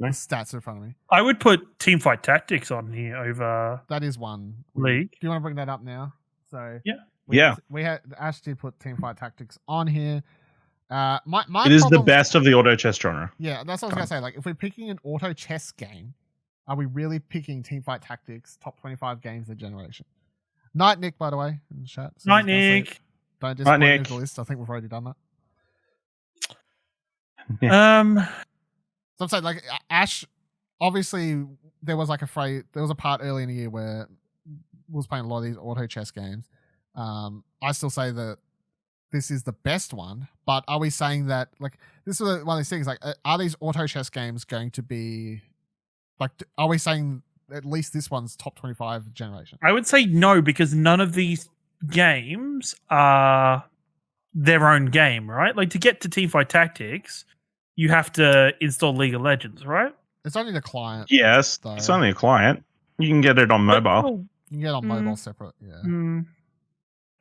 Speaker 1: stats in front of me.
Speaker 3: I would put Teamfight Tactics on here over.
Speaker 1: That is one
Speaker 3: League.
Speaker 1: Do you want to bring that up now? So
Speaker 3: yeah,
Speaker 1: we had Ash did put Teamfight Tactics on here. My
Speaker 2: it is the best of the auto chess genre.
Speaker 1: Yeah, that's what I was gonna say. Like, if we're picking an auto chess game, are we really picking Teamfight Tactics top 25 games of the generation? Night Nick, by the way, in the chat.
Speaker 3: Night Nick.
Speaker 1: Don't disappoint me with the list. I think we've already done that.
Speaker 2: Yeah.
Speaker 1: So I'm saying, like, Ash, obviously there was a part early in the year where we was playing a lot of these auto chess games. I still say that this is the best one, but are we saying that, like, this is one of these things, like, are these auto chess games going to be, like, are we saying at least this one's top 25 generation?
Speaker 3: I would say no, because none of these games are their own game, right? Like, to get to Teamfight Tactics, you have to install League of Legends, right?
Speaker 1: It's only the client.
Speaker 2: Yes,
Speaker 1: though.
Speaker 2: It's only a client. You can get it on mobile.
Speaker 1: You can get it on mobile separate, yeah.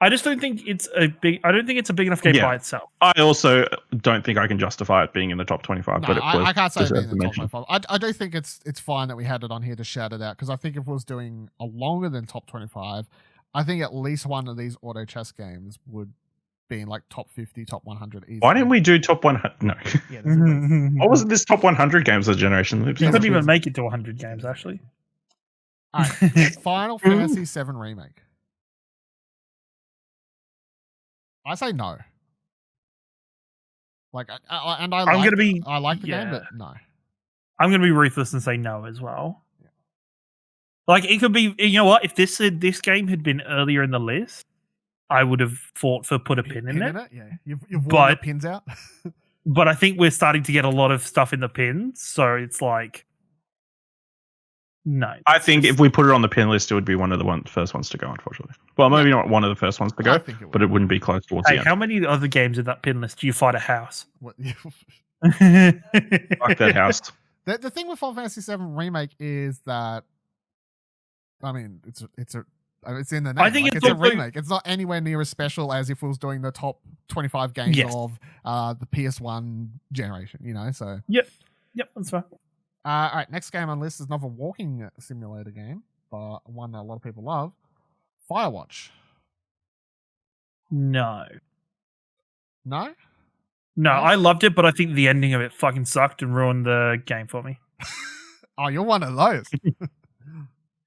Speaker 3: I just don't think it's a big enough game by itself.
Speaker 2: I also don't think I can justify it being in the top 25.
Speaker 1: No,
Speaker 2: but
Speaker 1: I can't say it being in the top 25. I do think it's fine that we had it on here to shout it out, because I think if it was doing a longer than top 25, I think at least one of these auto chess games would be in like top 50, top 100 easily.
Speaker 2: Why didn't we do top 100? No.
Speaker 1: Yeah,
Speaker 2: what was this top 100 games of the generation?
Speaker 3: You couldn't even make it to 100 games, actually.
Speaker 1: All right. Final Fantasy VII Remake. I say no. Like, I like the game, but no.
Speaker 3: I'm going to be ruthless and say no as well. Yeah. Like, it could be, you know what? If this game had been earlier in the list, I would have fought for put a pin in it.
Speaker 1: Yeah, you've worn the pins out.
Speaker 3: But I think we're starting to get a lot of stuff in the pins, so it's like, no.
Speaker 2: I think if we put it on the pin list, it would be one of the first ones to go, unfortunately. Well, maybe not one of the first ones to go, but it wouldn't be close towards the end.
Speaker 3: How many other games in that pin list do you fight a house?
Speaker 2: Fuck that house.
Speaker 1: The thing with Final Fantasy VII Remake is that, I mean, it's in the name.
Speaker 3: I think
Speaker 1: it's a remake. It's not anywhere near as special as if it was doing the top 25 games of the PS1 generation, you know? So
Speaker 3: Yep, that's fine.
Speaker 1: All right, next game on the list is another walking simulator game, but one that a lot of people love. Firewatch.
Speaker 3: No,
Speaker 1: I
Speaker 3: loved it, but I think the ending of it fucking sucked and ruined the game for me.
Speaker 1: Oh, you're one of those.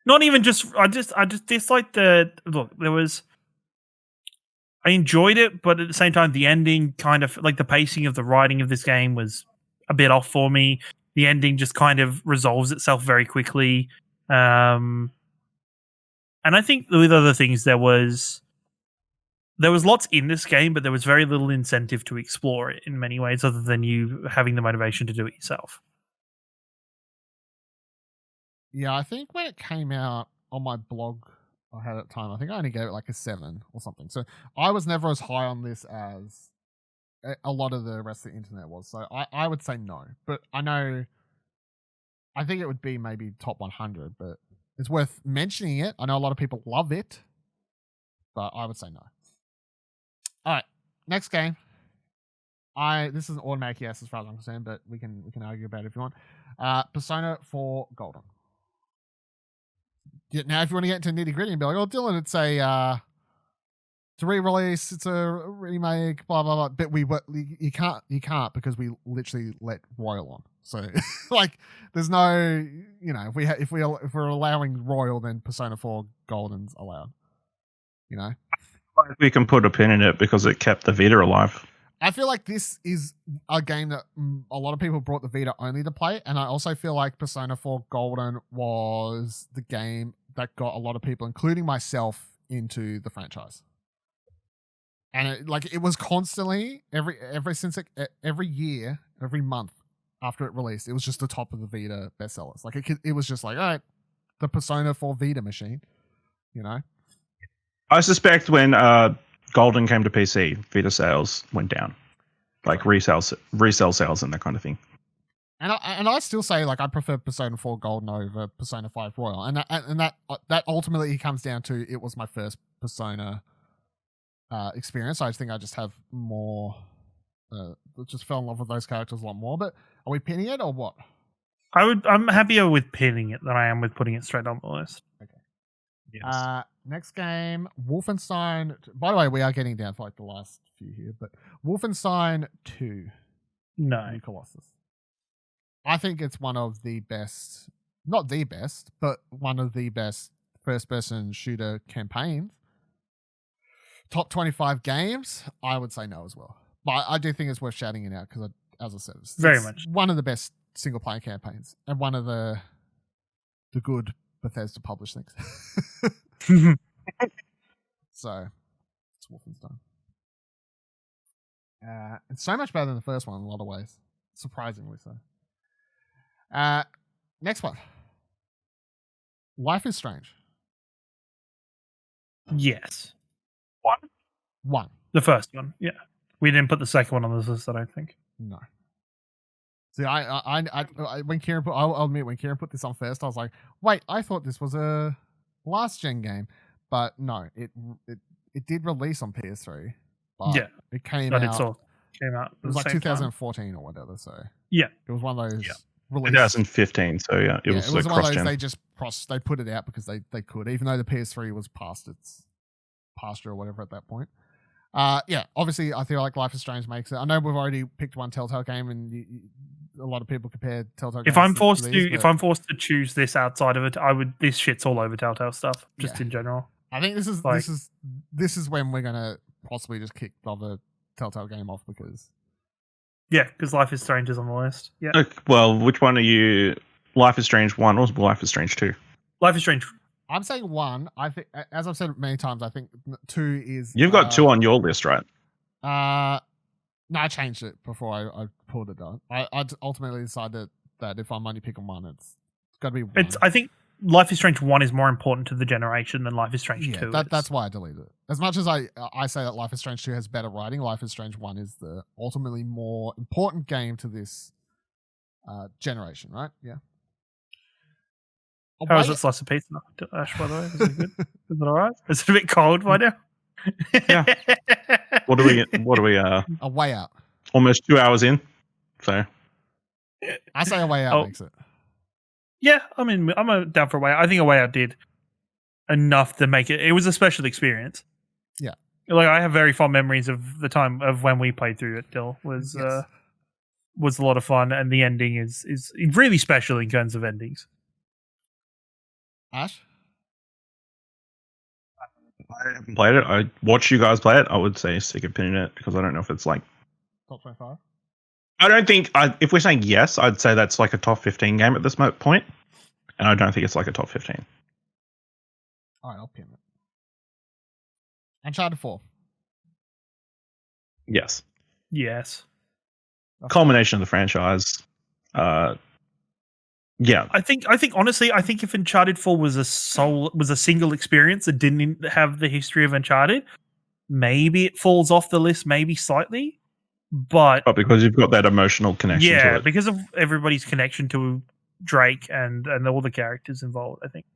Speaker 3: Not even just. I just disliked the look. I enjoyed it, but at the same time, the ending kind of like the pacing of the writing of this game was a bit off for me. The ending just kind of resolves itself very quickly, and I think with other things there was lots in this game, but there was very little incentive to explore it in many ways, other than you having the motivation to do it yourself.
Speaker 1: Yeah, I think when it came out on my blog I had at the time, I think I only gave it like a 7 or something. So I was never as high on this as a lot of the rest of the internet was. So I would say no. But I think it would be maybe top 100, but it's worth mentioning it. I know a lot of people love it, but I would say no. All right, next game. This is an automatic yes as far as I'm concerned, but we can argue about it if you want. Persona 4 Golden. Yeah, now, if you want to get into nitty gritty and be like, "Oh, Dylan, it's a re-release, it's a remake, blah blah blah," but you can't because we literally let Royal on. So like, there's no, if we're allowing Royal, then Persona 4 Golden's allowed.
Speaker 2: We can put a pin in it because it kept the Vita alive.
Speaker 1: I feel like this is a game that a lot of people brought the Vita only to play, and I also feel like Persona 4 Golden was the game that got a lot of people, including myself, into the franchise. And it was constantly every year, every month after it released, it was just the top of the Vita bestsellers. Like it was just like, all right, the Persona 4 Vita machine,
Speaker 2: I suspect when Golden came to PC, Vita sales went down, like resale sales and that kind of thing.
Speaker 1: And I still say, like, I prefer Persona 4 Golden over Persona 5 Royal, and that ultimately comes down to it was my first Persona experience. I think I just have more, just fell in love with those characters a lot more. But are we pinning it or what?
Speaker 3: I'm happier with pinning it than I am with putting it straight on the list.
Speaker 1: Okay.
Speaker 2: Yes.
Speaker 1: Next game, Wolfenstein. By the way, we are getting down to like the last few here, but Wolfenstein 2.
Speaker 3: No.
Speaker 1: New Colossus. I think it's one of the best, not the best, but one of the best first-person shooter campaigns. Top 25 games, I would say no as well. But I do think it's worth shouting it out because, as I said, it's
Speaker 3: very much
Speaker 1: one of the best single-player campaigns and one of the good Bethesda published things. So, it's Wolfenstein. It's so much better than the first one in a lot of ways. Surprisingly so. Next one. Life is Strange.
Speaker 3: Yes.
Speaker 1: One.
Speaker 3: The first one, yeah. We didn't put the second one on this list, I don't think.
Speaker 1: No. See, I when Ciaran put, I'll admit, when Ciaran put this on first, I was like, wait, I thought this was a last gen game, but no, it did release on PS3. But
Speaker 3: yeah,
Speaker 1: it came
Speaker 3: but
Speaker 1: out.
Speaker 3: Came out.
Speaker 1: It was like 2014 or whatever. So
Speaker 3: yeah,
Speaker 1: it was one of those.
Speaker 2: Yeah.
Speaker 1: Release.
Speaker 2: 2015. So yeah, it was like
Speaker 1: one of those.
Speaker 2: cross-gen.
Speaker 1: They just they put it out because they could, even though the PS3 was past its pasture or whatever at that point. Yeah, obviously, I feel like Life is Strange makes it. I know we've already picked one Telltale game, and a lot of people compare Telltale.
Speaker 3: If I'm forced to choose this outside of it, I would. This shit's all over Telltale stuff, just in general.
Speaker 1: I think this is when we're gonna possibly just kick the other Telltale game off because.
Speaker 3: Yeah, because Life is Strange is on the list. Yeah.
Speaker 2: Okay, well, which one are you? Life is Strange 1 or Life is Strange 2?
Speaker 3: Life is Strange.
Speaker 1: I'm saying 1. I think, as I've said many times, I think 2 is.
Speaker 2: You've got 2 on your list, right?
Speaker 1: No, I changed it before I pulled it down. I ultimately decided that if I'm only picking one, it's got to be 1.
Speaker 3: I think Life is Strange 1 is more important to the generation than Life is Strange 2.
Speaker 1: That's why I deleted it. As much as I say that Life is Strange 2 has better writing, Life is Strange 1 is the ultimately more important game to this generation, right? Yeah.
Speaker 3: How is it slice of pizza, Ash, by the way? Is it good? Is it all right? Is it a bit cold by now?
Speaker 2: Yeah. What are we?
Speaker 1: A way out.
Speaker 2: Almost 2 hours in. So.
Speaker 1: I say a way out makes it.
Speaker 3: Yeah, I mean, I'm down for a way out. I think a way out did enough to make it. It was a special experience.
Speaker 1: Yeah.
Speaker 3: Like, I have very fond memories of the time of when we played through it, Dill. Was a lot of fun, and the ending is really special in terms of endings.
Speaker 1: Ash?
Speaker 2: I haven't played it. I watched you guys play it. I would say stick a pin in it because I don't know if it's like
Speaker 1: top 25.
Speaker 2: I don't think if we're saying yes, I'd say that's like a top 15 game at this point, and I don't think it's like a top 15.
Speaker 1: All right, I'll pin it. Uncharted 4.
Speaker 2: Yes.
Speaker 1: Culmination
Speaker 2: of the franchise. Yeah.
Speaker 3: I think honestly, if Uncharted 4 was a single experience that didn't have the history of Uncharted, maybe it falls off the list, maybe slightly. But
Speaker 2: because you've got that emotional connection to it.
Speaker 3: because of everybody's connection to Drake and all the characters involved, I think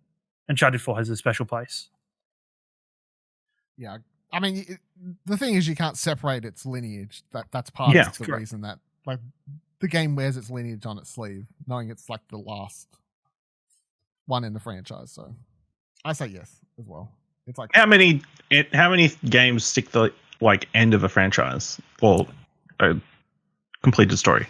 Speaker 3: Uncharted 4 has a special place.
Speaker 1: Yeah, I mean, the thing is, you can't separate its lineage. That's part of the reason that like the game wears its lineage on its sleeve, knowing it's like the last one in the franchise. So I say yes as well. It's like
Speaker 2: how many games stick the like end of a franchise or a completed story?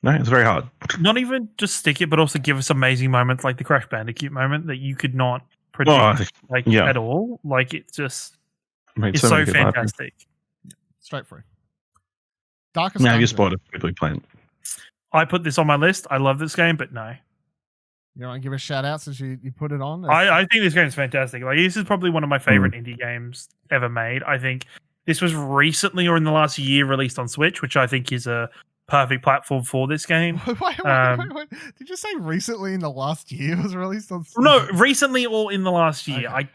Speaker 2: No, it's very hard.
Speaker 3: Not even just stick it, but also give us amazing moments like the Crash Bandicoot moment that you could not predict at all. Like it just it's so fantastic.
Speaker 1: Straight through. Darkest
Speaker 2: Now
Speaker 1: Dungeon.
Speaker 2: you spoiled it. People playing.
Speaker 3: I put this on my list. I love this game, but no.
Speaker 1: You want to give a shout out since you put it on?
Speaker 3: I think this game is fantastic. Like this is probably one of my favorite indie games ever made. I think this was recently or in the last year released on Switch, which I think is a perfect platform for this game.
Speaker 1: Wait. Did you say recently in the last year it was released on Switch?
Speaker 3: No, recently or in the last year.
Speaker 1: Okay.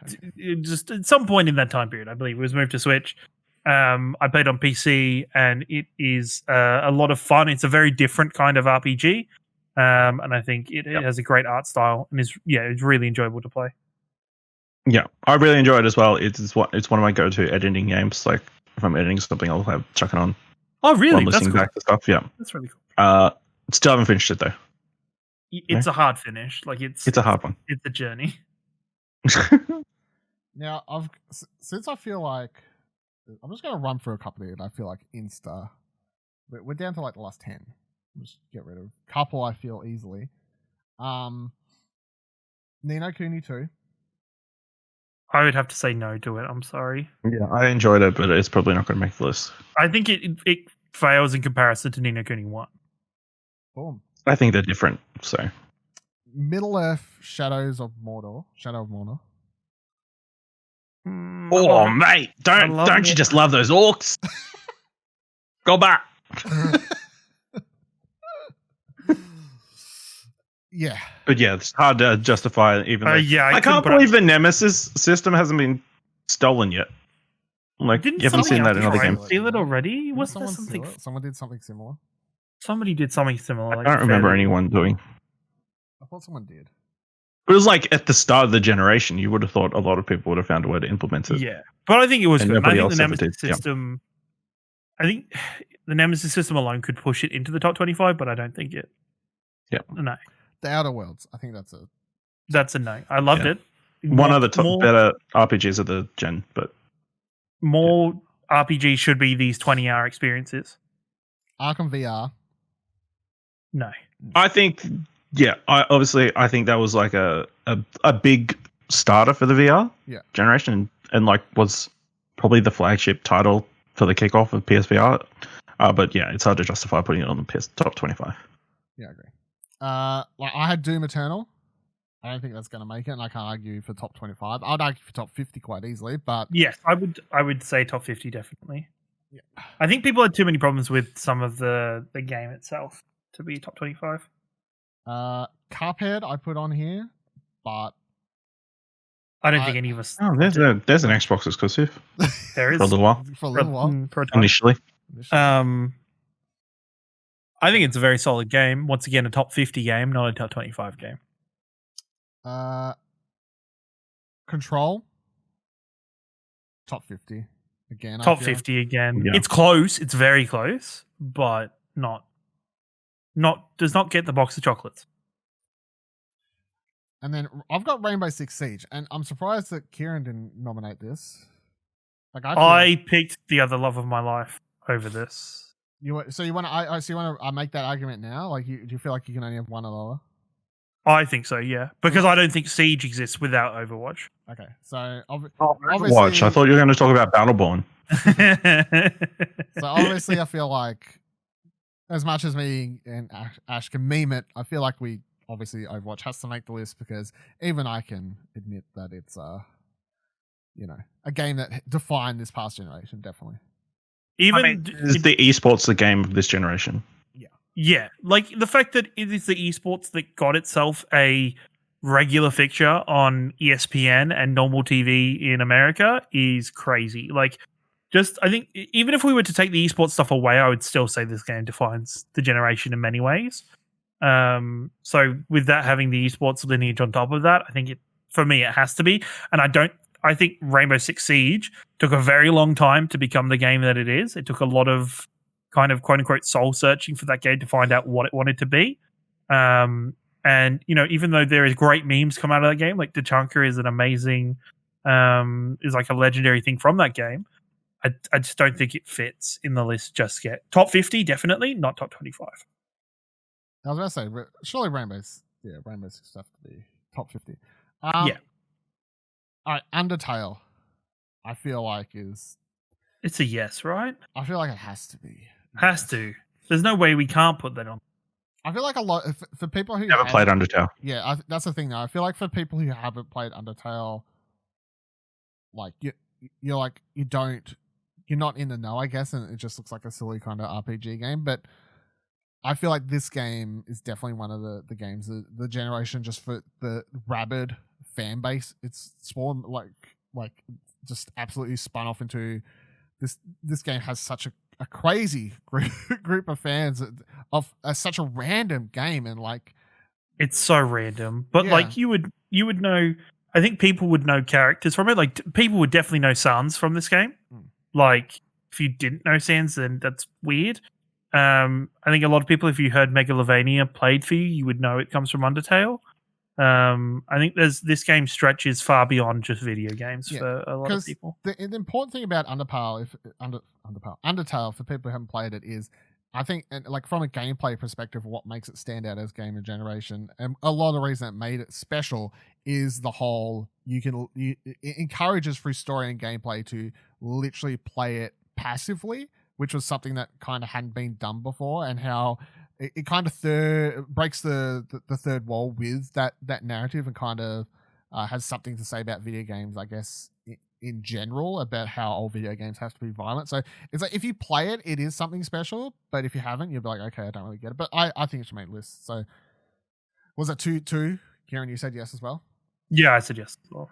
Speaker 3: Just at some point in that time period, I believe it was moved to Switch. I played on PC and it is a lot of fun. It's a very different kind of RPG. And I think it has a great art style and it's really enjoyable to play.
Speaker 2: Yeah, I really enjoy it as well. It's one of my go-to editing games. Like if I'm editing something, I'll chuck it on.
Speaker 3: Oh, really?
Speaker 2: While listening back to stuff. Yeah,
Speaker 3: that's really cool.
Speaker 2: Still haven't finished it though.
Speaker 3: It's a hard finish. Like it's
Speaker 2: a hard one.
Speaker 3: It's a journey.
Speaker 1: Now since I feel like I'm just going to run through a couple here. I feel like we're down to like the last 10. Just get rid of a couple. I feel easily. Ni no Kuni 2.
Speaker 3: I would have to say no to it. I'm sorry.
Speaker 2: Yeah, I enjoyed it, but it's probably not going to make the list.
Speaker 3: I think it fails in comparison to Ni no Kuni 1.
Speaker 1: Boom.
Speaker 2: I think they're different. So,
Speaker 1: Middle-earth Shadow of Mordor.
Speaker 2: Oh, mate! Don't you just love those orcs? Go back.
Speaker 1: Yeah.
Speaker 2: But yeah, it's hard to justify even. I can't believe the Nemesis system hasn't been stolen yet. Like, you haven't seen that in other games.
Speaker 3: Steal it already? Was there
Speaker 1: something? Someone did something similar.
Speaker 3: Somebody did something similar.
Speaker 2: I don't remember anyone doing.
Speaker 1: I thought someone did.
Speaker 2: It was like at the start of the generation. You would have thought a lot of people would have found a way to implement it.
Speaker 3: Yeah, but I think it was good. I think the Nemesis
Speaker 2: did.
Speaker 3: system. I think the Nemesis system alone could push it into the top 25, but I don't think it.
Speaker 2: Yeah.
Speaker 3: No.
Speaker 1: The Outer Worlds. I think that's
Speaker 3: a no. I loved it.
Speaker 2: One of the better RPGs of the gen, but
Speaker 3: more RPGs should be these 20-hour experiences.
Speaker 1: Arkham VR.
Speaker 3: No.
Speaker 2: I think, I think that was like a big starter for the VR generation and like was probably the flagship title for the kickoff of PSVR. But yeah, it's hard to justify putting it on the top 25.
Speaker 1: Yeah, I agree. Like I had Doom Eternal. I don't think that's going to make it, and I can't argue for top 25. I'd argue for top 50 quite easily, but
Speaker 3: yes, I would say top 50 definitely.
Speaker 1: Yeah.
Speaker 3: I think people had too many problems with some of the game itself to be top 25.
Speaker 1: Cuphead I put on here, but
Speaker 3: I don't think any of us.
Speaker 2: Oh, there's an Xbox exclusive.
Speaker 3: There is
Speaker 2: for a little while.
Speaker 1: For a little while,
Speaker 2: initially.
Speaker 3: I think it's a very solid game. Once again, a top 50 game, not a top 25 game.
Speaker 1: Control. Top 50 again.
Speaker 3: Top 50 again.
Speaker 2: Yeah.
Speaker 3: It's close. It's very close, but does not get the box of chocolates.
Speaker 1: And then I've got Rainbow Six Siege, and I'm surprised that Ciaran didn't nominate this. Like
Speaker 3: I picked The Other Love of My Life over this.
Speaker 1: You want to make that argument now? Like, do you feel like you can only have one or the other?
Speaker 3: I think so, yeah. Because I don't think Siege exists without Overwatch.
Speaker 1: Okay, so
Speaker 2: Overwatch. I thought you were going to talk about Battleborn.
Speaker 1: So obviously, I feel like as much as me and Ash can meme it, I feel like obviously Overwatch has to make the list because even I can admit that it's a game that defined this past generation, definitely.
Speaker 2: Is the esports the game of this generation?
Speaker 3: Yeah, like the fact that it is the esports that got itself a regular fixture on ESPN and normal TV in America is crazy. Like I think even if we were to take the esports stuff away, I would still say this game defines the generation in many ways. So with that having the esports lineage on top of that, I think for me it has to be. And I think Rainbow Six Siege took a very long time to become the game that it is. It took a lot of kind of quote unquote soul searching for that game to find out what it wanted to be. And even though there is great memes come out of that game, like Tachanka is an amazing, is like a legendary thing from that game. I just don't think it fits in the list just yet. Top 50, definitely, not top 25.
Speaker 1: I was going to say, surely Rainbow Six stuff to be top 50.
Speaker 3: Yeah.
Speaker 1: All right, Undertale, I feel like
Speaker 3: It's a yes, right?
Speaker 1: I feel like it has to be.
Speaker 3: Has to. There's no way we can't put that on.
Speaker 1: I feel like a lot for people who
Speaker 2: Never played Undertale.
Speaker 1: Yeah, that's the thing though. I feel like for people who haven't played Undertale, like you're like you're not in the know, I guess, and it just looks like a silly kind of RPG game. But I feel like this game is definitely one of the games the generation, just for the rabid fan base it's spawned, like just absolutely spun off into this game has such a crazy group of fans of such a random game, and like
Speaker 3: it's so random. But like you would know, I think people would know characters from it. Like people would definitely know Sans from this game. Like if you didn't know Sans, then that's weird. I think a lot of people, if you heard Megalovania played for you, you would know it comes from Undertale. I think this game stretches far beyond just video games for a lot of people.
Speaker 1: The important thing about Undertale, for people who haven't played it, is I think, like from a gameplay perspective, what makes it stand out as game of generation, and a lot of the reason it made it special is the whole it encourages through story and gameplay to literally play it passively, which was something that kind of hadn't been done before, and how it kind of breaks the third wall with that narrative, and kind of has something to say about video games, I guess, in general, about how all video games have to be violent. So it's like if you play it, it is something special, but if you haven't, you'll be like, okay, I don't really get it. But I think it should make lists. So was that two? Ciaran, you said yes as well?
Speaker 3: Yeah, I said yes as well.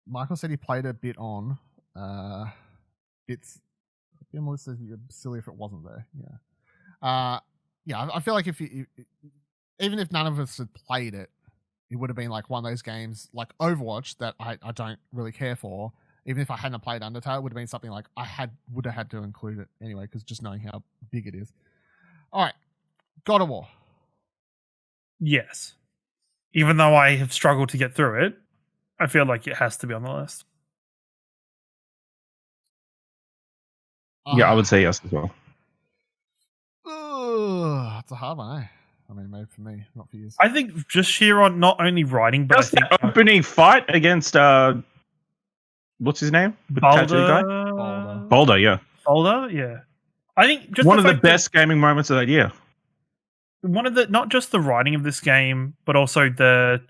Speaker 1: Michael said he played a bit on bits. Melissa says you're silly if it wasn't there. Yeah, I feel like if you even if none of us had played it, it would have been like one of those games like Overwatch that I don't really care for. Even if I hadn't played Undertale, it would have been something like would have had to include it anyway, because just knowing how big it is. All right, God of War.
Speaker 3: Yes. Even though I have struggled to get through it, I feel like it has to be on the list.
Speaker 2: Yeah, I would say yes as well.
Speaker 1: It's a hard one, eh? I mean, maybe for me, not for you.
Speaker 3: I think just Cherie, not only writing, but
Speaker 2: Just
Speaker 3: I think
Speaker 2: the opening fight against what's his name? The tattoo guy? Boulder, yeah.
Speaker 3: Boulder, yeah. I think just
Speaker 2: one of the best gaming moments of that year.
Speaker 3: One of the, not just the writing of this game, but also the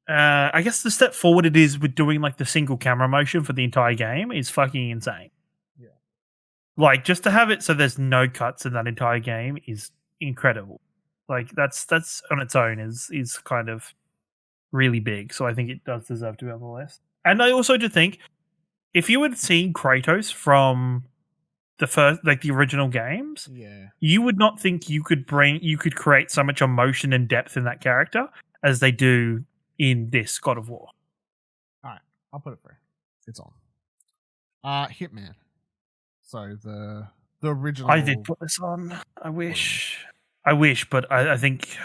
Speaker 3: I guess the step forward it is with doing like the single camera motion for the entire game is fucking insane.
Speaker 1: Yeah.
Speaker 3: Like just to have it so there's no cuts in that entire game is incredible. Like that's on its own is kind of really big. So I think it does deserve to be on the list. And I also do think if you had seen Kratos from the first, like the original games, you would not think you could create so much emotion and depth in that character as they do in this God of War.
Speaker 1: All right, I'll put it through. It's on. Hitman. So the original.
Speaker 3: I did put this on. I wish, but I think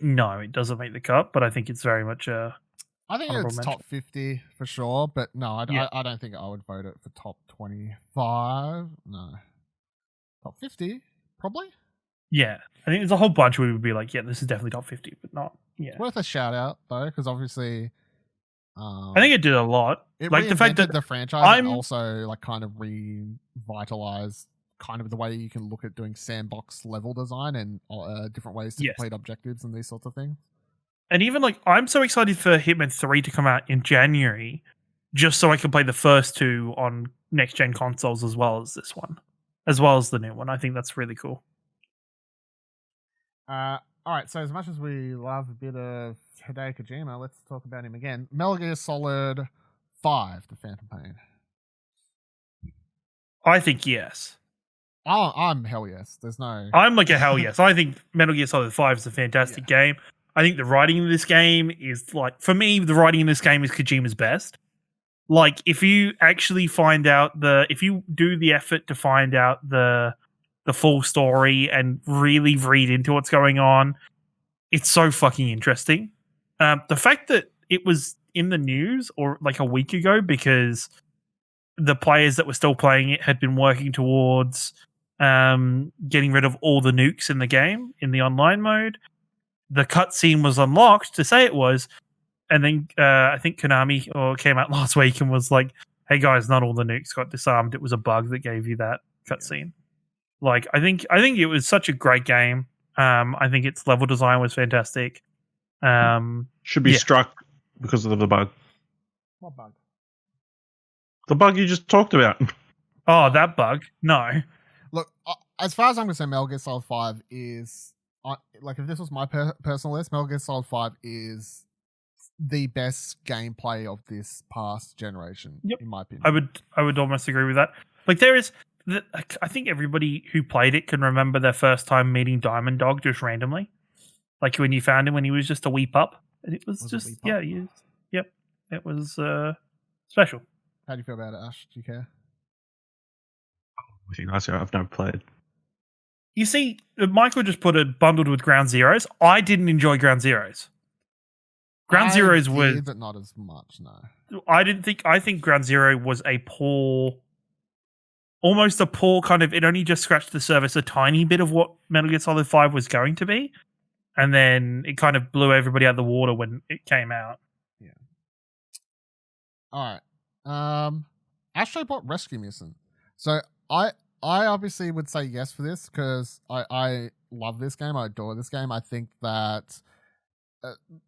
Speaker 3: no, it doesn't make the cut. But I think it's very much a.
Speaker 1: I think it's top 50 for sure, but no, I don't think I would vote it for top 25. No, top 50 probably.
Speaker 3: Yeah, I think there's a whole bunch where we would be like, yeah, this is definitely top 50, but not. Yeah,
Speaker 1: it's worth a shout out though, because obviously,
Speaker 3: I think it did a lot.
Speaker 1: It
Speaker 3: like the fact that
Speaker 1: the franchise and also like kind of revitalized kind of the way you can look at doing sandbox level design and different ways to complete objectives and these sorts of things.
Speaker 3: And even like, I'm so excited for Hitman 3 to come out in January, just so I can play the first two on next gen consoles as well as this one, as well as the new one. I think that's really cool.
Speaker 1: All right, so as much as we love a bit of Hideo Kojima, let's talk about him again. Metal Gear Solid 5, The Phantom Pain.
Speaker 3: I think yes.
Speaker 1: I'm hell yes. There's no.
Speaker 3: I'm like a hell yes. I think Metal Gear Solid 5 is a fantastic game. I think the writing in this game is like, for me, the writing in this game is Kojima's best. Like, if you actually find out if you do the effort to find out the full story and really read into what's going on, it's so fucking interesting. The fact that it was in the news or like a week ago because the players that were still playing it had been working towards getting rid of all the nukes in the game in the online mode. The cutscene was unlocked to say it was, and then I think Konami came out last week and was like, "Hey guys, not all the nukes got disarmed. It was a bug that gave you that cutscene." Like, I think it was such a great game. I think its level design was fantastic.
Speaker 2: Should be struck because of the bug.
Speaker 1: What bug?
Speaker 2: The bug you just talked about.
Speaker 3: Oh, that bug? No.
Speaker 1: Look, as far as I'm concerned, Metal Gear Solid 5 is like, if this was my personal list, Metal Gear Solid 5 is the best gameplay of this past generation, in my opinion.
Speaker 3: I would almost agree with that. Like, there is, I think everybody who played it can remember their first time meeting Diamond Dog just randomly. Like when you found him when he was just a wee pup, and it was just it was special.
Speaker 1: How do you feel about it, Ash? Do you care?
Speaker 2: I think I've never played.
Speaker 3: You see, Michael just put it bundled with Ground Zeroes. I didn't enjoy Ground Zeroes. Ground Zeroes was,
Speaker 1: but not as much. No,
Speaker 3: I think Ground Zero was almost a poor kind of. It only just scratched the surface a tiny bit of what Metal Gear Solid 5 was going to be, and then it kind of blew everybody out of the water when it came out.
Speaker 1: Yeah. All right. Astrobot Rescue Mission. So I obviously would say yes for this because I love this game. I adore this game. I think that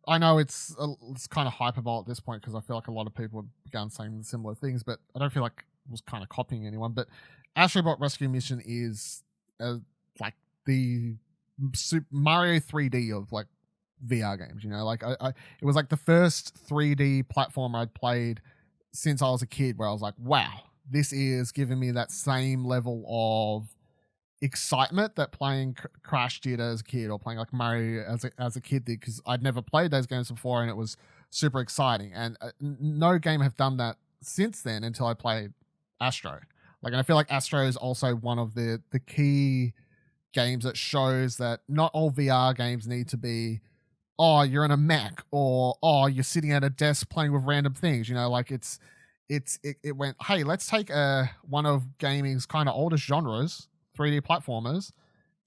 Speaker 1: I know it's kind of hyperbole at this point because I feel like a lot of people have begun saying similar things, but I don't feel like it was kind of copying anyone. But Astrobot Rescue Mission is like the Super Mario 3D of like VR games. You know, like it was like the first 3D platform I'd played since I was a kid, where I was like, wow, this is giving me that same level of excitement that playing Crash did as a kid, or playing like Mario as a kid did, because I'd never played those games before and it was super exciting. And no game have done that since then until I played Astro. Like, and I feel like Astro is also one of the key games that shows that not all VR games need to be, oh, you're in a mech, or oh, you're sitting at a desk playing with random things. You know, like it went, hey, let's take one of gaming's kind of oldest genres, 3D platformers,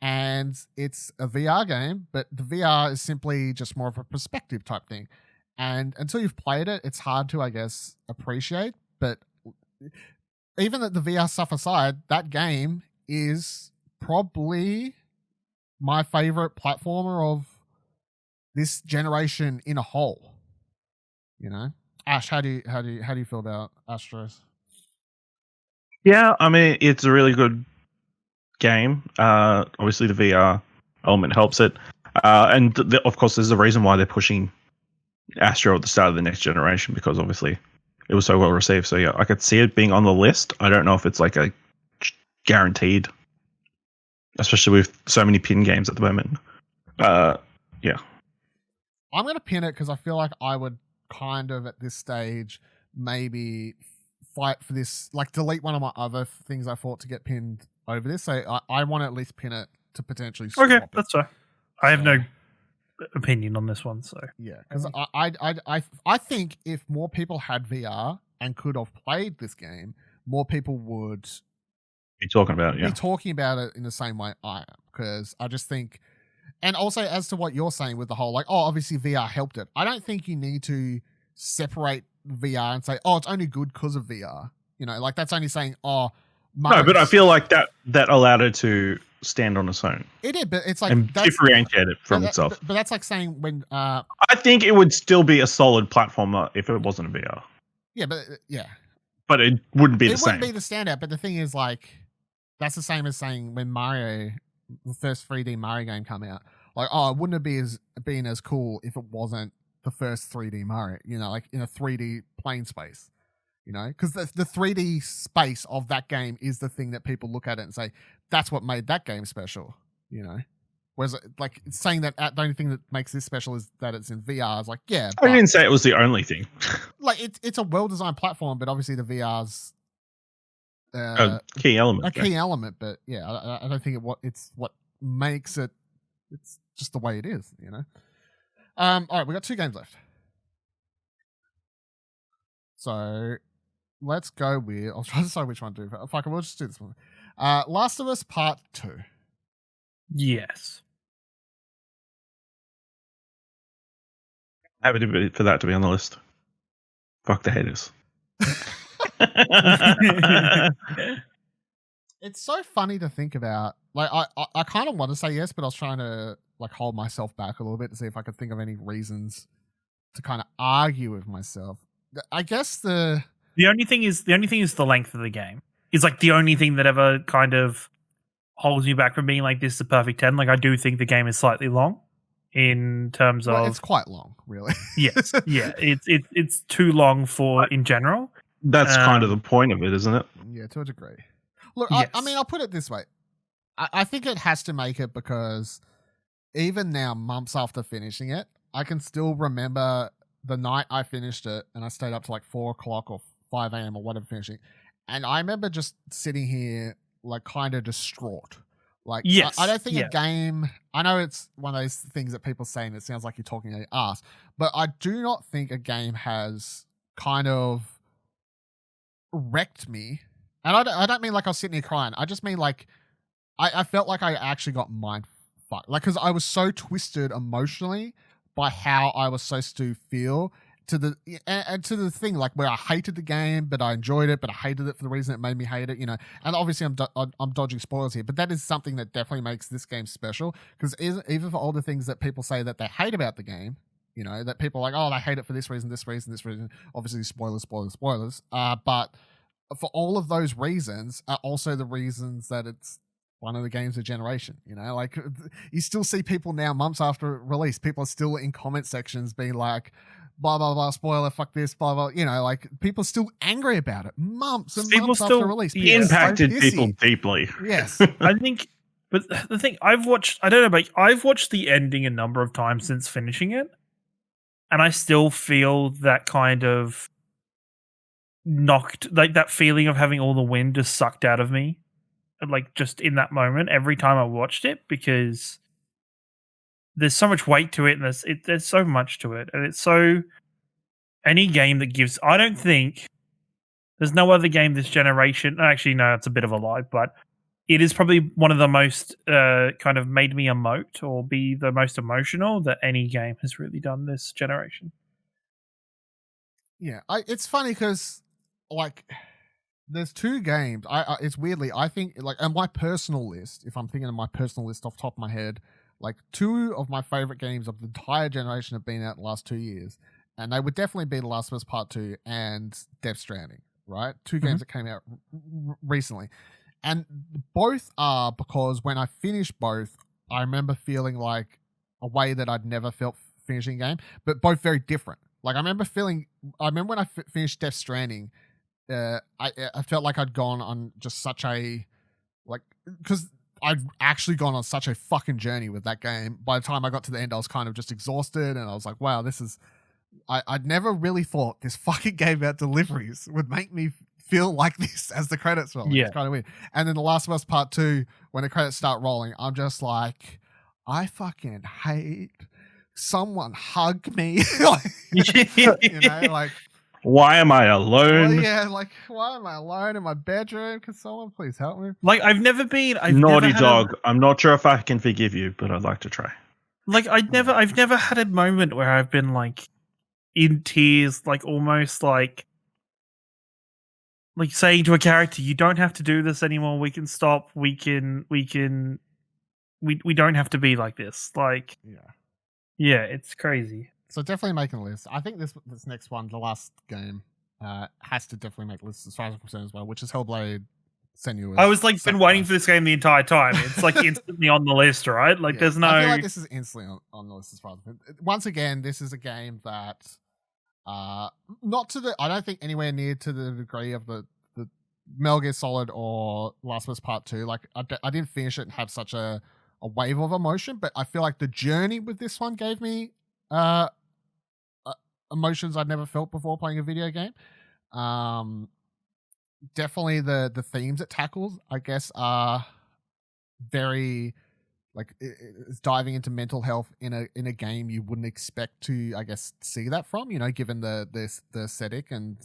Speaker 1: and it's a VR game, but the VR is simply just more of a perspective type thing. And until you've played it, it's hard to, I guess, appreciate. But even that the VR stuff aside, that game is probably my favorite platformer of this generation in a whole. You know, Ash, how do you feel about Astros?
Speaker 2: Yeah, I mean, it's a really good game. Obviously, the VR element helps it, and of course, there's a reason why they're pushing Astro at the start of the next generation, because obviously it was so well received. So yeah, I could see it being on the list. I don't know if it's like a guaranteed, especially with so many pin games at the moment. Yeah.
Speaker 1: I'm going to pin it because I feel like I would kind of at this stage maybe fight for this, like delete one of my other things I thought to get pinned over this. So I want to at least pin it to potentially swap
Speaker 3: Okay,
Speaker 1: it.
Speaker 3: that's fair. I have no opinion on this one, so
Speaker 1: yeah, because I think if more people had VR and could have played this game, more people would
Speaker 2: be talking about it. Yeah,
Speaker 1: be talking about it in the same way I am, because I just think. And also, as to what you're saying with the whole, like, oh, obviously VR helped it. I don't think you need to separate VR and say, oh, it's only good because of VR. You know, like, that's only saying, oh,
Speaker 2: no, but I feel like that allowed it to stand on its own.
Speaker 1: It did, but it's like,
Speaker 2: and differentiate it from itself.
Speaker 1: But that's like saying when
Speaker 2: I think it would still be a solid platformer if it wasn't a VR.
Speaker 1: Yeah, but yeah,
Speaker 2: but it wouldn't be the same.
Speaker 1: It wouldn't be the standout. But the thing is, like, that's the same as saying when the first 3D Mario game come out, like, oh, it wouldn't have been as cool if it wasn't the first 3D Mario, you know, like in a 3D plane space, you know, because the 3D space of that game is the thing that people look at it and say that's what made that game special, you know. Whereas like saying that the only thing that makes this special is that it's in VR is like, yeah,
Speaker 2: I didn't say it was the only thing.
Speaker 1: Like it's a well designed platform, but obviously the VR's
Speaker 2: a key element.
Speaker 1: But yeah, I don't think it's what makes it. It's just the way it is, you know. All right, we got 2 games left. So let's go with. I'll try to decide which one to do. Fuck it, we'll just do this one. Last of Us Part 2.
Speaker 3: Yes.
Speaker 2: Happy for that to be on the list. Fuck the haters.
Speaker 1: It's so funny to think about. Like I kind of want to say yes, but I was trying to like hold myself back a little bit to see if I could think of any reasons to kind of argue with myself. I guess the
Speaker 3: only thing is the length of the game. It's like the only thing that ever kind of holds me back from being like, this is a perfect 10. Like, I do think the game is slightly long in terms of.
Speaker 1: It's quite long, really.
Speaker 3: Yes, yeah, it's too long for in general.
Speaker 2: That's kind of the point of it, isn't it?
Speaker 1: Yeah, to a degree. Look,
Speaker 3: yes.
Speaker 1: I mean, I'll put it this way. I think it has to make it because even now, months after finishing it, I can still remember the night I finished it and I stayed up to like 4 o'clock or 5 a.m. or whatever finishing. And I remember just sitting here like kind of distraught. Like,
Speaker 3: yes,
Speaker 1: I don't think a game, I know it's one of those things that people say and it sounds like you're talking your ass, but I do not think a game has kind of wrecked me. And I don't mean like I was sitting here crying. I just mean like I felt like I actually got mind fucked. Like, because I was so twisted emotionally by how I was supposed to feel to the thing like where I hated the game, but I enjoyed it, but I hated it for the reason it made me hate it, you know. And obviously I'm dodging spoilers here, but that is something that definitely makes this game special, because even for all the things that people say that they hate about the game, you know, that people are like, oh, they hate it for this reason, obviously spoilers, but for all of those reasons are also the reasons that it's one of the games of generation, you know. Like, you still see people now, months after release, people are still in comment sections being like, blah blah blah, spoiler, fuck this, blah blah, you know, like people still angry about it months and
Speaker 3: people
Speaker 1: months
Speaker 3: still
Speaker 1: after release.
Speaker 2: Impacted people deeply.
Speaker 1: Yes.
Speaker 3: I think, but the thing I don't know, but I've watched the ending a number of times since finishing it, and I still feel that kind of knocked, like that feeling of having all the wind just sucked out of me, like just in that moment every time I watched it, because there's so much weight to it, and there's so much to it, and it's so any game that gives. I don't think there's no other game this generation. Actually, no, it's a bit of a lie, but it is probably one of the most kind of made me emote or be the most emotional that any game has really done this generation.
Speaker 1: Yeah, it's funny because like there's 2 games. It's weirdly, I think, like on my personal list, if I'm thinking of my personal list off the top of my head, like 2 of my favorite games of the entire generation have been out the last 2 years, and they would definitely be The Last of Us Part 2 and Death Stranding, right? 2 games that came out recently. And both are because when I finished both, I remember feeling like a way that I'd never felt finishing a game, but both very different. Like, I remember when I finished Death Stranding, I felt like I'd gone on just such a, like, because I'd actually gone on such a fucking journey with that game. By the time I got to the end, I was kind of just exhausted, and I was like, wow, this is, I'd never really thought this fucking game about deliveries would make me feel like this as the credits roll.
Speaker 3: Yeah.
Speaker 1: It's kind of weird. And then The Last of Us Part 2, when the credits start rolling, I'm just like, I fucking hate someone hug me. Like, you know, like,
Speaker 2: why am I alone?
Speaker 1: well, yeah, like, why am I alone in my bedroom? Can someone please help me?
Speaker 3: Like, I've never
Speaker 2: Naughty dog. I'm not sure if I can forgive you, but I'd like to try.
Speaker 3: Like, I've never had a moment where I've been like in tears, like almost like saying to a character, "You don't have to do this anymore. We can stop. We don't have to be like this." Like, yeah, it's crazy.
Speaker 1: So definitely making a list. I think this next one, the last game, has to definitely make lists as far as I'm concerned as well, which is Hellblade Senua's.
Speaker 3: I was like been waiting for this game the entire time. It's like instantly on the list, right? Like, there's no.
Speaker 1: I feel like this is instantly on the list as far as once again, this is a game that Not to the. I don't think anywhere near to the degree of the Metal Gear Solid or Last of Us Part 2. Like I didn't finish it and have such a wave of emotion, but I feel like the journey with this one gave me emotions I'd never felt before playing a video game. Definitely the themes it tackles, I guess, are very like it's diving into mental health in a game you wouldn't expect to, I guess, see that from, given the aesthetic and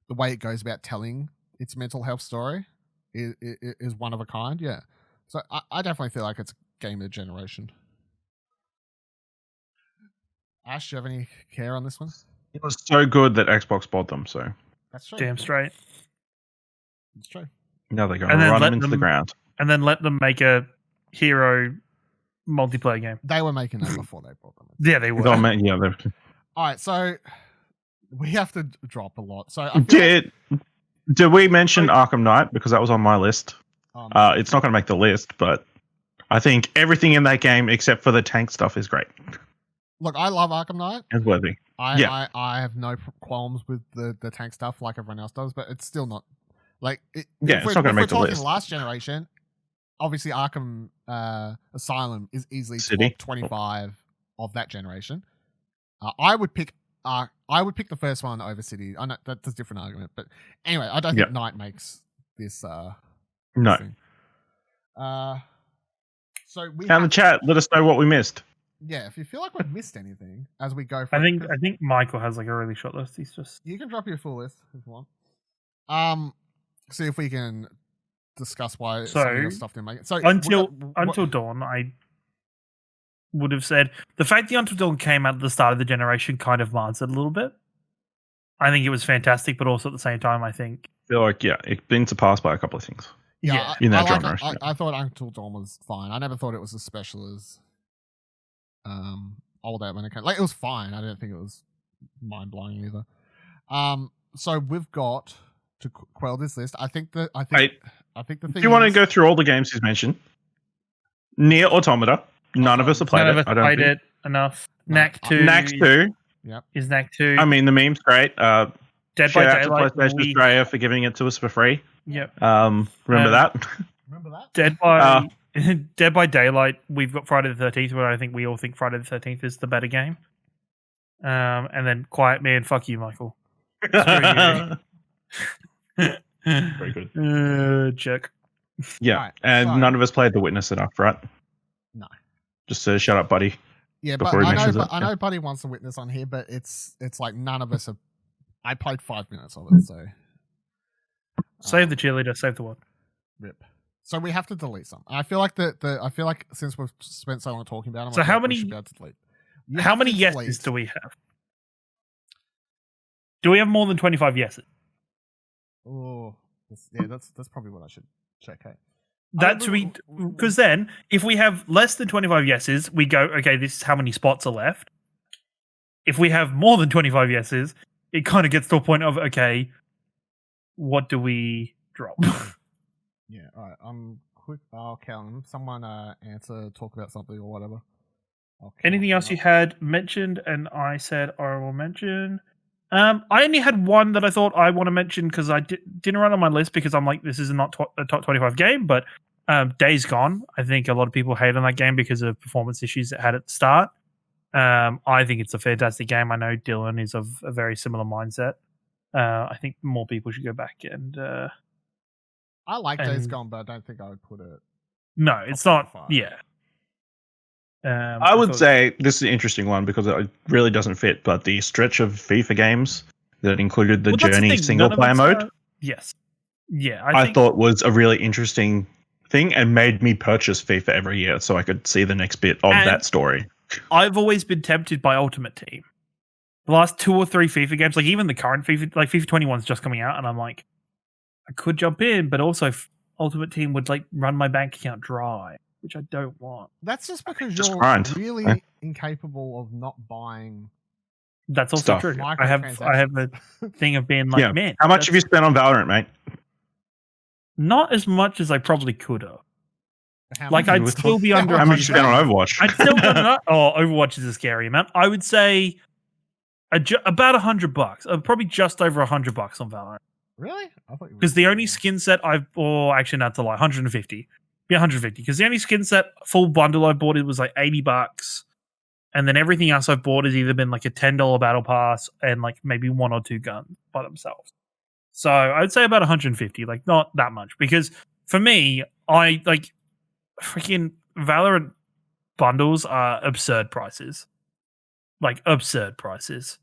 Speaker 1: the way it goes about telling its mental health story is one of a kind. Yeah. So I definitely feel like it's game of the generation. Ash, do you have any care on this one?
Speaker 2: It was so good that Xbox bought them, so.
Speaker 1: That's true.
Speaker 3: Damn straight.
Speaker 1: It's true.
Speaker 2: Now they're going to run them into the ground.
Speaker 3: And then let them make a hero multiplayer game.
Speaker 1: They were making that before they brought them.
Speaker 3: Yeah, they were.
Speaker 1: All right, so we have to drop a lot. So
Speaker 2: did we mention Arkham Knight? Because that was on my list. It's not going to make the list, but I think everything in that game except for the tank stuff is great.
Speaker 1: Look, I love Arkham Knight.
Speaker 2: It's worthy.
Speaker 1: I have no qualms with the tank stuff like everyone else does, but it's still not like
Speaker 2: it's not going to make the list.
Speaker 1: Last generation, obviously Arkham Asylum is easily top 25 of that generation. I would pick the first one over City. I know that's a different argument, but anyway, I don't think Knight makes this.
Speaker 2: No.
Speaker 1: Thing. So we
Speaker 2: in the chat, let us know what we missed.
Speaker 1: Yeah, if you feel like we've missed anything as we go.
Speaker 3: I think Michael has like a really short list.
Speaker 1: You can drop your full list if you want. See if we can discuss why some of your stuff didn't make it. So
Speaker 3: Until Dawn, I would have said the fact the Until Dawn came out at the start of the generation kind of mars it a little bit. I think it was fantastic, but also at the same time, I think
Speaker 2: I feel like it's been surpassed by a couple of things.
Speaker 1: Yeah,
Speaker 2: in that genre.
Speaker 1: I thought Until Dawn was fine. I never thought it was as special as Old Out when it came. Like, it was fine. I didn't think it was mind blowing either. So we've got to quell this list. I think the thing.
Speaker 2: Do you want to go through all the games he's mentioned? Nier Automata. None of us have played it. I don't
Speaker 3: played
Speaker 2: think.
Speaker 3: it enough. Knack 2.
Speaker 2: Knack 2.
Speaker 1: Yep.
Speaker 3: Is Knack 2.
Speaker 2: I mean, the meme's great.
Speaker 3: Dead by Daylight.
Speaker 2: PlayStation Australia for giving it to us for free.
Speaker 3: Yep.
Speaker 2: Remember that?
Speaker 1: Remember that?
Speaker 3: Dead by Daylight. We've got Friday the 13th, where I think we all think Friday the 13th is the better game. And then Quiet Man. Fuck you, Michael.
Speaker 2: Very good.
Speaker 3: Jerk.
Speaker 2: Yeah, right, and none of us played The Witness enough, right?
Speaker 1: No.
Speaker 2: Just to shut up, buddy.
Speaker 1: Yeah, but I know Buddy wants a witness on here, but it's like none of us have. I played 5 minutes of it, so.
Speaker 3: Save the cheerleader, save the one.
Speaker 1: Rip. So we have to delete some. I feel like I feel like since we've spent so long talking about them,
Speaker 3: so how many yeses do we have? Do we have more than 25 yeses?
Speaker 1: Oh, that's probably what I should check out.
Speaker 3: That's because then if we have less than 25 yeses, we go, okay, this is how many spots are left. If we have more than 25 yeses, it kind of gets to a point of, okay, what do we drop?
Speaker 1: Yeah, all right. Quick. I'll count them. Someone answer, talk about something or whatever.
Speaker 3: Anything else you had mentioned? And I said I will mention. I only had one that I thought I want to mention because I didn't run on my list because I'm like, this is not a top 25 game, but Days Gone. I think a lot of people hate on that game because of performance issues it had at the start. I think it's a fantastic game. I know Dylan is of a very similar mindset. I think more people should go back and.
Speaker 1: I like Days Gone, but I don't think I would put it.
Speaker 3: No, it's not.
Speaker 1: 25.
Speaker 3: Yeah.
Speaker 2: I would say this is an interesting one because it really doesn't fit, but the stretch of FIFA games that included the Journey single player mode.
Speaker 3: Yes. Yeah.
Speaker 2: I thought was a really interesting thing and made me purchase FIFA every year so I could see the next bit of that story.
Speaker 3: I've always been tempted by Ultimate Team. The last 2 or 3 FIFA games, like even the current FIFA, like FIFA 21 is just coming out, and I'm like, I could jump in, but also Ultimate Team would like run my bank account dry, which I don't want.
Speaker 1: That's just because you're really incapable of not buying.
Speaker 3: That's also true. I have a thing of being like, man.
Speaker 2: How much have you spent on Valorant, mate?
Speaker 3: Not as much as I probably could have. Like I'd still be under.
Speaker 2: How much you spent on Overwatch?
Speaker 3: I'd still be under. Oh, Overwatch is a scary amount. I would say About $100, probably just over $100 on Valorant.
Speaker 1: Really? I thought
Speaker 3: Because the only skin set actually not to lie, 150. Yeah, 150. Because the only skin set full bundle I bought was like $80, and then everything else I've bought has either been like a $10 battle pass and like maybe 1 or 2 guns by themselves. So I'd say about 150, like not that much. Because for me, I like freaking Valorant bundles are absurd prices. Like absurd prices.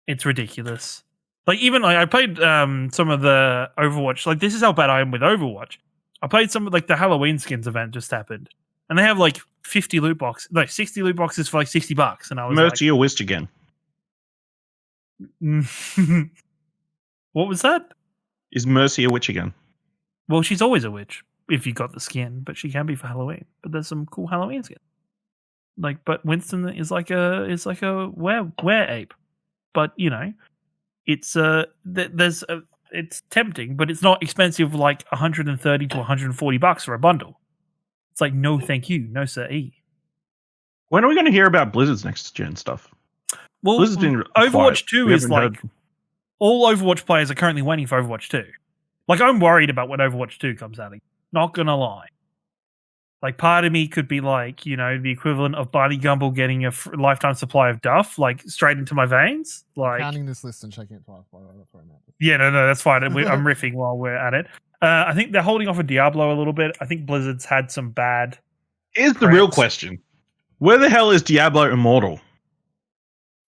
Speaker 3: It's ridiculous. Like even like I played some of the Overwatch. Like this is how bad I am with Overwatch. I played some of like the Halloween skins event just happened, and they have like 50 loot boxes, like 60 loot boxes for like $60, and I was
Speaker 2: Mercy or Witch again.
Speaker 3: What was that?
Speaker 2: Is Mercy a witch again?
Speaker 3: Well, she's always a witch if you got the skin, but she can be for Halloween. But there's some cool Halloween skins. Like, but Winston is like a were ape. But you know, it's it's tempting, but it's not expensive like $130 to $140 for a bundle. It's like no, thank you, no sir.
Speaker 2: When are we going to hear about Blizzard's next gen stuff?
Speaker 3: Well,
Speaker 2: Blizzard's been
Speaker 3: Overwatch
Speaker 2: quiet.
Speaker 3: 2
Speaker 2: We
Speaker 3: is
Speaker 2: haven't
Speaker 3: like all Overwatch players are currently waiting for Overwatch 2. Like I'm worried about when Overwatch 2 comes out. Not gonna lie. Like part of me could be like, you know, the equivalent of Barty Gumble getting a lifetime supply of Duff, like straight into my veins. Like
Speaker 1: counting this list and checking it twice. By the way, that's where I'm at.
Speaker 3: Yeah, no, that's fine. I'm riffing while we're at it. I think they're holding off of Diablo a little bit. I think Blizzard's had some bad.
Speaker 2: Here's the real question: where the hell is Diablo Immortal?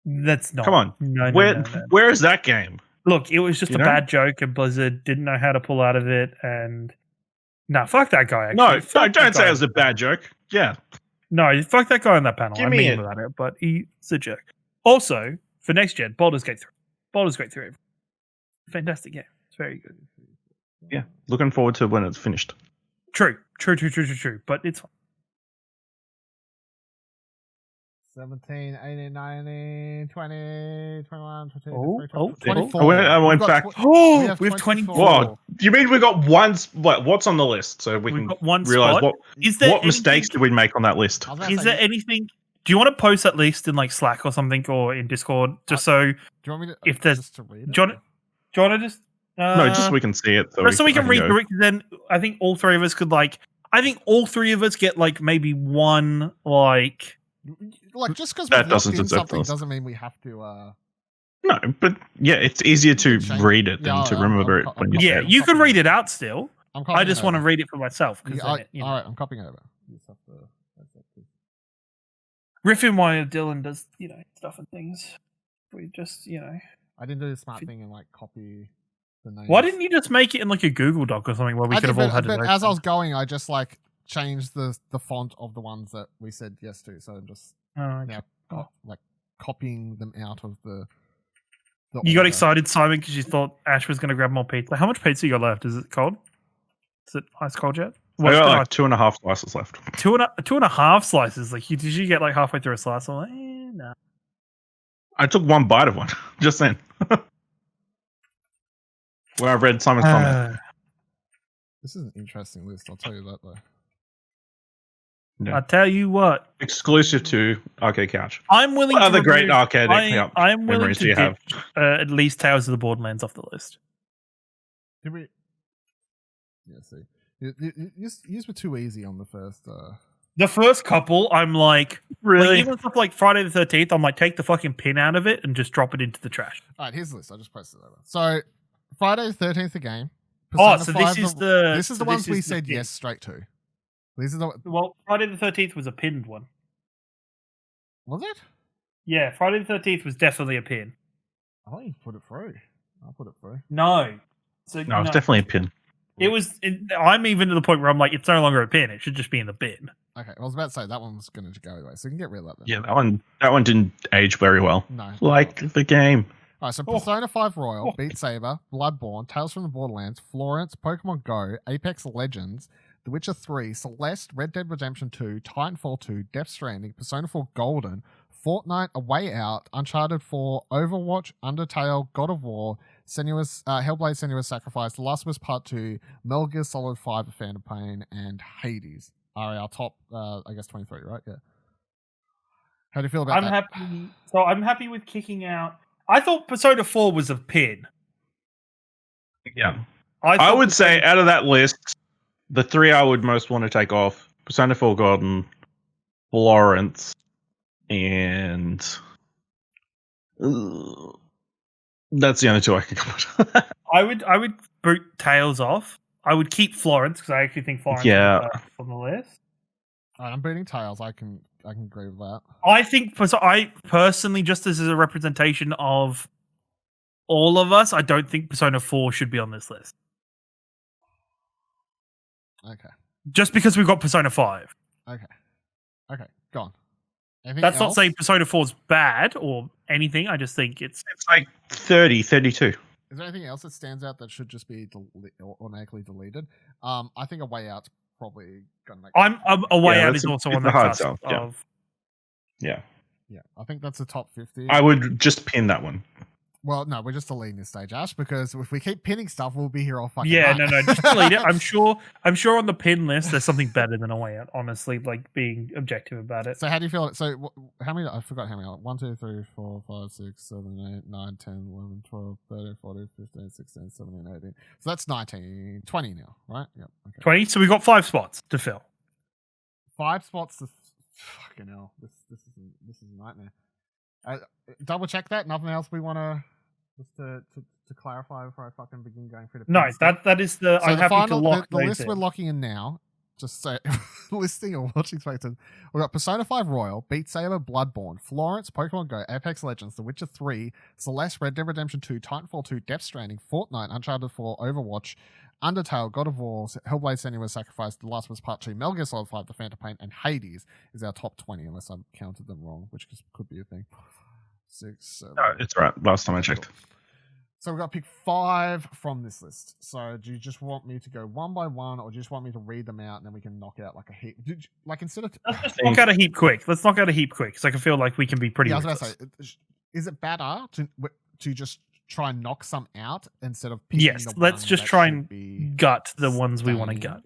Speaker 3: That's not.
Speaker 2: Come on,
Speaker 3: no.
Speaker 2: Where is that game?
Speaker 3: Look, it was just a bad joke, and Blizzard didn't know how to pull out of it. And no, fuck that guy. Actually.
Speaker 2: No, don't say it was a bad joke. Yeah,
Speaker 3: no, fuck that guy on that panel.
Speaker 2: Give
Speaker 3: I
Speaker 2: me
Speaker 3: mean
Speaker 2: it.
Speaker 3: about it, but he's a jerk. Also, for next gen, Baldur's Gate 3. Baldur's Gate 3, fantastic game. It's very good.
Speaker 2: Yeah, looking forward to when it's finished.
Speaker 3: True. But it's fine.
Speaker 1: 17, 18, 19, 20, 21, 22,
Speaker 3: Oh,
Speaker 1: 24.
Speaker 2: I went back.
Speaker 3: We have
Speaker 1: 24.
Speaker 3: 24.
Speaker 2: Whoa, do you mean we got one? What's on the list so we
Speaker 3: We've
Speaker 2: can
Speaker 3: got one
Speaker 2: realize
Speaker 3: spot.
Speaker 2: what mistakes did we make on that list?
Speaker 3: Is there anything? Do you want to post that list in like Slack or something or in Discord just so?
Speaker 1: Do you want me to?
Speaker 3: If there's,
Speaker 1: just to read it?
Speaker 3: do you want to just?
Speaker 2: No, just so we can see it.
Speaker 3: So we can read through it. Then I think all three of us could like. I think all three of us get like maybe one like.
Speaker 1: Like just because
Speaker 2: that
Speaker 1: we
Speaker 2: doesn't
Speaker 1: in
Speaker 2: deserve
Speaker 1: something
Speaker 2: those.
Speaker 1: doesn't mean we have to.
Speaker 2: No, but yeah, it's easier to
Speaker 1: Change-
Speaker 2: read it than
Speaker 1: Yeah,
Speaker 2: to
Speaker 1: I'm-
Speaker 2: remember
Speaker 1: I'm-
Speaker 2: it when
Speaker 1: I'm-
Speaker 2: you
Speaker 3: Yeah,
Speaker 2: say it.
Speaker 3: you could read it out still.
Speaker 1: I'm
Speaker 3: I just want to read it for myself.
Speaker 1: Yeah, all right, I'm copying over. You just have to.
Speaker 3: Riffing while Dylan does stuff and things. We just
Speaker 1: I didn't do the smart thing and like copy the name.
Speaker 3: Why didn't you just make it in like a Google Doc or something where we could have all had it?
Speaker 1: But as I was going, I just like changed the font of the ones that we said yes to. So I'm just now like copying them out of the
Speaker 3: You got
Speaker 1: order.
Speaker 3: excited, Simon, because you thought Ash was going to grab more pizza. How much pizza you got left? Is it cold? Is it ice cold yet?
Speaker 2: I got like 2.5 slices left.
Speaker 3: Two and a half slices. Like, did you get like halfway through a slice? I'm like, no.
Speaker 2: I took one bite of one just then. When I read Simon's comment.
Speaker 1: This is an interesting list. I'll tell you that though.
Speaker 2: Yeah.
Speaker 3: I tell you what,
Speaker 2: Exclusive to Arcade Couch.
Speaker 3: I'm willing.
Speaker 2: What
Speaker 3: to
Speaker 2: other great
Speaker 3: remove-
Speaker 2: arcade
Speaker 3: I'm willing
Speaker 2: memories
Speaker 3: to
Speaker 2: do you have?
Speaker 3: ditch, at least Tales of the Borderlands off the list.
Speaker 1: Did we? Yeah. See, you were too easy on the first.
Speaker 3: The first couple, I'm like,
Speaker 2: Really?
Speaker 3: even stuff like Friday the 13th, I'm like, take the fucking pin out of it and just drop it into the trash.
Speaker 1: All right, here's the list. I just posted it over. So Friday the 13th, the game.
Speaker 3: Oh,
Speaker 1: Persona
Speaker 3: so
Speaker 1: 5,
Speaker 3: this is the
Speaker 1: ones we
Speaker 3: is the
Speaker 1: said
Speaker 3: pin.
Speaker 1: yes straight to. These are the.
Speaker 3: Well, Friday the 13th was a pinned one.
Speaker 1: Was it?
Speaker 3: Yeah, Friday the 13th was definitely a pin.
Speaker 1: I thought you put it through. I put it through.
Speaker 3: No. So,
Speaker 2: No, it's definitely a pin.
Speaker 3: It was. I'm even to the point where I'm like, it's no longer a pin. It should just be in the bin.
Speaker 1: Okay, I was about to say that one was going to go anyway, so you can get rid of that then.
Speaker 2: Yeah, that one didn't age very well.
Speaker 1: No.
Speaker 2: Like the game.
Speaker 1: All right, so Persona 5 Royal, Beat Saber, Bloodborne, Tales from the Borderlands, Florence, Pokemon Go, Apex Legends, The Witcher 3, Celeste, Red Dead Redemption 2, Titanfall 2, Death Stranding, Persona 4 Golden, Fortnite, A Way Out, Uncharted 4, Overwatch, Undertale, God of War, Hellblade Senua's Sacrifice, The Last of Us Part 2, Metal Gear Solid 5, A Phantom Pain, and Hades are our top, I guess, 23, right? Yeah. How do you feel about that?
Speaker 3: happy. So I'm happy with kicking out. I thought Persona 4 was a pin.
Speaker 2: Yeah.
Speaker 3: I
Speaker 2: I would
Speaker 3: Persona-
Speaker 2: say out of that list, the 3 I would most want to take off: Persona 4 Golden, Florence, and that's the only 2 I can come up with.
Speaker 3: I would boot Tails off. I would keep Florence because I actually think Florence is on the list.
Speaker 1: All right, I'm booting Tails. I can agree with that.
Speaker 3: I think I personally, just as a representation of all of us, I don't think Persona 4 should be on this list.
Speaker 1: Okay.
Speaker 3: Just because we've got Persona 5.
Speaker 1: Okay, gone. Anything
Speaker 3: That's
Speaker 1: else?
Speaker 3: not saying Persona 4 is bad or anything. I just think it's
Speaker 2: like 30, 32.
Speaker 1: Is there anything else that stands out that should just be automatically deleted? I think A Way Out's probably gonna make.
Speaker 3: A Way Out is also on the
Speaker 2: hard
Speaker 3: cusp
Speaker 2: sell.
Speaker 3: of.
Speaker 2: Yeah.
Speaker 1: I think that's the top 50.
Speaker 2: I would just pin that one.
Speaker 1: Well, no, we're just deleting this stage, Ash, because if we keep pinning stuff, we'll be here all fucking
Speaker 3: Yeah,
Speaker 1: night.
Speaker 3: no, just delete it. I'm sure on the pin list there's something better than A Way Out, honestly, like being objective about it.
Speaker 1: So how do you feel? So how many? I forgot how many. 1, 2, 3, 4, 5, 6, 7, 8, 9, 10, 11, 12, 13, 14, 15, 16, 17, 18. So that's 19, 20 now, right? Yep. Okay.
Speaker 3: 20. So we've got 5 spots to fill.
Speaker 1: 5 spots to fucking hell. This is a nightmare. Double check that. Nothing else we want to just to clarify before I fucking begin going through the.
Speaker 3: No, that is the.
Speaker 1: So
Speaker 3: I'm
Speaker 1: the
Speaker 3: happy
Speaker 1: final,
Speaker 3: to lock
Speaker 1: the list
Speaker 3: in.
Speaker 1: we're locking in now. Just say listing or watching expected. We've got Persona 5 Royal, Beat Saber, Bloodborne, Florence, Pokemon Go, Apex Legends, The Witcher 3, Celeste, Red Dead Redemption 2, Titanfall 2, Death Stranding, Fortnite, Uncharted 4, Overwatch, Undertale, God of War, Hellblade: Senua's Sacrifice, The Last of Us Part 2, Metal Gear Solid 5, The Phantom Pain, and Hades is our top 20, unless I've counted them wrong, which could be a thing. 6, 7.
Speaker 2: No, it's right. Last time I checked.
Speaker 1: So we've got to pick 5 from this list. So do you just want me to go one by one, or do you just want me to read them out and then we can knock out like a heap? Like instead of
Speaker 3: Let's just knock out a heap quick. Let's knock out a heap quick, because I can feel like we can be pretty.
Speaker 1: Yeah, I was about to say, is it better to just try and knock some out instead of picking
Speaker 3: Yes,
Speaker 1: the
Speaker 3: let's
Speaker 1: one
Speaker 3: just
Speaker 1: that
Speaker 3: try
Speaker 1: should
Speaker 3: and
Speaker 1: be
Speaker 3: gut the ones we want to
Speaker 1: staying?
Speaker 3: gut.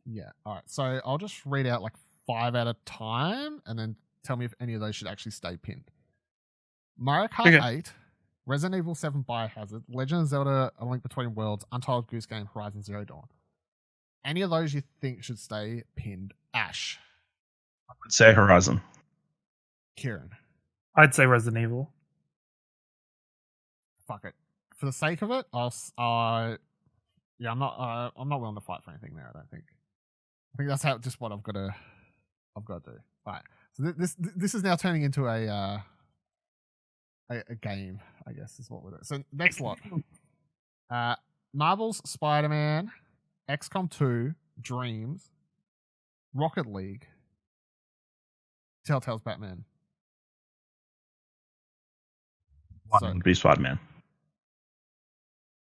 Speaker 1: Yeah. All right. So I'll just read out like 5 at a time, and then tell me if any of those should actually stay pinned. Mario Kart 8. Resident Evil 7 Biohazard, Legend of Zelda A Link Between Worlds, Untitled Goose Game, Horizon Zero Dawn. Any of those you think should stay pinned? Ash.
Speaker 2: I would say Horizon.
Speaker 1: Ciaran.
Speaker 3: I'd say Resident Evil.
Speaker 1: Fuck it. For the sake of it, I'm not willing to fight for anything there, I don't think. I think that's just what I've got to do. All right. So this is now turning into a game, I guess, is what we're doing. So next lot. Marvel's Spider-Man, XCOM 2, Dreams, Rocket League, Telltale's Batman.
Speaker 2: One would be Spider-Man.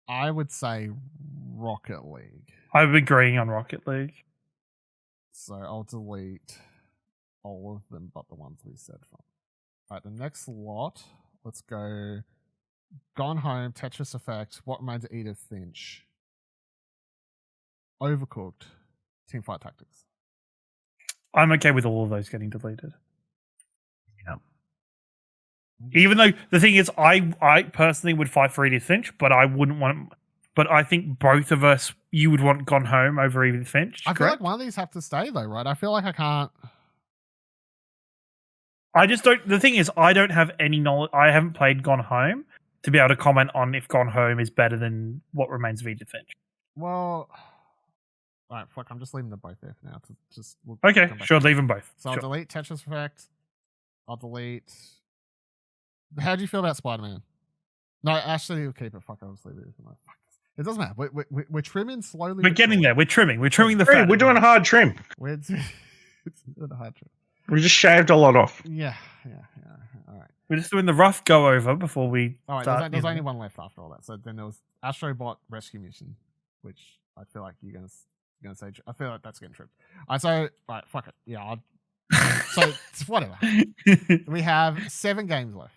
Speaker 1: I would say Rocket League.
Speaker 3: I'm agreeing on Rocket League.
Speaker 1: So I'll delete all of them but the ones we said from. All right, the next lot. Let's go Gone Home, Tetris Effect, What Remains of Edith Finch, Overcooked, Teamfight Tactics.
Speaker 3: I'm okay with all of those getting deleted.
Speaker 2: Yeah.
Speaker 3: Even though the thing is, I personally would fight for Edith Finch, but I wouldn't want. But I think both of us, you would want Gone Home over Edith Finch.
Speaker 1: I feel like one of these have to stay though, right? I feel like I can't.
Speaker 3: I just don't. The thing is, I don't have any knowledge. I haven't played Gone Home to be able to comment on if Gone Home is better than What Remains of Edith Finch.
Speaker 1: Well, all right, fuck. I'm just leaving them both there for now.
Speaker 3: Okay, sure, leave them both.
Speaker 1: So I'll delete Tetris Effect. I'll delete. How do you feel about Spider-Man? No, actually, we'll keep it. Fuck, I'll just leave it. Fuck. It doesn't matter. We're trimming slowly.
Speaker 3: We're getting there. We're trimming. We're trimming the fat.
Speaker 2: We're doing a hard trim.
Speaker 1: It's doing a hard trim.
Speaker 2: We just shaved a lot off.
Speaker 1: Yeah. All right.
Speaker 3: We're just doing the rough go over before we.
Speaker 1: All right.
Speaker 3: Start
Speaker 1: There's only one left after all that. So then there was Astrobot Rescue Mission, which I feel like you're gonna say. I feel like that's getting tripped. All right. So right, fuck it. Yeah. So whatever. We have 7 games left.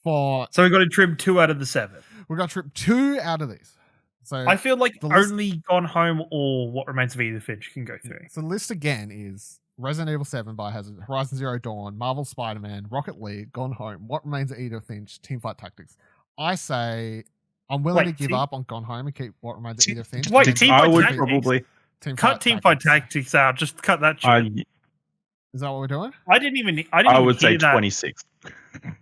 Speaker 3: So we've got to trim 2 out of the 7.
Speaker 1: We've got to trim 2 out of these. So
Speaker 3: I feel like
Speaker 1: the list-
Speaker 3: only Gone Home or What Remains of Edith Finch can go through.
Speaker 1: So the list again is Resident Evil 7 Biohazard, Horizon Zero Dawn, Marvel Spider-Man, Rocket League, Gone Home, What Remains of Edith Finch, Teamfight Tactics. I say I'm willing to give up on Gone Home and keep What Remains of Edith Finch.
Speaker 3: Wait,
Speaker 1: and
Speaker 3: Teamfight
Speaker 2: I would
Speaker 3: Tactics?
Speaker 2: probably.
Speaker 3: Cut Teamfight Tactics out. Just cut that shit.
Speaker 1: Is that what we're doing?
Speaker 3: I didn't even
Speaker 2: I would say
Speaker 3: hear that.
Speaker 2: 26.
Speaker 3: And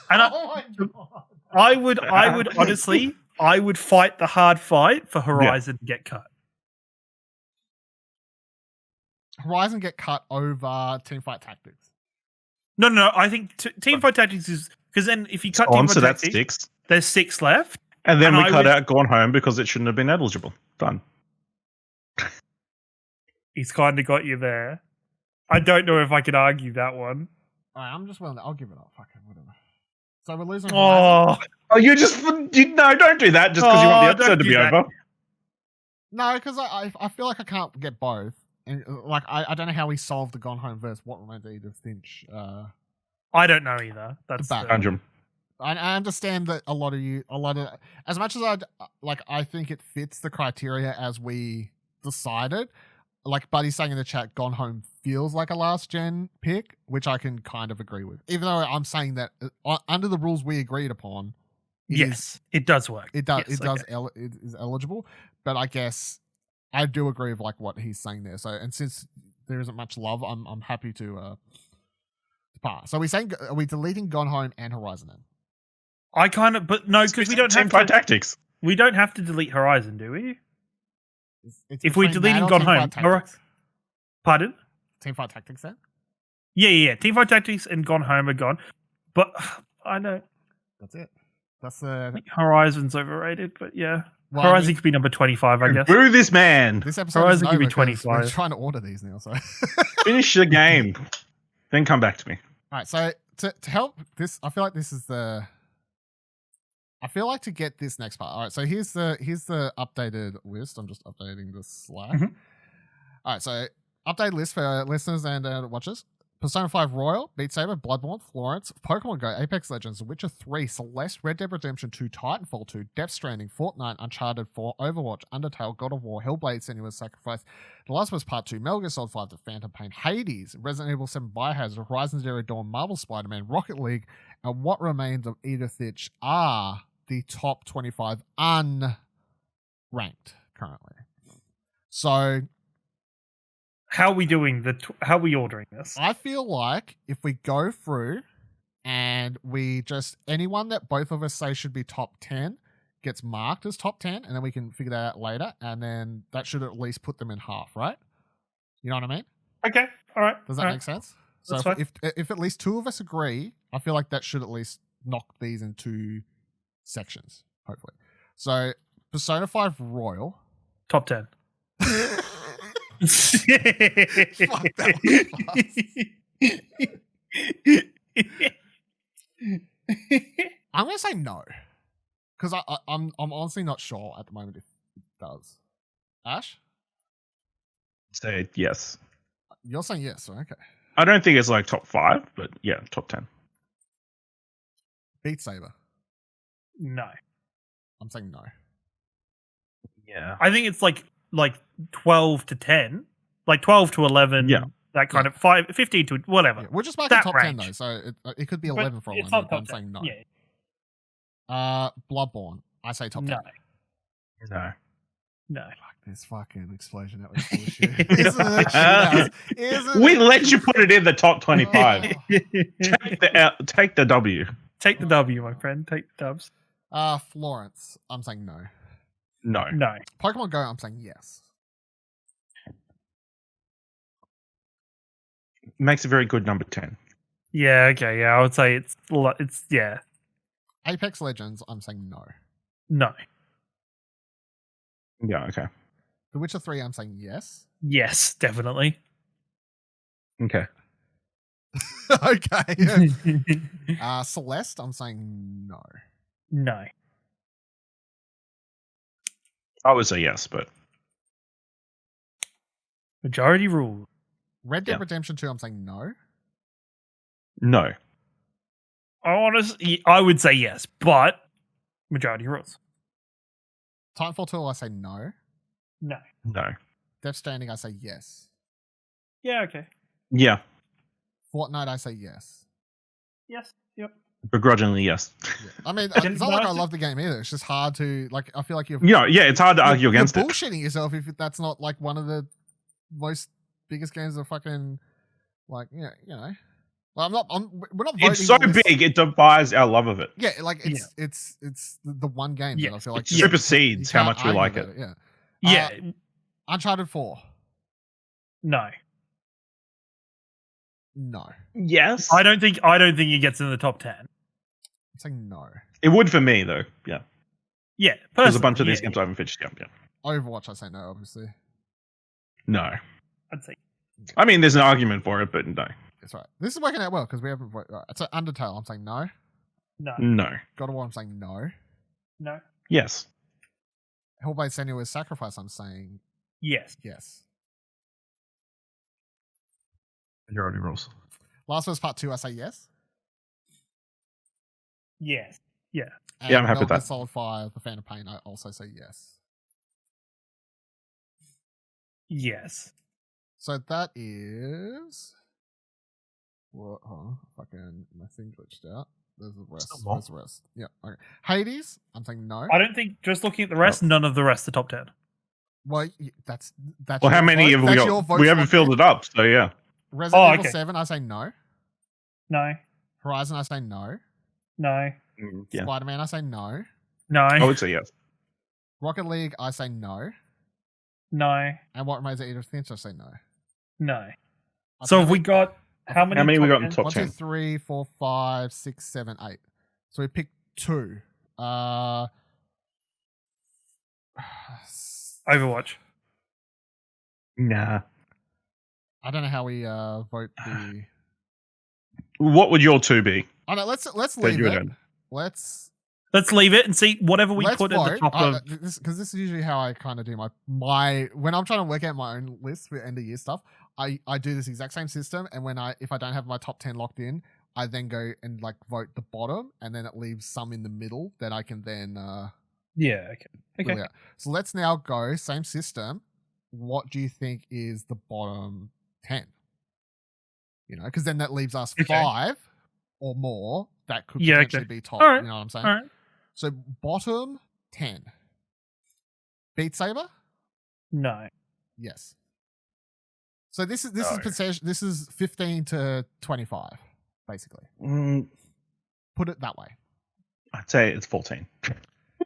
Speaker 1: Oh my God.
Speaker 3: I would honestly, I would fight the hard fight for Horizon to get cut.
Speaker 1: Horizon get cut over Teamfight Tactics.
Speaker 3: No. I think Teamfight Tactics is because then if you cut Teamfight
Speaker 2: so that's
Speaker 3: Tactics,
Speaker 2: 6.
Speaker 3: there's 6 left.
Speaker 2: And then
Speaker 3: And
Speaker 2: we
Speaker 3: I
Speaker 2: cut
Speaker 3: would-
Speaker 2: out Gone Home because it shouldn't have been eligible. Done.
Speaker 3: He's kind of got you there. I don't know if I could argue that one.
Speaker 1: All right, I'm just willing to. I'll give it up. Fuck it, whatever. So we're losing Horizon.
Speaker 3: Oh,
Speaker 2: Oh, no, don't do that just because you want the
Speaker 3: don't
Speaker 2: episode to
Speaker 3: do
Speaker 2: be
Speaker 3: that.
Speaker 2: over.
Speaker 1: No, because I feel like I can't get both. And like I don't know how we solved the Gone Home versus What Remains of Edith Finch.
Speaker 3: I don't know either. That's
Speaker 1: Back.
Speaker 2: Conundrum.
Speaker 1: I understand that a lot of as much as I think it fits the criteria as we decided. Like Buddy's saying in the chat, Gone Home feels like a last gen pick, which I can kind of agree with. Even though I'm saying that under the rules we agreed upon,
Speaker 3: it does work.
Speaker 1: it does.
Speaker 3: Yes,
Speaker 1: It is eligible. But I guess I do agree with like what he's saying there. So and since there isn't much love, I'm happy to pass. So are we deleting Gone Home and Horizon then?
Speaker 3: I kind of, but no, because we don't have
Speaker 2: Teamfight
Speaker 3: to.
Speaker 2: Tactics.
Speaker 3: We don't have to delete Horizon, do we?
Speaker 1: It's
Speaker 3: If we
Speaker 1: between
Speaker 3: deleting
Speaker 1: that or
Speaker 3: Gone
Speaker 1: Teamfight
Speaker 3: Home,
Speaker 1: Tactics.
Speaker 3: Pardon?
Speaker 1: Teamfight Tactics then?
Speaker 3: Yeah. Teamfight Tactics and Gone Home are gone. But I know
Speaker 1: That's it. That's the
Speaker 3: Horizon's overrated, but yeah.
Speaker 1: Well, I
Speaker 3: Horizon
Speaker 1: mean-
Speaker 3: could be number 25, I guess.
Speaker 2: Boo this man.
Speaker 1: this episode
Speaker 3: Horizon
Speaker 1: is
Speaker 3: could be
Speaker 1: over 'cause We're
Speaker 3: 25.
Speaker 1: trying to order these now. So
Speaker 2: Finish the game. Then come back to me.
Speaker 1: all right. So to help this, I feel like this is the. I feel like to get this next part. All right. So here's the updated list. I'm just updating the Slack.
Speaker 3: Mhm.
Speaker 1: All right. So updated list for listeners and watchers. Persona 5 Royal, Beat Saber, Bloodborne, Florence, Pokemon Go, Apex Legends, The Witcher 3, Celeste, Red Dead Redemption 2, Titanfall 2, Death Stranding, Fortnite, Uncharted 4, Overwatch, Undertale, God of War, Hellblade, Senua's Sacrifice, The Last of Us Part 2, Metal Gear Solid 5, The Phantom Pain, Hades, Resident Evil 7 Biohazard, Horizon Zero Dawn, Marvel Spider-Man, Rocket League, and What Remains of Edith Finch are the top 25 unranked currently. So
Speaker 3: How are we doing? How are we ordering this?
Speaker 1: I feel like if we go through and we just anyone that both of us say should be top 10 gets marked as top 10, and then we can figure that out later, and then that should at least put them in half, right? You know what I mean?
Speaker 3: Okay. All right.
Speaker 1: Does that make sense? So
Speaker 3: That's
Speaker 1: if at least 2 of us agree, I feel like that should at least knock these into sections, hopefully. So Persona 5 Royal.
Speaker 3: Top 10.
Speaker 1: Fuck, that I'm gonna say no, because I'm honestly not sure at the moment if it does. Ash,
Speaker 2: Say yes.
Speaker 1: you're saying yes, so okay.
Speaker 2: I don't think it's like top 5, but yeah, top 10.
Speaker 1: Beat Saber,
Speaker 3: No.
Speaker 1: I'm saying no.
Speaker 2: Yeah.
Speaker 3: I think it's like 12 to 10, like 12 to 11.
Speaker 2: Yeah.
Speaker 3: That kind of 15 to whatever.
Speaker 1: Yeah, we're just making
Speaker 3: That
Speaker 1: top
Speaker 3: range.
Speaker 1: 10 though, so it could be
Speaker 3: But
Speaker 1: 11 for all
Speaker 3: it's
Speaker 1: I know,
Speaker 3: not
Speaker 1: but
Speaker 3: top
Speaker 1: I'm
Speaker 3: 10.
Speaker 1: saying no.
Speaker 3: Yeah.
Speaker 1: Bloodborne, I say top 10.
Speaker 2: No.
Speaker 3: No.
Speaker 1: Fuck this fucking explosion, that was bullshit. Isn't it shithouse? Isn't
Speaker 2: We
Speaker 1: it
Speaker 2: let you put it in the top 25.
Speaker 1: Oh.
Speaker 2: Take the W.
Speaker 3: Take the W, my friend. Take the dubs.
Speaker 1: Florence, I'm saying no.
Speaker 2: No.
Speaker 3: No.
Speaker 1: Pokemon Go, I'm saying yes.
Speaker 2: Makes a very good number 10.
Speaker 3: Yeah. Okay. Yeah. I would say it's yeah.
Speaker 1: Apex Legends, I'm saying no.
Speaker 3: No.
Speaker 2: Yeah, okay.
Speaker 1: The Witcher 3, I'm saying yes.
Speaker 3: Yes. Definitely.
Speaker 2: Okay.
Speaker 1: Okay. Celeste, I'm saying no.
Speaker 3: No.
Speaker 2: I would say yes, but
Speaker 3: Majority rule.
Speaker 1: Red Dead
Speaker 2: Yeah.
Speaker 1: Redemption 2, I'm saying no.
Speaker 2: no.
Speaker 3: Honestly, I would say yes, but majority rules.
Speaker 1: Titanfall 2, I say no.
Speaker 3: No.
Speaker 2: No.
Speaker 1: Death Stranding, I say yes.
Speaker 3: Yeah, okay.
Speaker 2: Yeah,
Speaker 1: Fortnite, I say yes.
Speaker 3: Yes. Yep.
Speaker 2: begrudgingly, yes.
Speaker 1: Yeah. I mean,
Speaker 3: Okay,
Speaker 1: it's not like I
Speaker 3: but-
Speaker 1: love the game either. It's just hard to like. I feel like you're
Speaker 2: Yeah, it's hard to argue
Speaker 1: you're
Speaker 2: against it.
Speaker 1: bullshitting yourself if that's not like one of the most biggest games of fucking like you know. Well, we're not.
Speaker 2: It's so
Speaker 1: voting this.
Speaker 2: big, it defies our love of it.
Speaker 1: Yeah, like it's the one game that I feel like
Speaker 2: It supersedes
Speaker 1: you
Speaker 2: how
Speaker 1: can't
Speaker 2: much we
Speaker 1: argue
Speaker 2: like
Speaker 1: about
Speaker 2: it.
Speaker 1: Yeah.
Speaker 3: Yeah.
Speaker 1: Uncharted 4.
Speaker 3: No.
Speaker 1: No.
Speaker 2: Yes,
Speaker 3: I don't think it gets in the top 10.
Speaker 1: I'm saying no.
Speaker 2: it would for me though. Yeah,
Speaker 3: Yeah.
Speaker 2: there's a bunch of
Speaker 3: personally,
Speaker 2: these games I haven't finished yet. Yeah,
Speaker 1: Overwatch, I say no, obviously.
Speaker 2: no.
Speaker 3: I'd say.
Speaker 2: I mean, there's an argument for it, but no,
Speaker 1: That's right. This is working out well because we haven't voted. Right. So Undertale, I'm saying no.
Speaker 3: No.
Speaker 2: no,
Speaker 1: God of War, I'm saying no.
Speaker 3: No.
Speaker 2: yes.
Speaker 1: Hellblade Senua's Sacrifice, I'm saying
Speaker 3: Yes.
Speaker 1: yes.
Speaker 2: Majority rules.
Speaker 1: Last of Us Part 2, I say yes.
Speaker 3: Yes. Yeah.
Speaker 1: And
Speaker 2: Yeah, I'm happy with
Speaker 1: Metal Gear
Speaker 2: that.
Speaker 1: Solid 5, The Phantom Pain, I also say yes.
Speaker 3: Yes.
Speaker 1: So that is. What? Oh, fucking my thing glitched out. There's the rest.
Speaker 2: Still more.
Speaker 1: There's the rest. Yeah. Okay. Hades. I'm saying no.
Speaker 3: I don't think, just looking at the rest, none of the rest are top 10.
Speaker 1: Well, that's.
Speaker 2: Well, how
Speaker 1: your
Speaker 2: many
Speaker 1: vote.
Speaker 2: have we
Speaker 1: That's your
Speaker 2: got?
Speaker 1: vote
Speaker 2: We
Speaker 1: for
Speaker 2: haven't
Speaker 1: that
Speaker 2: filled
Speaker 1: game.
Speaker 2: it up, so yeah.
Speaker 1: Resident
Speaker 3: Oh,
Speaker 1: Evil
Speaker 3: okay.
Speaker 1: 7. I say no.
Speaker 3: No.
Speaker 1: Horizon. I say no.
Speaker 3: No.
Speaker 2: Yeah,
Speaker 1: Spider-Man. I say no.
Speaker 3: No.
Speaker 2: I would say yes.
Speaker 1: Rocket League. I say no.
Speaker 3: No.
Speaker 1: And What Remains of Edith Finch. I say no.
Speaker 3: No.
Speaker 1: I
Speaker 3: So
Speaker 1: think
Speaker 3: have we got how many?
Speaker 2: How many we got in
Speaker 3: 10?
Speaker 2: top
Speaker 1: 1, 2,
Speaker 2: 10?
Speaker 1: 3, 4, 5, 6, 7, 8. So we picked 2.
Speaker 3: Overwatch.
Speaker 2: Nah.
Speaker 1: I don't know how we vote the.
Speaker 2: What would your two be?
Speaker 1: Oh no, let's
Speaker 2: That
Speaker 1: leave
Speaker 2: you would
Speaker 1: it.
Speaker 2: own?
Speaker 1: Let's
Speaker 3: Let's leave it and see whatever we
Speaker 1: let's
Speaker 3: put
Speaker 1: vote.
Speaker 3: at the top of.
Speaker 1: Because this is usually how I kind of do my when I'm trying to work out my own list for end of year stuff. I do this exact same system, and if I don't have my top 10 locked in, I then go and like vote the bottom, and then it leaves some in the middle that I can then
Speaker 3: Yeah. Okay.
Speaker 1: fill
Speaker 3: Okay.
Speaker 1: out. So let's now go same system. What do you think is the bottom 10? You know, because then that leaves us
Speaker 3: Okay.
Speaker 1: 5 or more that could
Speaker 3: Yeah,
Speaker 1: potentially
Speaker 3: okay.
Speaker 1: be top.
Speaker 3: All right.
Speaker 1: You know what I'm saying?
Speaker 3: All right.
Speaker 1: So bottom 10. Beat Saber?
Speaker 3: No.
Speaker 1: Yes. So this is
Speaker 2: No.
Speaker 1: this is 15 to 25, basically. Put it that way.
Speaker 2: I'd say it's 14.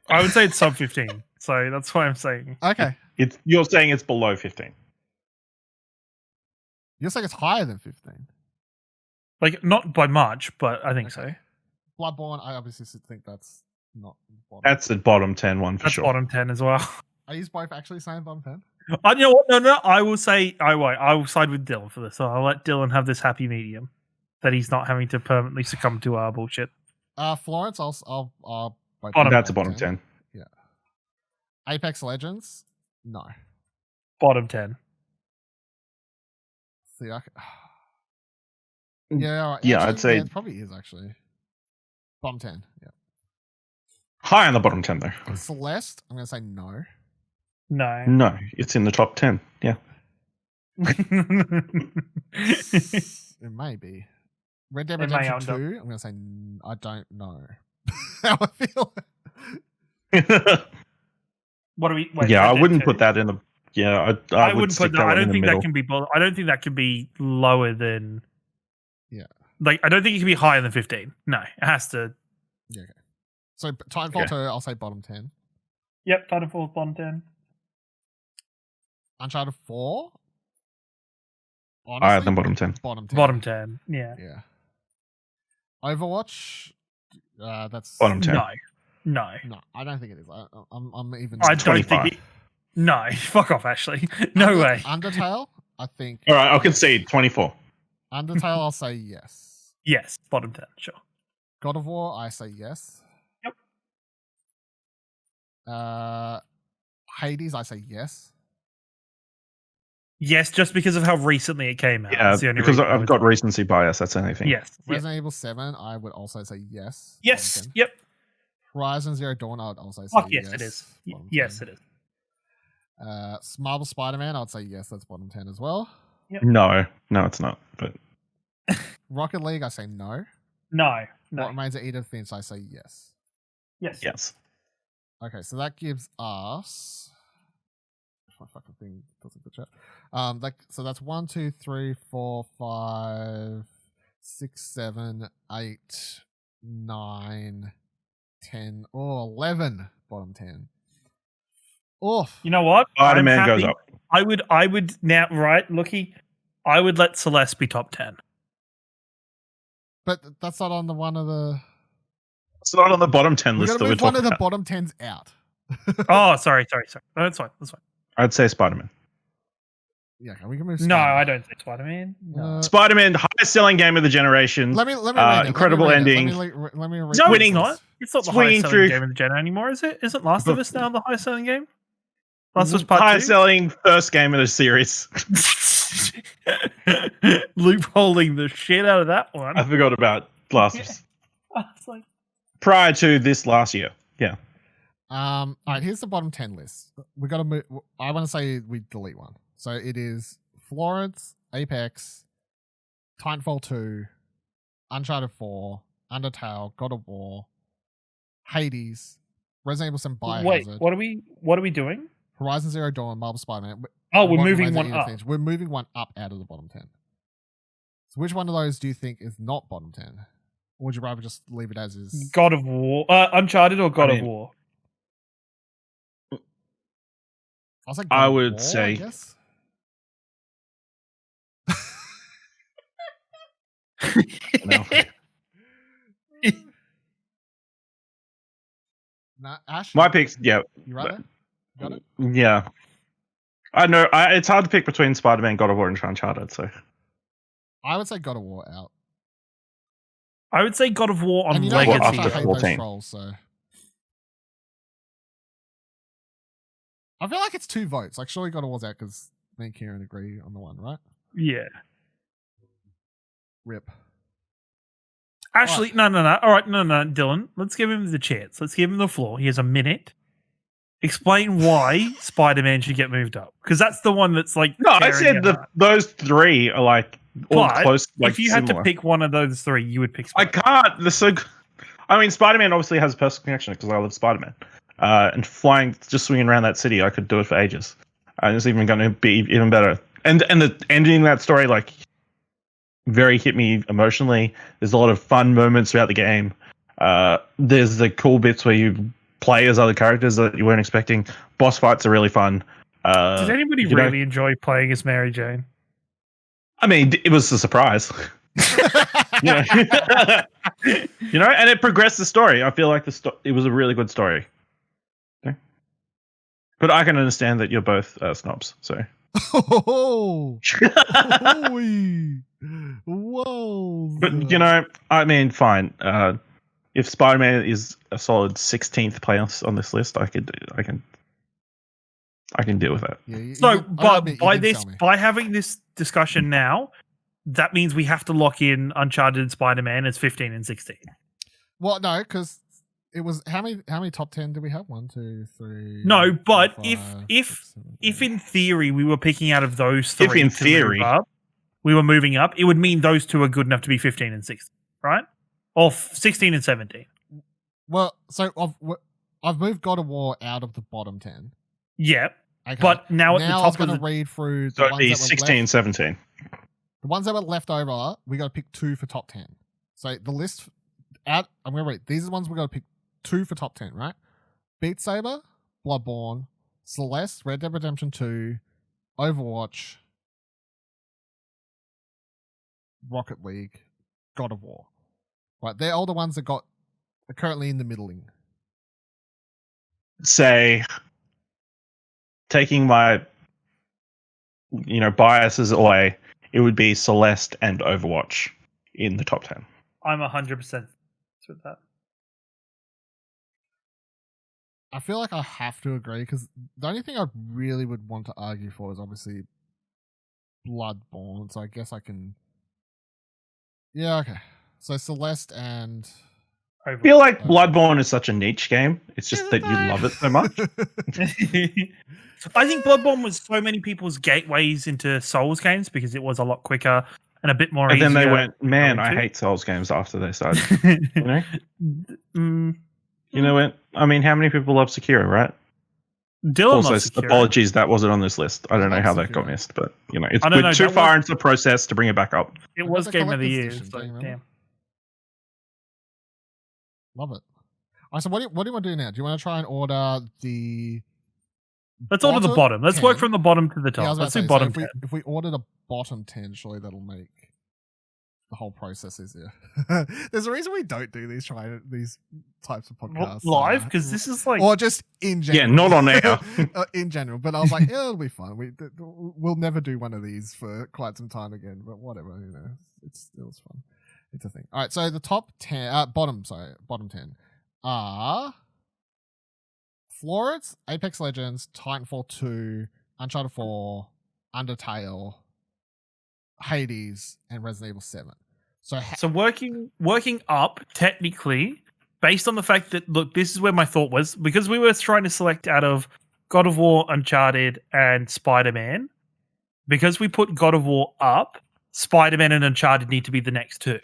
Speaker 3: I would say it's sub 15. So that's why I'm saying.
Speaker 1: Okay.
Speaker 2: You're saying it's below 15.
Speaker 1: You're saying it's higher than 15.
Speaker 3: Like, not by much, but I think so.
Speaker 1: Bloodborne, I obviously think that's not bottom.
Speaker 2: That's the bottom 10 one for
Speaker 3: That's
Speaker 2: sure.
Speaker 3: bottom 10 as well.
Speaker 1: Are you both actually saying bottom 10?
Speaker 3: You know what? No. I will say, I won't. I will side with Dylan for this. So I'll let Dylan have this happy medium that he's not having to permanently succumb to our bullshit.
Speaker 1: Florence, I'll vote
Speaker 3: Bottom.
Speaker 2: That's a bottom 10.
Speaker 1: Apex Legends, no.
Speaker 3: Bottom 10.
Speaker 1: See,
Speaker 2: Mm.
Speaker 1: yeah, all right.
Speaker 2: Yeah,
Speaker 1: Actually,
Speaker 2: I'd say-
Speaker 1: it probably is actually bottom 10. Yeah.
Speaker 2: High on the bottom 10, though.
Speaker 1: Celeste, I'm gonna say no.
Speaker 3: No.
Speaker 2: No, it's in the top 10. Yeah.
Speaker 1: It may be. Red Dead
Speaker 3: It may
Speaker 1: Redemption
Speaker 3: end
Speaker 1: 2, I'm gonna say I don't know how I feel.
Speaker 3: What do we? Wait,
Speaker 2: yeah,
Speaker 3: Red
Speaker 2: I
Speaker 3: Dead
Speaker 2: wouldn't
Speaker 3: 2?
Speaker 2: put that in the. Yeah, I would
Speaker 3: wouldn't
Speaker 2: stick
Speaker 3: put that. I
Speaker 2: one in
Speaker 3: don't
Speaker 2: the
Speaker 3: think
Speaker 2: middle.
Speaker 3: that can be. I don't think that can be lower than.
Speaker 1: Yeah.
Speaker 3: Like, I don't think it can be higher than 15. No, it has to.
Speaker 1: Yeah, okay. So Titanfall
Speaker 2: Okay.
Speaker 1: 2, I'll say bottom 10.
Speaker 3: Yep, Titanfall's bottom 10.
Speaker 1: Uncharted 4.
Speaker 2: Higher
Speaker 1: Honestly,
Speaker 2: than bottom 10.
Speaker 1: bottom 10.
Speaker 3: Bottom 10. Yeah.
Speaker 1: Yeah. Overwatch, that's
Speaker 2: Bottom 10.
Speaker 3: No.
Speaker 1: No, I don't think it is. I'm even.
Speaker 3: I don't
Speaker 2: 25.
Speaker 3: think. No, fuck off, Ashley. No way.
Speaker 1: Undertale, I think.
Speaker 2: All right, I'll concede 24.
Speaker 1: Undertale, I'll say yes.
Speaker 3: Yes, bottom 10. Sure.
Speaker 1: God of War, I say yes.
Speaker 3: Yep.
Speaker 1: Hades, I say yes.
Speaker 3: Yes, just because of how recently it came out.
Speaker 2: Yeah,
Speaker 3: That's the only
Speaker 2: because
Speaker 3: reason I
Speaker 2: I've
Speaker 3: would
Speaker 2: got
Speaker 3: say.
Speaker 2: recency bias. That's the only thing.
Speaker 3: Yes.
Speaker 1: Resident Evil 7, I would also say yes.
Speaker 3: Yes.
Speaker 1: Bottom 10.
Speaker 3: Yep.
Speaker 1: Horizon Zero Dawn, I would also say
Speaker 3: Fuck
Speaker 1: yes.
Speaker 3: yes, it is.
Speaker 1: Bottom
Speaker 3: Yes,
Speaker 1: 10.
Speaker 3: it is.
Speaker 1: Marvel Spider-Man, I'd say yes, that's bottom 10 as well.
Speaker 2: No, it's not. But
Speaker 1: Rocket League, I say no.
Speaker 3: No.
Speaker 1: What remains of Edith Finch, I say yes.
Speaker 2: yes.
Speaker 1: Okay, so that gives us. My fucking thing doesn't fit chat. So that's 1, 2, 3, 4, 5, 6, 7, 8, 9, 10, 11 bottom 10. Oof.
Speaker 3: You know what?
Speaker 2: Spider-Man goes up.
Speaker 3: I would now, right, Looky, I would let Celeste be top 10.
Speaker 1: But that's not on the one of the.
Speaker 2: It's not on the bottom 10
Speaker 1: We're
Speaker 2: list
Speaker 1: gonna
Speaker 2: that we're
Speaker 1: move one
Speaker 2: talking
Speaker 1: of the
Speaker 2: about.
Speaker 1: bottom 10s out.
Speaker 3: Oh, sorry. No, that's fine.
Speaker 2: I'd say Spider-Man.
Speaker 1: Yeah, we can move.
Speaker 3: No, I don't think Spider-Man. No.
Speaker 2: Spider-Man, highest selling game of the generation.
Speaker 1: Let me read it.
Speaker 2: Incredible ending.
Speaker 1: Let me read
Speaker 3: No,
Speaker 2: Winning-
Speaker 3: it's not. It's not the
Speaker 2: swinging
Speaker 3: highest selling
Speaker 2: through-
Speaker 3: game of the gen anymore, is it? Isn't Last of Us now the highest selling game? Last of Us Part
Speaker 2: highest
Speaker 3: 2?
Speaker 2: selling first game of the series.
Speaker 3: Loopholing the shit out of that one.
Speaker 2: I forgot about Last of Us.
Speaker 3: I was like,
Speaker 2: Prior to this last year. Yeah.
Speaker 1: All right, here's the bottom 10 list. We got to move. I want to say we delete one. So it is Florence, Apex, Titanfall 2, Uncharted 4, Undertale, God of War, Hades, Resident Evil 7 Biohazard.
Speaker 3: wait, what are we doing?
Speaker 1: Horizon Zero Dawn, Marvel Spider-Man.
Speaker 3: Oh, we're
Speaker 1: What
Speaker 3: moving
Speaker 1: remains of
Speaker 3: one
Speaker 1: Edith
Speaker 3: up.
Speaker 1: Finch. We're moving one up out of the bottom 10. So which one of those do you think is not bottom 10? Or would you rather just leave it as is?
Speaker 3: God of War. Uncharted or God of War?
Speaker 1: I was like,
Speaker 2: I
Speaker 1: God of
Speaker 2: would
Speaker 1: War,
Speaker 2: say-
Speaker 1: I guess.
Speaker 2: No.
Speaker 1: Nah, Ash,
Speaker 2: My picks, yeah.
Speaker 1: you right there? Got it?
Speaker 2: Yeah. I know. It's hard to pick between Spider-Man, God of War, and Uncharted, so.
Speaker 1: I would say God of War out.
Speaker 3: I would say God of War on
Speaker 1: And you know how much
Speaker 3: Legacy.
Speaker 1: I hate
Speaker 2: 14.
Speaker 1: those trolls, so. I feel like it's 2 votes. Like, surely God of War's out because me and Ciaran agree on the one, right?
Speaker 3: Yeah.
Speaker 1: Rip.
Speaker 3: Actually, no. All right, no, Dylan. Let's give him the chance. Let's give him the floor. He has a minute. Explain why Spider-Man should get moved up, because that's the one that's like.
Speaker 2: No, I
Speaker 3: tearing
Speaker 2: said
Speaker 3: your heart.
Speaker 2: those 3 are like all
Speaker 3: But
Speaker 2: close. Like
Speaker 3: if you had to
Speaker 2: similar.
Speaker 3: pick one of those 3, you would pick.
Speaker 2: I
Speaker 3: Spider-Man.
Speaker 2: can't. They're so. I mean, Spider-Man obviously has a personal connection because I love Spider-Man. And flying, just swinging around that city, I could do it for ages. And it's even going to be even better. And the ending of that story, like, very hit me emotionally. There's a lot of fun moments throughout the game. There's the cool bits where you play as other characters that you weren't expecting. Boss fights are really fun.
Speaker 3: Did anybody
Speaker 2: you know-
Speaker 3: really enjoy playing as Mary Jane?
Speaker 2: I mean, it was a surprise. You know? You know, and it progressed the story. I feel like it was a really good story. Okay. But I can understand that you're both snobs. So.
Speaker 1: Oh, holy. Whoa.
Speaker 2: But you know, I mean, fine. If Spider-Man is a solid 16th place on this list, I can deal with that.
Speaker 1: Yeah,
Speaker 3: So, but
Speaker 1: admit, you
Speaker 3: by
Speaker 1: did
Speaker 3: this,
Speaker 1: sell me.
Speaker 3: by having this discussion now, that means we have to lock in Uncharted and Spider-Man as 15 and 16.
Speaker 1: Well, no, because it was how many top 10 did we have? 1, 2, 3.
Speaker 3: No,
Speaker 1: 4,
Speaker 3: but
Speaker 1: 5,
Speaker 3: if
Speaker 1: 6, 7,
Speaker 3: if
Speaker 1: 8.
Speaker 3: in theory we were picking out of those 3,
Speaker 2: If in
Speaker 3: to
Speaker 2: theory.
Speaker 3: move up, we were moving up, it would mean those 2 are good enough to be 15 and 16, right? Or 16 and 17.
Speaker 1: Well, so I've moved God of War out of the bottom 10.
Speaker 3: Yeah,
Speaker 1: Okay.
Speaker 3: but now at the
Speaker 1: I was
Speaker 3: top
Speaker 1: going
Speaker 3: of
Speaker 1: to
Speaker 3: the
Speaker 1: read through the
Speaker 2: So it'd
Speaker 1: ones
Speaker 2: be
Speaker 1: that were
Speaker 2: 16,
Speaker 1: left.
Speaker 2: 17.
Speaker 1: The ones that were left over, we got to pick 2 for top 10. So the list out. I'm going to read. These are the ones we got to pick 2 for top 10, right? Beat Saber, Bloodborne, Celeste, Red Dead Redemption 2, Overwatch, Rocket League, God of War. Right, they're all the ones that are currently in the middling.
Speaker 2: Say, taking my, biases away, it would be Celeste and Overwatch in the top 10.
Speaker 3: I'm 100% with that.
Speaker 1: I feel like I have to agree because the only thing I really would want to argue for is obviously Bloodborne. So I guess I can. Yeah, okay. So Celeste and
Speaker 2: I feel like Bloodborne is such a niche game. It's just that you love it so much.
Speaker 3: I think Bloodborne was so many people's gateways into Souls games because it was a lot quicker and a bit more
Speaker 2: And
Speaker 3: easier.
Speaker 2: then they went, man, I hate Souls games after they started. You know? You know what? I mean, how many people love Sekiro, right?
Speaker 3: Dylan
Speaker 2: Also,
Speaker 3: loves Sekiro.
Speaker 2: apologies, that wasn't on this list. I don't know how that got missed, but you know, it's we're too far into the process to bring it back up.
Speaker 3: It was Game of the Year. So damn.
Speaker 1: Love it. All right, so what do you want to do now? Do you want to try and order the...
Speaker 3: Let's order the bottom. Let's work from the bottom to the top.
Speaker 1: Yeah,
Speaker 3: Let's do bottom 10.
Speaker 1: If we order the bottom 10, surely that'll make the whole process easier. There's a reason we don't do these types of podcasts
Speaker 3: live, because this is like...
Speaker 1: Or just in general.
Speaker 2: Yeah, not on air.
Speaker 1: In general. But I was like, yeah, it'll be fun. We'll never do one of these for quite some time again, but whatever, you know. It was fun. It's a thing. All right, so the top 10... bottom 10 are... Florence, Apex Legends, Titanfall 2, Uncharted 4, Undertale, Hades, and Resident Evil 7. So
Speaker 3: working up, technically, based on the fact that, look, this is where my thought was, because we were trying to select out of God of War, Uncharted, and Spider-Man, because we put God of War up, Spider-Man and Uncharted need to be the next two.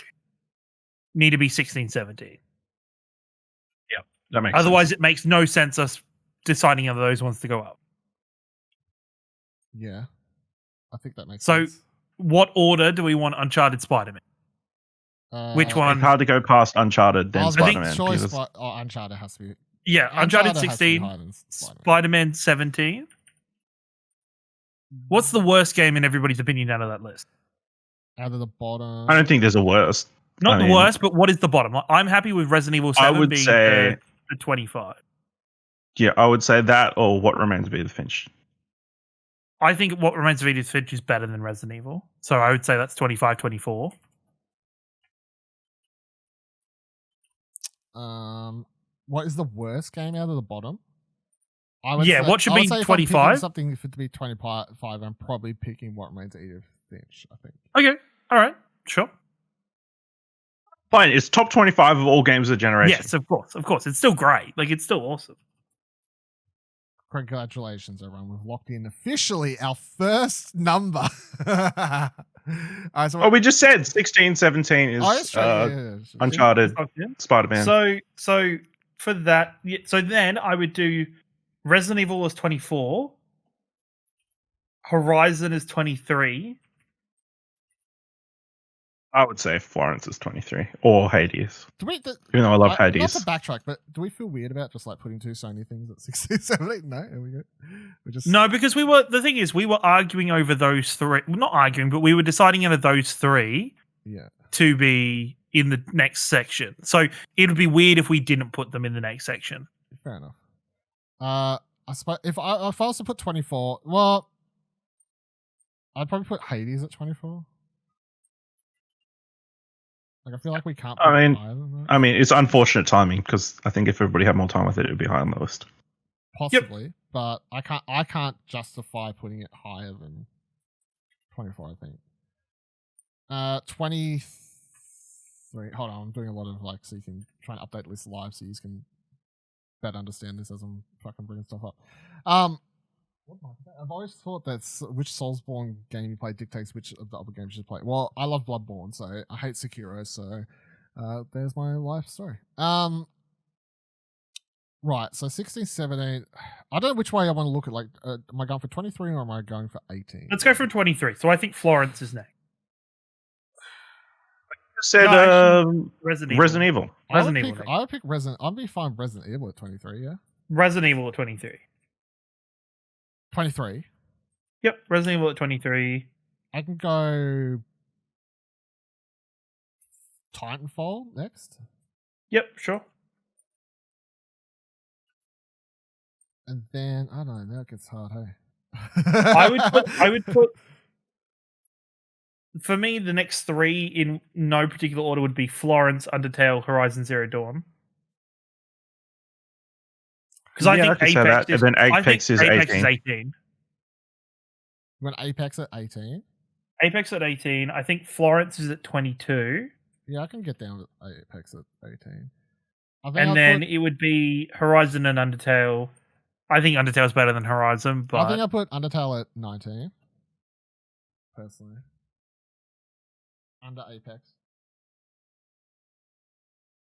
Speaker 3: Need to be 16, 17.
Speaker 2: That makes
Speaker 3: Otherwise,
Speaker 2: sense.
Speaker 3: it makes no sense us deciding on those ones to go up.
Speaker 1: Yeah, I think that makes
Speaker 3: sense. So, what order do we want Uncharted Spider-Man? Which one?
Speaker 2: It's hard to go past Uncharted, then Spider-Man.
Speaker 1: Uncharted has to be...
Speaker 3: Yeah, Uncharted 16, Spider-Man 17. What's the worst game in everybody's opinion out of that list?
Speaker 1: Out of the bottom...
Speaker 2: I don't think there's a worst.
Speaker 3: Not the worst, but what is the bottom? I'm happy with Resident Evil 7 being the 25.
Speaker 2: Yeah, I would say that or What Remains of Edith Finch.
Speaker 3: I think What Remains of Edith Finch is better than Resident Evil. So I would say that's 25, 24.
Speaker 1: What is the worst game out of the bottom?
Speaker 3: What should be 25?
Speaker 1: Something for it to be 25, I'm probably picking What Remains of Edith Finch, I think.
Speaker 3: Okay, all right, sure.
Speaker 2: Fine, it's top 25 of all games of the generation.
Speaker 3: Yes, of course. It's still great. Like, it's still awesome.
Speaker 1: Congratulations, everyone. We've locked in officially our first number.
Speaker 3: Right,
Speaker 2: we just said 16, 17 is Uncharted, Spider-Man.
Speaker 3: So for that, so then I would do Resident Evil as 24, Horizon is 23.
Speaker 2: I would say Florence is 23 or Hades. Even though I love Hades.
Speaker 1: Not to backtrack, but do we feel weird about just like putting two Sony things at 16, 17? No, here we go.
Speaker 3: No, because we were arguing over those three. Well, not arguing, but we were deciding out of those three to be in the next section. So it would be weird if we didn't put them in the next section.
Speaker 1: Fair enough. I suppose if I was to put 24, well, I'd probably put Hades at 24. Like, I feel like we can't.
Speaker 2: I mean, it's unfortunate timing because I think if everybody had more time with it, it would be higher on the list.
Speaker 1: Possibly, but I can't justify putting it higher than 24. I think 23. Hold on, I'm doing a lot of like so you can try and update lists live so you can better understand this as I'm fucking bringing stuff up. I've always thought that which Soulsborne game you play dictates which of the other games you play. Well, I love Bloodborne, so I hate Sekiro, so there's my life story. Right, so 16, 17. I don't know which way I want to look at. Like, am I going for 23 or am I going for 18?
Speaker 3: Let's go for 23. So I think Florence is next.
Speaker 2: Said Resident Evil.
Speaker 1: I would pick Resident. I'd be fine with Resident Evil at 23. Yeah.
Speaker 3: Resident Evil at 23.
Speaker 1: 23.
Speaker 3: Yep, Resident Evil at 23.
Speaker 1: I can go Titanfall next.
Speaker 3: Yep, sure.
Speaker 1: And then I don't know. Now it gets hard. Hey.
Speaker 3: I would put. For me, the next three in no particular order would be Florence, Undertale, Horizon Zero Dawn. Because I think Apex is 18.
Speaker 1: When Apex at 18?
Speaker 3: Apex at 18. I think Florence is at 22.
Speaker 1: Yeah, I can get down to Apex at 18.
Speaker 3: And then it would be Horizon and Undertale. I think Undertale's better than Horizon, but
Speaker 1: I think I put Undertale at 19. Personally. Under Apex.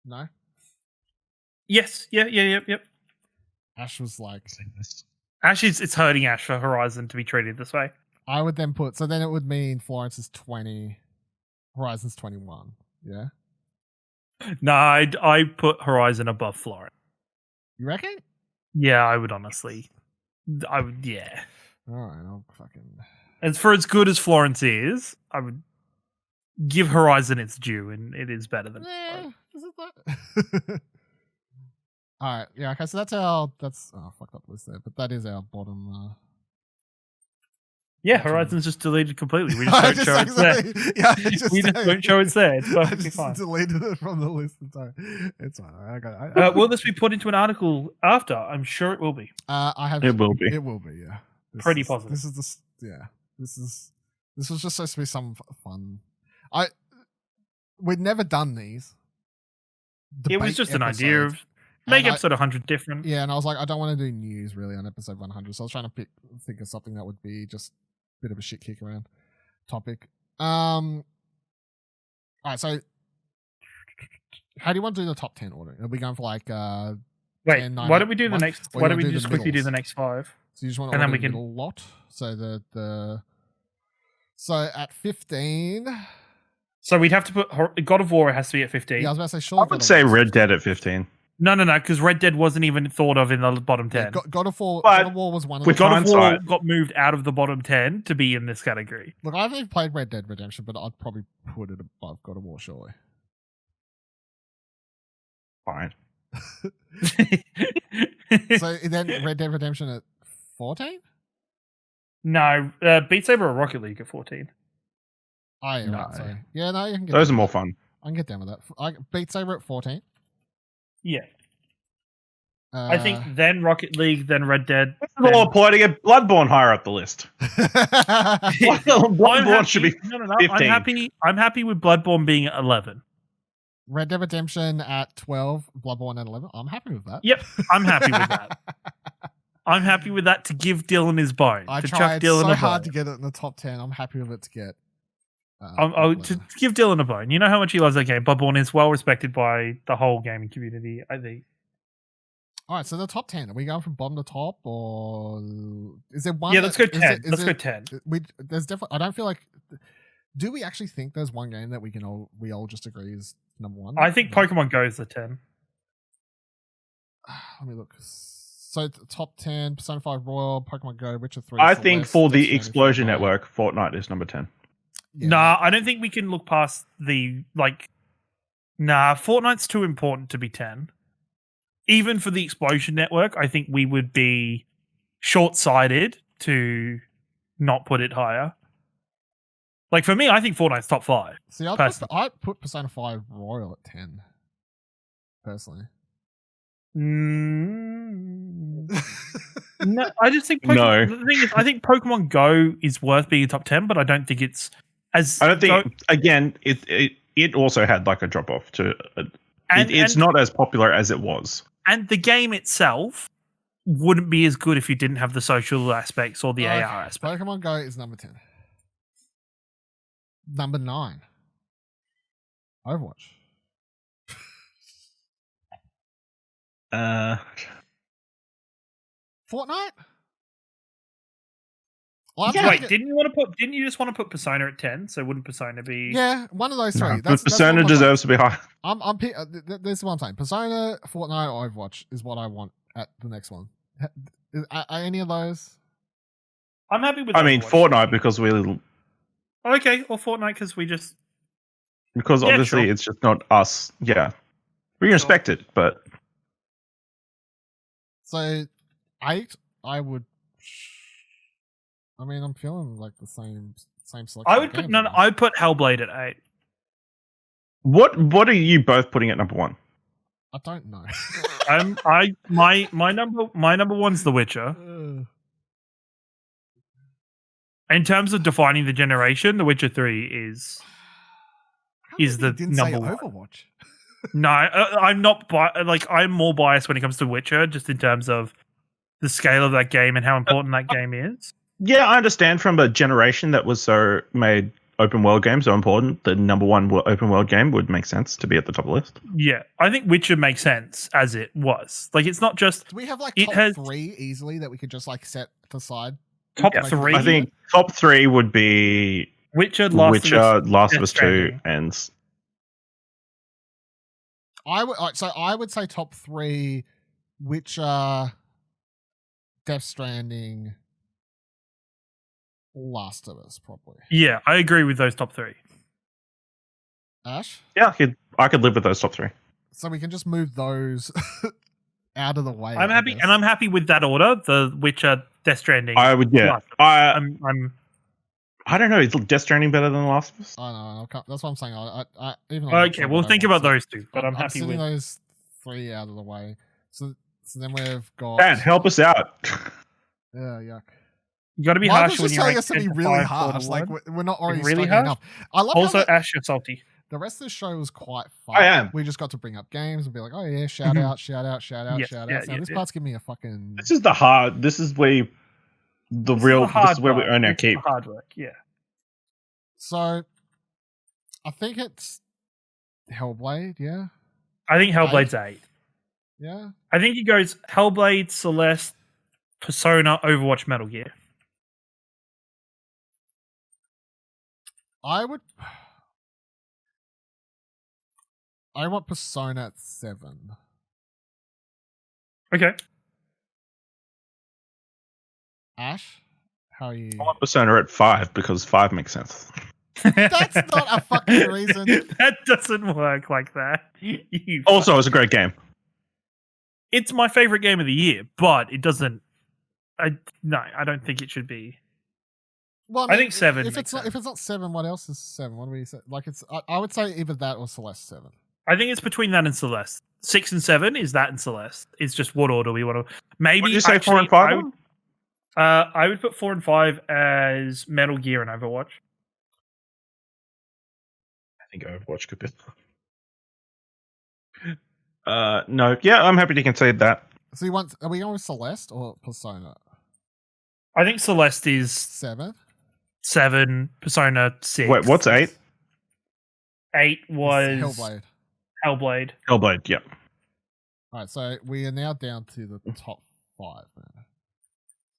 Speaker 1: No?
Speaker 3: yes, yep.
Speaker 1: Ash was like...
Speaker 3: Ash it's hurting Ash for Horizon to be treated this way.
Speaker 1: I would then put... So then it would mean Florence is 20. Horizon's 21. Yeah?
Speaker 3: No, I put Horizon above Florence.
Speaker 1: You reckon?
Speaker 3: Yeah, I would honestly. I would, yeah.
Speaker 1: Alright, I'll fucking...
Speaker 3: As good as Florence is, I would give Horizon its due, and it is better than Florence.
Speaker 1: Is it that? Alright, yeah, okay, so that's our... fucked up list there, but that is our bottom...
Speaker 3: Yeah, Horizon's just deleted completely. We just don't show it's there.
Speaker 1: Yeah,
Speaker 3: we just don't show it's there. It's perfectly fine.
Speaker 1: Deleted it from the list. It's fine. I got it.
Speaker 3: Will this be put into an article after? I'm sure it will be.
Speaker 2: It will be.
Speaker 1: It will be. Yeah.
Speaker 3: Pretty positive.
Speaker 1: This was just supposed to be some fun. We'd never done these.
Speaker 3: It was just an idea of make episode 100 different.
Speaker 1: Yeah, and I was like, I don't want to do news really on episode 100, so I was trying to think of something that would be just bit of a shit kick around topic. All right, so how do you want to do the top 10 order? Are we going for like
Speaker 3: wait,
Speaker 1: 10, 9,
Speaker 3: why don't we do the next
Speaker 1: why don't we just
Speaker 3: quickly do the next 5?
Speaker 1: So you just want to
Speaker 3: and then
Speaker 1: order
Speaker 3: we can
Speaker 1: a lot. So so at 15.
Speaker 3: So we'd have to put God of War has to be at 15.
Speaker 1: Yeah, I was about to say sure.
Speaker 2: I would say Red Dead at 15.
Speaker 3: No, because Red Dead wasn't even thought of in the bottom 10.
Speaker 1: Yeah, God of War was one of the...
Speaker 3: God of War got moved out of the bottom 10 to be in this category.
Speaker 1: Look, I haven't played Red Dead Redemption, but I'd probably put it above God of War, surely.
Speaker 2: Fine.
Speaker 1: So then Red Dead Redemption at 14?
Speaker 3: No, Beat Saber or Rocket League at 14.
Speaker 1: Oh, yeah, right, sorry. Yeah, no, you can get
Speaker 2: those are more fun.
Speaker 1: I can get down with that. Beat Saber at 14.
Speaker 3: Yeah. I think then Rocket League, then Red Dead.
Speaker 2: We're all playing to get Bloodborne higher up the list. Bloodborne should be 15.
Speaker 3: I'm happy with Bloodborne being at 11.
Speaker 1: Red Dead Redemption at 12, Bloodborne at 11. I'm happy with that.
Speaker 3: Yep, I'm happy with that. I'm happy with that to give Dylan his bone.
Speaker 1: I
Speaker 3: to
Speaker 1: tried
Speaker 3: chuck Dylan
Speaker 1: so
Speaker 3: a
Speaker 1: hard
Speaker 3: bone.
Speaker 1: to get it in the top 10. I'm happy with it to get...
Speaker 3: to give Dylan a bone. You know how much he loves that game. Bloodborne is well respected by the whole gaming community, I think.
Speaker 1: All right, so the top 10. Are we going from bottom to top, or is there one?
Speaker 3: Yeah, let's go 10. Let's go 10.
Speaker 1: There's definitely... I don't feel like... Do we actually think there's one game that we all just agree is number one?
Speaker 3: I think Pokemon Go is the 10.
Speaker 1: Let me look. So top 10, Persona 5 Royal, Pokemon Go, Witcher 3.
Speaker 2: I think for the Explosion Network, Fortnite is number 10.
Speaker 1: Yeah.
Speaker 3: Nah, I don't think we can look past the Fortnite's too important to be 10. Even for the Explosion Network, I think we would be short-sighted to not put it higher. Like for me, I think Fortnite's top 5.
Speaker 1: See, I'd put Persona 5 Royal at 10. Personally.
Speaker 3: No, I just think Pokemon, the thing is, I think Pokemon Go is worth being top 10, but I don't think it's as.
Speaker 2: I don't think. Again, it also had like a drop off to. It's not as popular as it was.
Speaker 3: And the game itself wouldn't be as good if you didn't have the social aspects or the AR aspect.
Speaker 1: Pokemon Go is number 10. Number 9. Overwatch. Fortnite?
Speaker 3: Wait, didn't you just want to put Persona at 10? So wouldn't Persona be?
Speaker 1: Yeah, one of those three.
Speaker 2: No, Persona deserves to be high.
Speaker 1: This is what I'm saying. Persona, Fortnite, or Overwatch is what I want at the next one. Are any of those?
Speaker 3: I'm happy with.
Speaker 2: I mean, Fortnite because we.
Speaker 3: Okay, or Fortnite because we just.
Speaker 2: Because obviously it's just not us. Yeah, we respect it, but.
Speaker 1: So, 8, I would. I mean, I'm feeling like the same selection.
Speaker 3: I would put I would put Hellblade at 8.
Speaker 2: What are you both putting at number 1?
Speaker 1: I don't know.
Speaker 3: My number one's The Witcher. In terms of defining the generation, The Witcher 3 is the number one.
Speaker 1: Overwatch.
Speaker 3: No, I'm not. I'm more biased when it comes to Witcher, just in terms of the scale of that game and how important that game is.
Speaker 2: Yeah, I understand from a generation that was so made open world games so important. The number one open world game would make sense to be at the top of the list.
Speaker 3: Yeah, I think Witcher makes sense as it was. Like, it's not just.
Speaker 1: Do we have like
Speaker 3: It
Speaker 1: top
Speaker 3: has-
Speaker 1: 3 easily that we could just like set aside?
Speaker 3: Top
Speaker 1: Like,
Speaker 3: 3?
Speaker 2: I think top 3 would be
Speaker 3: Witcher,
Speaker 2: Last of
Speaker 3: Death
Speaker 2: Us 2,
Speaker 3: Stranding.
Speaker 2: and
Speaker 1: I would say top 3, Witcher, Death Stranding, Last of Us, probably.
Speaker 3: Yeah, I agree with those top 3.
Speaker 1: Ash?
Speaker 2: yeah, I could live with those top 3.
Speaker 1: So we can just move those out of the way.
Speaker 3: I'm
Speaker 1: I
Speaker 3: happy,
Speaker 1: guess.
Speaker 3: and I'm happy with that order. The Witcher, Death Stranding.
Speaker 2: I would, yeah.
Speaker 3: Last of Us. I'm
Speaker 2: I don't know. Is Death Stranding better than Last of Us?
Speaker 1: I know. That's what I'm saying. I even though I'm not
Speaker 3: okay.
Speaker 1: sure
Speaker 3: We'll
Speaker 1: what I
Speaker 3: think
Speaker 1: want,
Speaker 3: about
Speaker 1: so
Speaker 3: those two, but I'm happy
Speaker 1: sitting
Speaker 3: with.
Speaker 1: those 3 out of the way. So then we've got.
Speaker 2: Dan, help us out.
Speaker 1: Yeah, yuck.
Speaker 3: You got to be
Speaker 1: Michael's
Speaker 3: harsh when
Speaker 1: just
Speaker 3: you
Speaker 1: telling
Speaker 3: rank
Speaker 1: us to be
Speaker 3: 10 to
Speaker 1: really
Speaker 3: 5
Speaker 1: harsh. Like
Speaker 3: Borderlands.
Speaker 1: we're not already
Speaker 3: Really
Speaker 1: studying
Speaker 3: harsh?
Speaker 1: enough. I love
Speaker 3: Also,
Speaker 1: how
Speaker 3: Ash, you're salty.
Speaker 1: the rest of the show was quite fun.
Speaker 2: I am.
Speaker 1: We just got to bring up games and be like, oh yeah, shout
Speaker 3: Mhm.
Speaker 1: out, shout out, shout out,
Speaker 3: Yes,
Speaker 1: shout
Speaker 3: yeah,
Speaker 1: out. So
Speaker 3: yeah,
Speaker 1: this
Speaker 3: yeah.
Speaker 1: part's giving me a fucking.
Speaker 2: This is the hard. This is where
Speaker 3: This is
Speaker 2: where we earn our
Speaker 3: This is
Speaker 2: keep.
Speaker 3: the hard work. Yeah.
Speaker 1: So I think it's Hellblade. Yeah,
Speaker 3: I think Hellblade's 8.
Speaker 1: yeah.
Speaker 3: I think he goes Hellblade, Celeste, Persona, Overwatch, Metal Gear.
Speaker 1: I want Persona at 7.
Speaker 3: Okay.
Speaker 1: Ash, how are you?
Speaker 2: I want Persona at 5 because 5 makes sense.
Speaker 1: That's not a fucking reason.
Speaker 3: That doesn't work like that. You
Speaker 2: Also, it's a great game.
Speaker 3: It's my favorite game of the year, but it doesn't. I don't think it should be.
Speaker 1: Well,
Speaker 3: I think 7
Speaker 1: If
Speaker 3: makes
Speaker 1: it's not 7, what else is 7? What do we say? Like I would say either that or Celeste 7.
Speaker 3: I think it's between that and Celeste. 6 and 7 is that and Celeste. It's just what order we want to. Maybe
Speaker 2: What did you say, 4 and
Speaker 3: actually,
Speaker 2: 5?
Speaker 3: I would put 4 and 5 as Metal Gear and Overwatch.
Speaker 2: I think Overwatch could be. No, yeah, I'm happy to concede that.
Speaker 1: So are we going with Celeste or Persona?
Speaker 3: I think Celeste is
Speaker 1: 7?
Speaker 3: 7, Persona 6.
Speaker 2: Wait, what's 8?
Speaker 3: 8 was
Speaker 1: Hellblade.
Speaker 3: Hellblade.
Speaker 2: Hellblade, yeah.
Speaker 1: All right, so we are now down to the top 5. Man.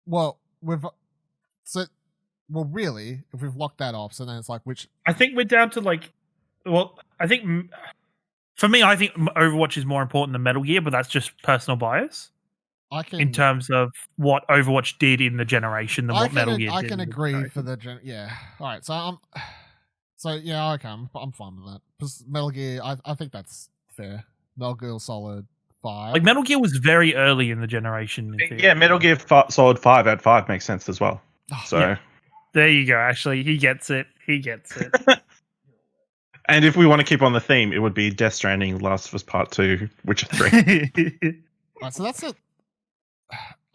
Speaker 1: Well, really, if we've locked that off, so then it's like which.
Speaker 3: I think we're down to I think for me, I think Overwatch is more important than Metal Gear, but that's just personal bias in terms of what Overwatch did in the generation than what Metal Gear did.
Speaker 1: I can
Speaker 3: in the
Speaker 1: agree
Speaker 3: generation.
Speaker 1: for the yeah. All right, so yeah, okay, I'm fine with that. Because Metal Gear, I think that's fair. Metal Gear Solid 5.
Speaker 3: Like Metal Gear was very early in the generation. in theory.
Speaker 2: Yeah, Metal Gear Solid 5 at 5 makes sense as well. So,
Speaker 3: yeah. There you go. Actually, he gets it. He gets it.
Speaker 2: and if we want to keep on the theme, it would be Death Stranding, Last of Us Part 2, Witcher 3.
Speaker 1: All right, so that's it.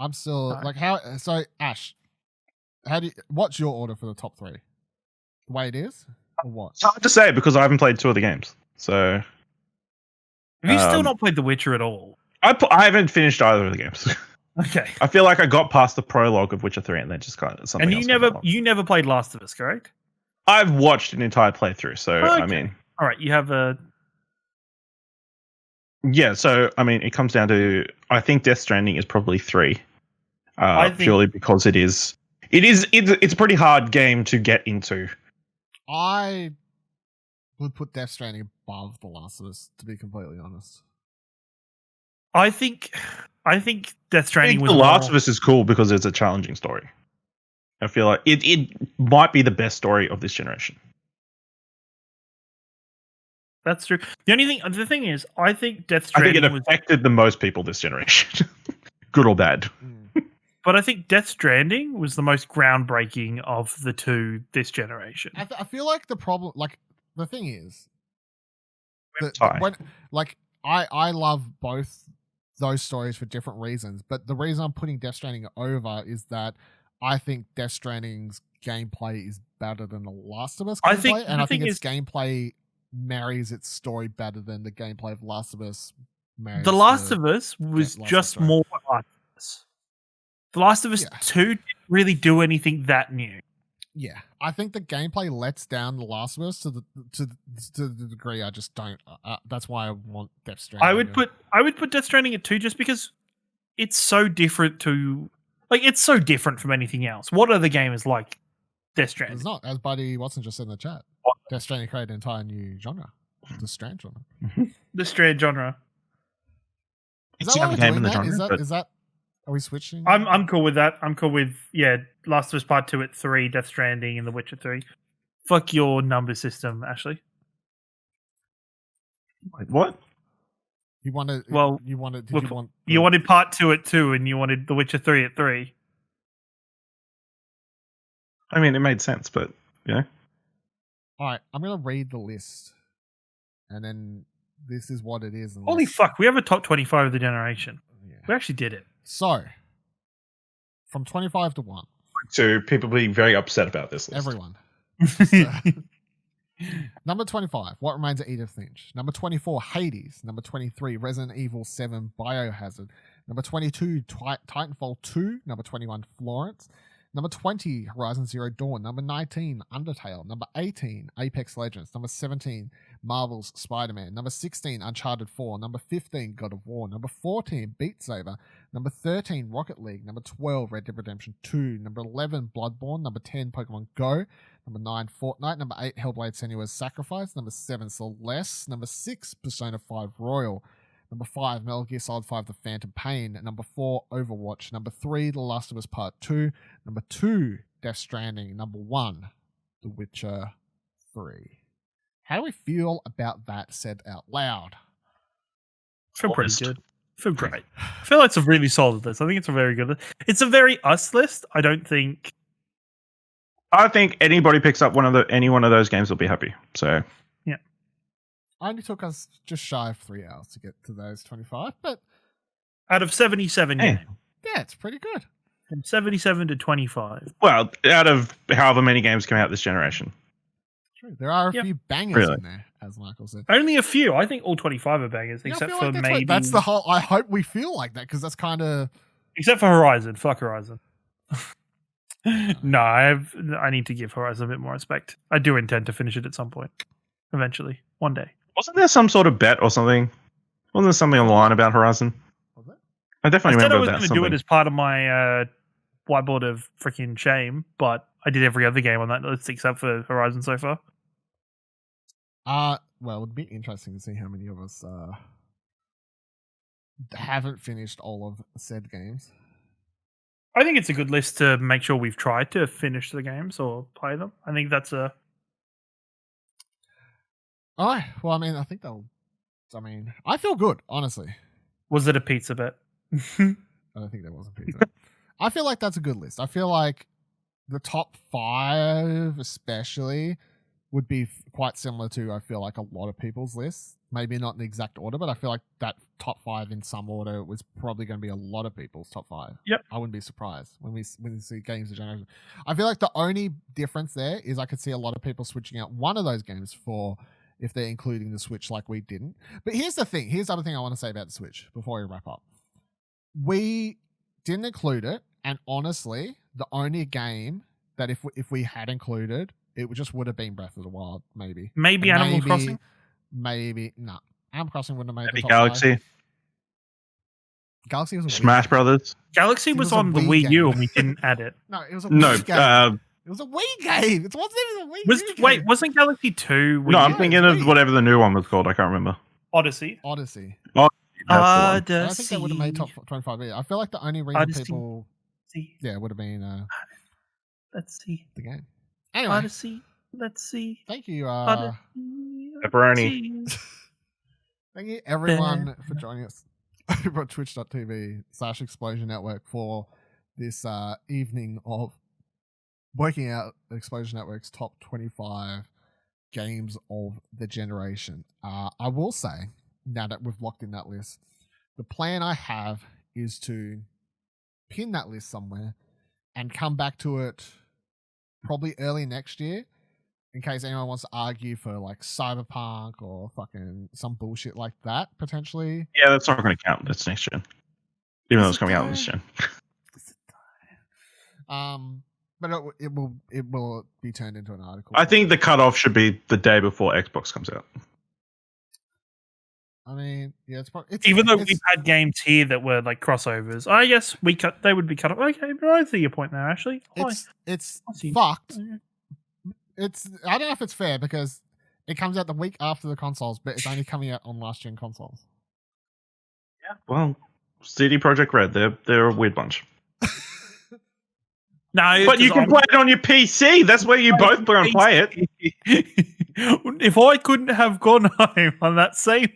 Speaker 1: I'm still like how. So Ash, what's your order for the top 3? The way it is, or what?
Speaker 2: It's hard to say because I haven't played 2 of the games. So
Speaker 3: Have you still not played The Witcher at all?
Speaker 2: I haven't finished either of the games.
Speaker 3: Okay.
Speaker 2: I feel like I got past the prologue of Witcher 3 and then just got something
Speaker 3: And
Speaker 2: else came along.
Speaker 3: you never played Last of Us, correct?
Speaker 2: I've watched an entire playthrough, so
Speaker 3: Okay.
Speaker 2: I mean,
Speaker 3: All right, you have a.
Speaker 2: yeah. So I mean, it comes down to I think Death Stranding is probably 3, purely because it's a pretty hard game to get into.
Speaker 1: I would put Death Stranding above The Last of Us, to be completely honest.
Speaker 3: I think Death Stranding was
Speaker 2: The Last of Us is cool because it's a challenging story. I feel like it might be the best story of this generation.
Speaker 3: That's true. The thing is, I think Death
Speaker 2: I think
Speaker 3: Stranding
Speaker 2: it
Speaker 3: was,
Speaker 2: affected the most people this generation, good or bad.
Speaker 3: but I think Death Stranding was the most groundbreaking of the two this generation.
Speaker 1: I feel like the problem, like the thing is,
Speaker 2: Tie.
Speaker 1: I love both those stories for different reasons, but the reason I'm putting Death Stranding over is that I think Death Stranding's gameplay is better than The Last of Us gameplay,
Speaker 3: I think
Speaker 1: and
Speaker 3: the
Speaker 1: I think
Speaker 3: thing
Speaker 1: its
Speaker 3: is-
Speaker 1: gameplay marries its story better than the gameplay of Last of Us marries
Speaker 3: The Last of Us was
Speaker 1: Last of Us,
Speaker 3: just
Speaker 1: sorry.
Speaker 3: more artless. The Last of Us
Speaker 1: Yeah.
Speaker 3: 2 didn't really do anything that new.
Speaker 1: Yeah, I think the gameplay lets down The Last of Us to the degree I just don't. That's why I want Death Stranding.
Speaker 3: I would put Death Stranding at 2 just because it's so different to it's so different from anything else. What other game is like Death Stranding?
Speaker 1: It's not, as Buddy Watson just said in the chat. Death Stranding created an entire new genre, the Strand genre.
Speaker 3: The Strand genre.
Speaker 1: Is that what we're doing? Is that? Are we switching?
Speaker 3: I'm cool with that. I'm cool with Last of Us Part 2 at 3, Death Stranding, and The Witcher 3. Fuck your number system, Ashley.
Speaker 2: Wait, what?
Speaker 1: You wanted.
Speaker 3: Well,
Speaker 1: you wanted.
Speaker 3: You wanted Part 2 at 2, and you wanted The Witcher 3 at 3.
Speaker 2: I mean, it made sense, but
Speaker 1: All right, I'm gonna read the list, and then this is what it is.
Speaker 3: Holy fuck! We have a top 25 of the generation.
Speaker 1: Yeah.
Speaker 3: We actually did it.
Speaker 1: So, from 25 to 1.
Speaker 2: So people being very upset about this list.
Speaker 1: Everyone. So, number 25, What Remains of Edith Finch. Number 24, Hades. Number 23, Resident Evil 7 Biohazard. Number 22, Titanfall 2. Number 21, Florence. Number 20, Horizon Zero Dawn. Number 19, Undertale. Number 18, Apex Legends. Number 17, Marvel's Spider-Man. Number 16, Uncharted 4. Number 15, God of War. Number 14, Beat Saber. Number 13, Rocket League. Number 12, Red Dead Redemption 2. Number 11, Bloodborne. Number 10, Pokemon Go. Number 9, Fortnite. Number 8, Hellblade Senua's Sacrifice. Number 7, Celeste. Number 6, Persona 5 Royal. Number 5, Metal Gear Solid 5 The Phantom Pain. Number 4, Overwatch. Number 3, The Last of Us Part 2. Number 2, Death Stranding. Number 1, The Witcher 3. How do we feel about that said out loud?
Speaker 3: I feel pretty good. I feel great. I feel like it's a really solid list. I think it's a very good list. It's a very us list. I think
Speaker 2: anybody picks up any one of those games will be happy. So
Speaker 3: yeah.
Speaker 1: Only took us just shy of 3 hours to get to those 25, but
Speaker 3: out of 77 games.
Speaker 1: Yeah, it's pretty good.
Speaker 3: From 77 to 25.
Speaker 2: Well, out of however many games come out this generation.
Speaker 1: True. There are a few bangers in there, as Michael said.
Speaker 3: Only a few. I think all 25 are bangers, except for maybe.
Speaker 1: That's the whole. I hope we feel like that because that's kind of.
Speaker 3: Except for Horizon. Fuck Horizon. No, I need to give Horizon a bit more respect. I do intend to finish it at some point, eventually, one day.
Speaker 2: Wasn't there some sort of bet or something? Wasn't there something online about Horizon?
Speaker 1: Was it?
Speaker 2: I definitely remember that.
Speaker 3: I was going to do it as part of my whiteboard of freaking shame, but I did every other game on that list except for Horizon so far.
Speaker 1: Well, it would be interesting to see how many of us haven't finished all of said games.
Speaker 3: I think it's a good list to make sure we've tried to finish the games or play them. I think that's a.
Speaker 1: Oh, well, I mean, I feel good, honestly.
Speaker 3: Was it a pizza bet?
Speaker 1: I don't think there was a pizza. I feel like that's a good list. I feel like the top 5, especially, would be quite similar to, I feel like, a lot of people's lists. Maybe not in the exact order, but I feel like that top 5 in some order was probably going to be a lot of people's top 5.
Speaker 3: Yep.
Speaker 1: I wouldn't be surprised when we see games of generation. I feel like the only difference there is I could see a lot of people switching out one of those games for if they're including the Switch like we didn't. But here's the thing. Here's the other thing I want to say about the Switch before we wrap up. We didn't include it, and honestly, the only game that if we had included, it just would have been Breath of the Wild, maybe.
Speaker 3: Maybe Animal Crossing?
Speaker 1: Maybe. No. Animal Crossing wouldn't have made
Speaker 2: Maybe
Speaker 1: the top
Speaker 2: Galaxy.
Speaker 1: 5. Galaxy was a
Speaker 2: Smash
Speaker 1: Wii.
Speaker 2: Brothers.
Speaker 3: Galaxy was on the Wii U and we didn't add it.
Speaker 1: No, it was a Wii game. It was a Wii game. It wasn't even a Wii U game.
Speaker 3: Wait, wasn't Galaxy 2 Wii
Speaker 2: No, I'm
Speaker 3: U?
Speaker 2: thinking of whatever the new one was called. I can't remember.
Speaker 3: Odyssey.
Speaker 2: That's the one.
Speaker 1: I don't think that would have made top 25 either. I feel like the only reason people... Yeah, it would have been...
Speaker 3: Let's see.
Speaker 1: The game. Anyway.
Speaker 3: Odyssey. Let's see.
Speaker 1: Thank you.
Speaker 2: Pepperoni.
Speaker 1: Thank you, everyone, for joining us over at twitch.tv/Explosion Network for this evening of working out Explosion Network's top 25 games of the generation. I will say, now that we've locked in that list, the plan I have is to pin that list somewhere and come back to it probably early next year in case anyone wants to argue for like Cyberpunk or fucking some bullshit like that, potentially.
Speaker 2: Yeah, that's not going to count. That's next gen. Even though it's coming out this gen.
Speaker 1: But it will be turned into an article.
Speaker 2: I think the cutoff should be the day before Xbox comes out.
Speaker 1: I mean, yeah,
Speaker 3: even though we've had games here that were like crossovers. I guess they would be cut off. Okay, but I see your point there. Actually,
Speaker 1: it's fucked. I don't know if it's fair because it comes out the week after the consoles, but it's only coming out on last gen consoles.
Speaker 2: Yeah, well, CD Projekt Red, they're a weird bunch.
Speaker 3: No,
Speaker 2: but you can play it on your PC. That's where you both go and play it.
Speaker 3: If I couldn't have gone home on that same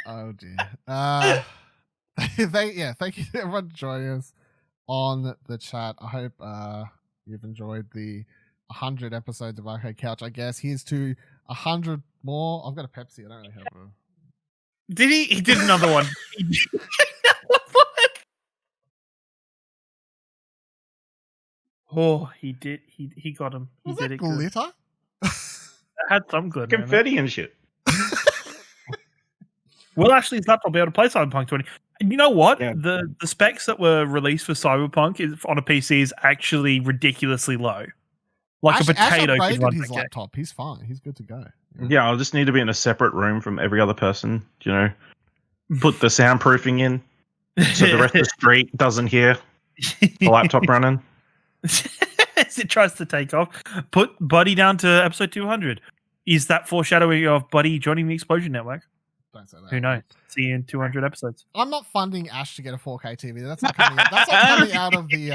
Speaker 1: oh dear. Thank you to everyone joining us on the chat. I hope you've enjoyed the 100 episodes of Arcade Couch. I guess here's to 100 more. I've got a Pepsi. I don't really have one.
Speaker 3: Did he? He did another one. Oh, he did. He got him. He
Speaker 1: Was
Speaker 3: did
Speaker 1: that
Speaker 3: it. Good.
Speaker 1: Glitter?
Speaker 3: It had some good
Speaker 2: confetti and shit.
Speaker 3: Well, actually, it's not to be able to play Cyberpunk 20. And you know what?
Speaker 2: Yeah.
Speaker 3: The specs that were released for Cyberpunk on a PC is actually ridiculously low. Like a potato.
Speaker 1: Ash upgraded his laptop. He's fine. He's good to go.
Speaker 2: Yeah, I'll just need to be in a separate room from every other person. You know, put the soundproofing in so the rest of the street doesn't hear the laptop running.
Speaker 3: As it tries to take off, put Buddy down to episode 200. Is that foreshadowing of Buddy joining the Explosion Network?
Speaker 1: Don't say that.
Speaker 3: Who knows? See you in 200 episodes.
Speaker 1: I'm not funding Ash to get a 4K TV. That's not coming out. That's not coming out of the.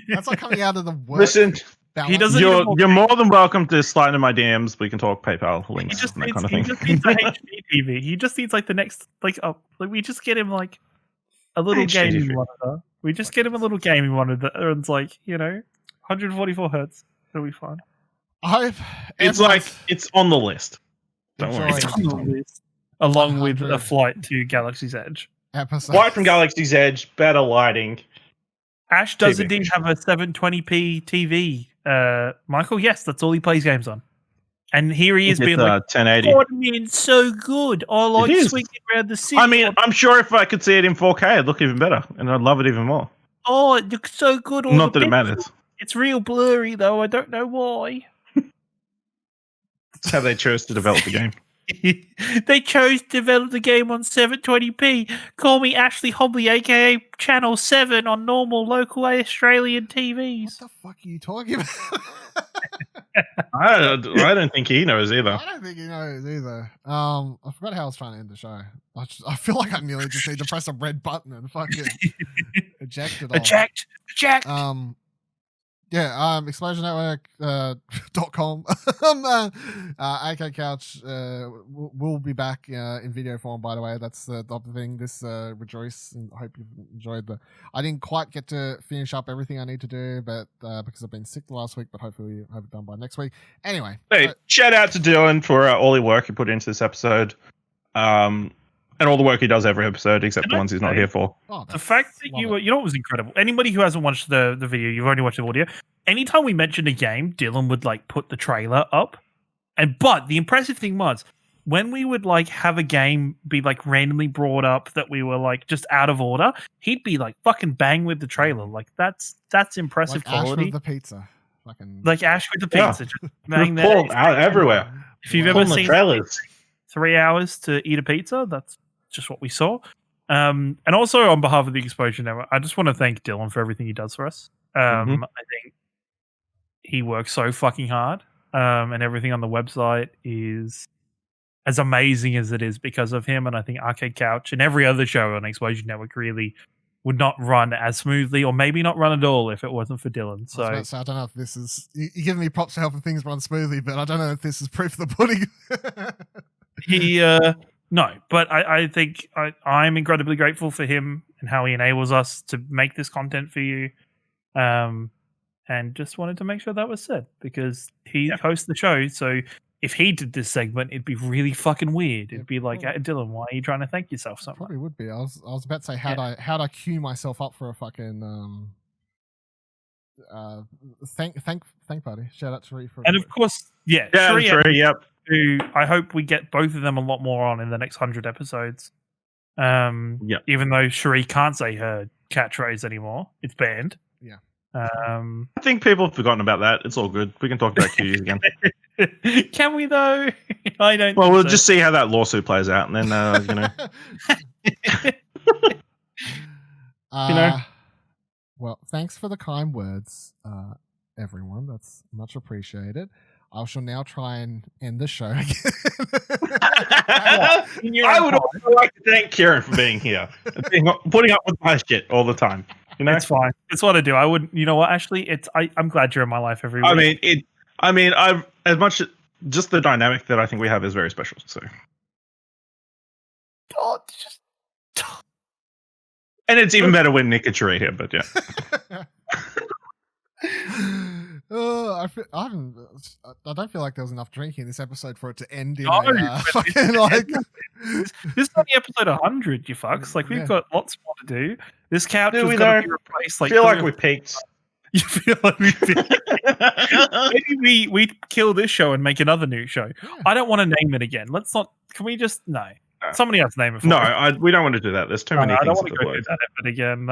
Speaker 1: That's not coming out of the work.
Speaker 2: Listen,
Speaker 1: balance.
Speaker 3: He doesn't.
Speaker 2: You're more than welcome to slide into my DMs. We can talk PayPal links and that kind of thing.
Speaker 3: He just needs a HD TV. He just needs like the next we just get him like a little gaming monitor. We just get him a little gaming monitor that earns 144 hertz. It'll be fine.
Speaker 2: It's on the list. Don't worry.
Speaker 3: It's on the list. Along with a flight to Galaxy's Edge.
Speaker 2: Flight from Galaxy's Edge, better lighting.
Speaker 3: Ash does indeed have a 720p TV. Michael, yes, that's all he plays games on. And here he is being like,
Speaker 2: 1080.
Speaker 3: "Oh, I mean, so good. I like swinging around the city."
Speaker 2: I mean, I'm sure if I could see it in 4K, it'd look even better, and I'd love it even more.
Speaker 3: Oh, it looks so good.
Speaker 2: Not that it matters.
Speaker 3: It's real blurry, though. I don't know why.
Speaker 2: That's how they chose to develop the game.
Speaker 3: They chose to develop the game on 720p. Call me Ashley Hobley, aka Channel 7 on normal local Australian TVs.
Speaker 1: What the fuck are you talking about?
Speaker 2: I don't think he knows either.
Speaker 1: I don't think he knows either. I forgot how I was trying to end the show. I feel like I nearly just need to press a red button and fucking eject it all.
Speaker 3: Eject.
Speaker 1: ExplosionNetwork.com. AK Couch will be back in video form, by the way. That's the other thing. This rejoice, and I hope you've enjoyed I didn't quite get to finish up everything I need to do, but because I've been sick the last week, but hopefully I'll have it done by next week. Anyway.
Speaker 2: Hey, shout out to Dylan for all the work he put into this episode. And all the work he does every episode, except the ones he's not here for.
Speaker 3: The fact that you know what was incredible? Anybody who hasn't watched the video, you've only watched the audio. Anytime we mentioned a game, Dylan would put the trailer up. But the impressive thing was, when we would have a game be randomly brought up that we were just out of order, he'd be fucking bang with the trailer. That's impressive quality.
Speaker 1: Ash with the pizza.
Speaker 3: Like Ash with the pizza. Just bang that.
Speaker 2: Pulled out everywhere.
Speaker 3: If you've ever seen
Speaker 2: trailers.
Speaker 3: 3 hours to eat a pizza, that's just what we saw. And also on behalf of the Exposure Network, I just want to thank Dylan for everything he does for us. I think he works so fucking hard, and everything on the website is as amazing as it is because of him. And I think Arcade Couch and every other show on Exposure Network really would not run as smoothly, or maybe not run at all, if it wasn't for Dylan. So
Speaker 1: I don't know if this is you're giving me props for helping things run smoothly, but I don't know if this is proof of the pudding.
Speaker 3: No, but I think I'm incredibly grateful for him and how he enables us to make this content for you. And just wanted to make sure that was said because he hosts the show. So if he did this segment, it'd be really fucking weird. It'd be like, Dylan, why are you trying to thank yourself so much?
Speaker 1: Probably would be. I was about to say, how'd I queue myself up for a fucking thank buddy. Shout out to Cherie for
Speaker 3: And of course,
Speaker 2: Yeah,
Speaker 3: Cherie,
Speaker 2: true. Yep.
Speaker 3: who I hope we get both of them a lot more on in the next 100 episodes.
Speaker 2: Yeah.
Speaker 3: Even though Cherie can't say her catchphrase anymore, it's banned.
Speaker 1: Yeah.
Speaker 2: I think people have forgotten about that. It's all good. We can talk about cuties again.
Speaker 3: Can we though? I don't.
Speaker 2: Well, we'll
Speaker 3: so.
Speaker 2: just see how that lawsuit plays out, and then you know.
Speaker 1: Well, thanks for the kind words, everyone. That's much appreciated. I shall now try and end the show again.
Speaker 2: I would also like to thank Ciaran for being here, and putting up with my shit all the time. You know,
Speaker 3: It's fine. It's what I do. I wouldn't. You know what? Actually, I'm glad you're in my life every week.
Speaker 2: I've as much just the dynamic that I think we have is very special. So, and it's even better when Nick and Cherie here. But yeah.
Speaker 1: I don't feel like there was enough drinking in this episode for it to end in
Speaker 3: fucking like. This is only episode 100, you fucks. Like we've got lots more to do. This couch has got to be replaced. Like,
Speaker 2: feel like we peaked.
Speaker 3: You feel like we peaked. Maybe we kill this show and make another new show. Yeah. I don't want to name it again. Let's not. Can we just somebody else name it? For
Speaker 2: we don't want to do that. There's too many things. I don't want to go through
Speaker 3: that effort again.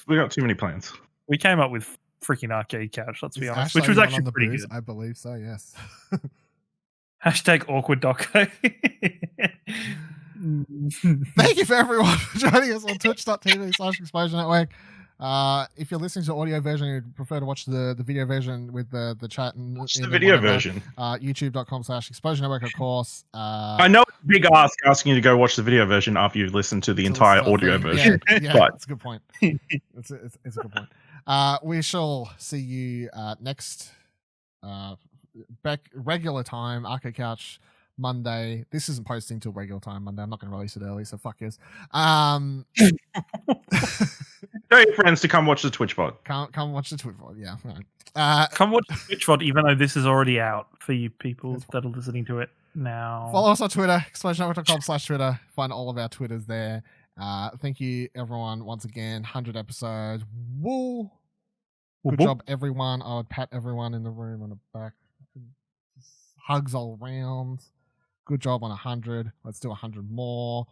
Speaker 2: We got too many plans.
Speaker 3: We came up with freaking arcade couch. Let's be honest, which was actually pretty good.
Speaker 1: I believe so. Yes.
Speaker 3: Hashtag awkward doco.
Speaker 1: Thank you for everyone for joining us on twitch.tv/Exposure Network. If you're listening to the audio version, you'd prefer to watch the video version with the chat and
Speaker 2: watch the video version.
Speaker 1: YouTube.com/Exposure Network, of course.
Speaker 2: I know it's a big ask asking you to go watch the video version after you've listened to the entire audio version.
Speaker 1: Yeah, that's a good point. It's a good point. We shall see you next regular time, Arcade Couch Monday. This isn't posting till regular time Monday. I'm not going to release it early, so fuck yes.
Speaker 2: Tell your friends to come watch the Twitch VOD.
Speaker 1: Come watch the Twitch VOD, yeah.
Speaker 3: Right. Come watch the Twitch VOD, even though this is already out for you people that are listening to it now.
Speaker 1: Follow us on Twitter, explosionetwork.com/Twitter. Find all of our Twitters there. Thank you, everyone, once again. 100 episodes. Woo! Good job, everyone. I would pat everyone in the room on the back. Hugs all around. Good job on 100. Let's do 100 more.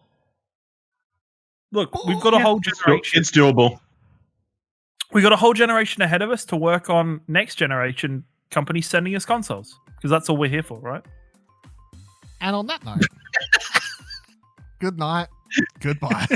Speaker 3: Look, we've got a whole generation.
Speaker 2: It's doable.
Speaker 3: We got a whole generation ahead of us to work on next generation companies sending us consoles, because that's all we're here for, right?
Speaker 1: And on that note, good night. Goodbye.